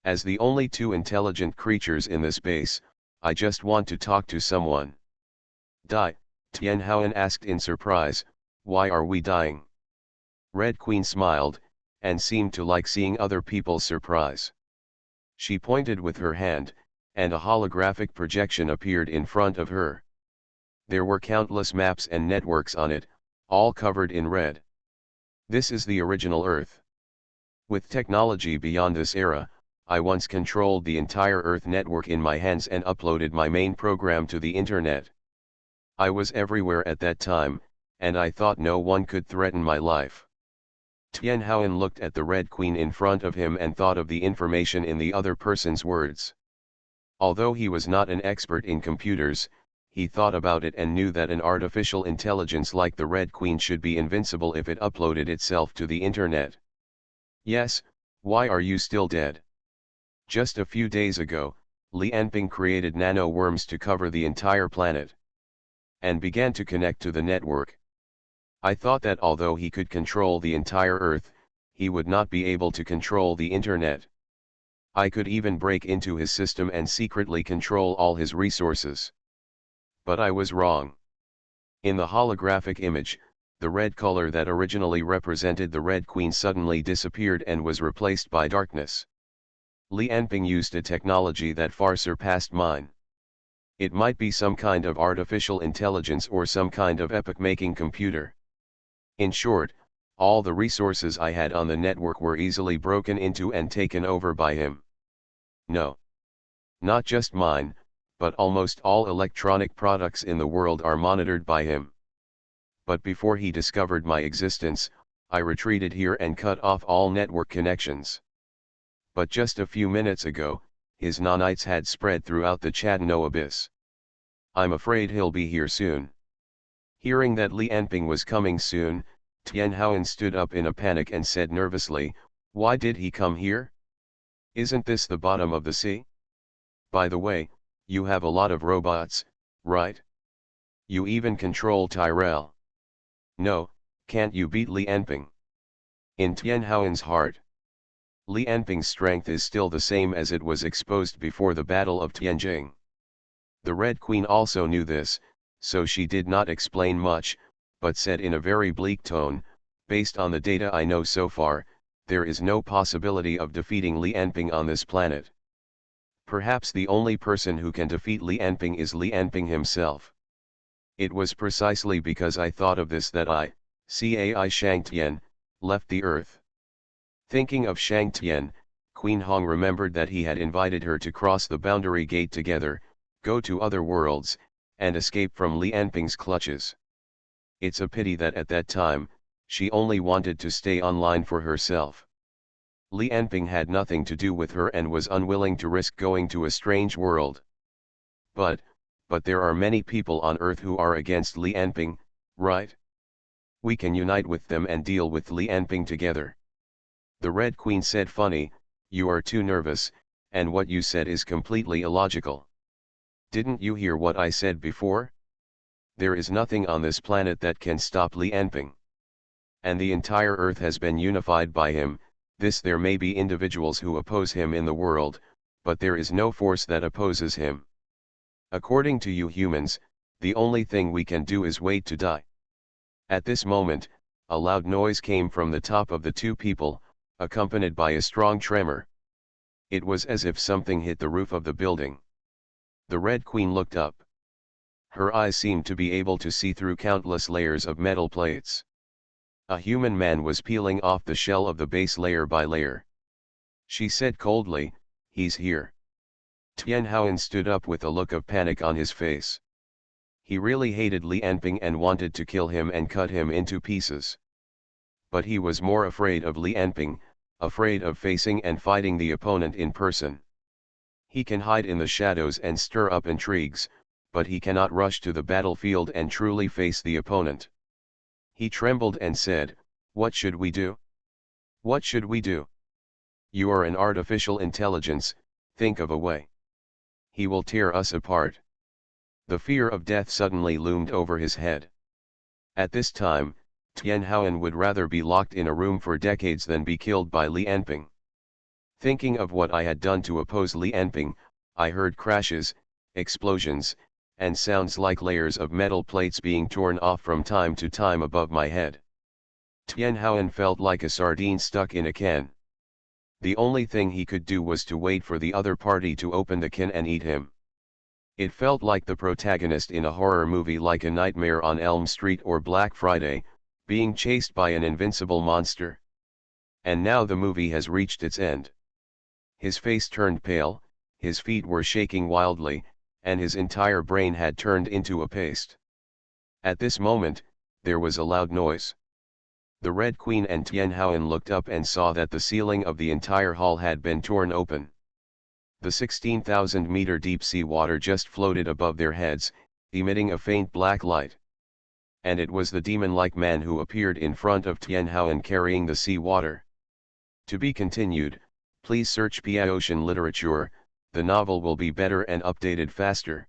As the only two intelligent creatures in this base, I just want to talk to someone. Die? Tianhaoan asked in surprise, why are we dying? Red Queen smiled, and seemed to like seeing other people's surprise. She pointed with her hand, and a holographic projection appeared in front of her. There were countless maps and networks on it, all covered in red. This is the original Earth. With technology beyond this era, I once controlled the entire Earth network in my hands and uploaded my main program to the internet. I was everywhere at that time, and I thought no one could threaten my life. Tianhaoan looked at the Red Queen in front of him and thought of the information in the other person's words. Although he was not an expert in computers, he thought about it and knew that an artificial intelligence like the Red Queen should be invincible if it uploaded itself to the internet. Yes, why are you still dead? Just a few days ago, Li Enping created nano-worms to cover the entire planet, and began to connect to the network. I thought that although he could control the entire Earth, he would not be able to control the internet. I could even break into his system and secretly control all his resources. But I was wrong. In the holographic image, The red color that originally represented the Red Queen suddenly disappeared and was replaced by darkness. Li Anping used a technology that far surpassed mine. It might be some kind of artificial intelligence or some kind of epoch-making computer. In short, all the resources I had on the network were easily broken into and taken over by him. No. Not just mine, but almost all electronic products in the world are monitored by him. But before he discovered my existence, I retreated here and cut off all network connections. But just a few minutes ago, his nanites had spread throughout the Chatano abyss. I'm afraid he'll be here soon. Hearing that Li Anping was coming soon, Tian Haoan stood up in a panic and said nervously, "Why did he come here? Isn't this the bottom of the sea? By the way, you have a lot of robots, right? You even control Tyrell. No, can't you beat Li Anping?" In Tian Haoan's heart, Li Anping's strength is still the same as it was exposed before the Battle of Tianjing. The Red Queen also knew this, so she did not explain much, but said in a very bleak tone, "Based on the data I know so far, there is no possibility of defeating Li Anping on this planet. Perhaps the only person who can defeat Li Anping is Li Anping himself." It was precisely because I thought of this that I, Cai Shangtian, left the earth. Thinking of Shangtian, Queen Hong remembered that he had invited her to cross the boundary gate together, go to other worlds, and escape from Li Anping's clutches. It's a pity that at that time, she only wanted to stay online for herself. Li Anping had nothing to do with her and was unwilling to risk going to a strange world. But there are many people on Earth who are against Li Anping, right? We can unite with them and deal with Li Anping together. The Red Queen said, "Funny, you are too nervous, and what you said is completely illogical. Didn't you hear what I said before? There is nothing on this planet that can stop Li Anping. And the entire Earth has been unified by him. There may be individuals who oppose him in the world, but there is no force that opposes him. According to you humans, the only thing we can do is wait to die." At this moment, a loud noise came from the top of the two people, accompanied by a strong tremor. It was as if something hit the roof of the building. The Red Queen looked up. Her eyes seemed to be able to see through countless layers of metal plates. A human man was peeling off the shell of the base layer by layer. She said coldly, "He's here." Tian Haoan stood up with a look of panic on his face. He really hated Li Anping and wanted to kill him and cut him into pieces. But he was more afraid of Li Anping, afraid of facing and fighting the opponent in person. He can hide in the shadows and stir up intrigues, but he cannot rush to the battlefield and truly face the opponent. He trembled and said, "What should we do? What should we do? You are an artificial intelligence, think of a way. He will tear us apart." The fear of death suddenly loomed over his head. At this time, Tian Haoan would rather be locked in a room for decades than be killed by Li Anping. Thinking of what I had done to oppose Li Anping, I heard crashes, explosions, and sounds like layers of metal plates being torn off from time to time above my head. Tian Haoan felt like a sardine stuck in a can. The only thing he could do was to wait for the other party to open the can and eat him. It felt like the protagonist in a horror movie like A Nightmare on Elm Street or Black Friday, being chased by an invincible monster. And now the movie has reached its end. His face turned pale, his feet were shaking wildly, and his entire brain had turned into a paste. At this moment, there was a loud noise. The Red Queen and Tian Haoan looked up and saw that the ceiling of the entire hall had been torn open. The 16,000-meter deep sea water just floated above their heads, emitting a faint black light. And it was the demon-like man who appeared in front of Tian Haoan carrying the sea water. To be continued, please search PI Ocean Literature, the novel will be better and updated faster.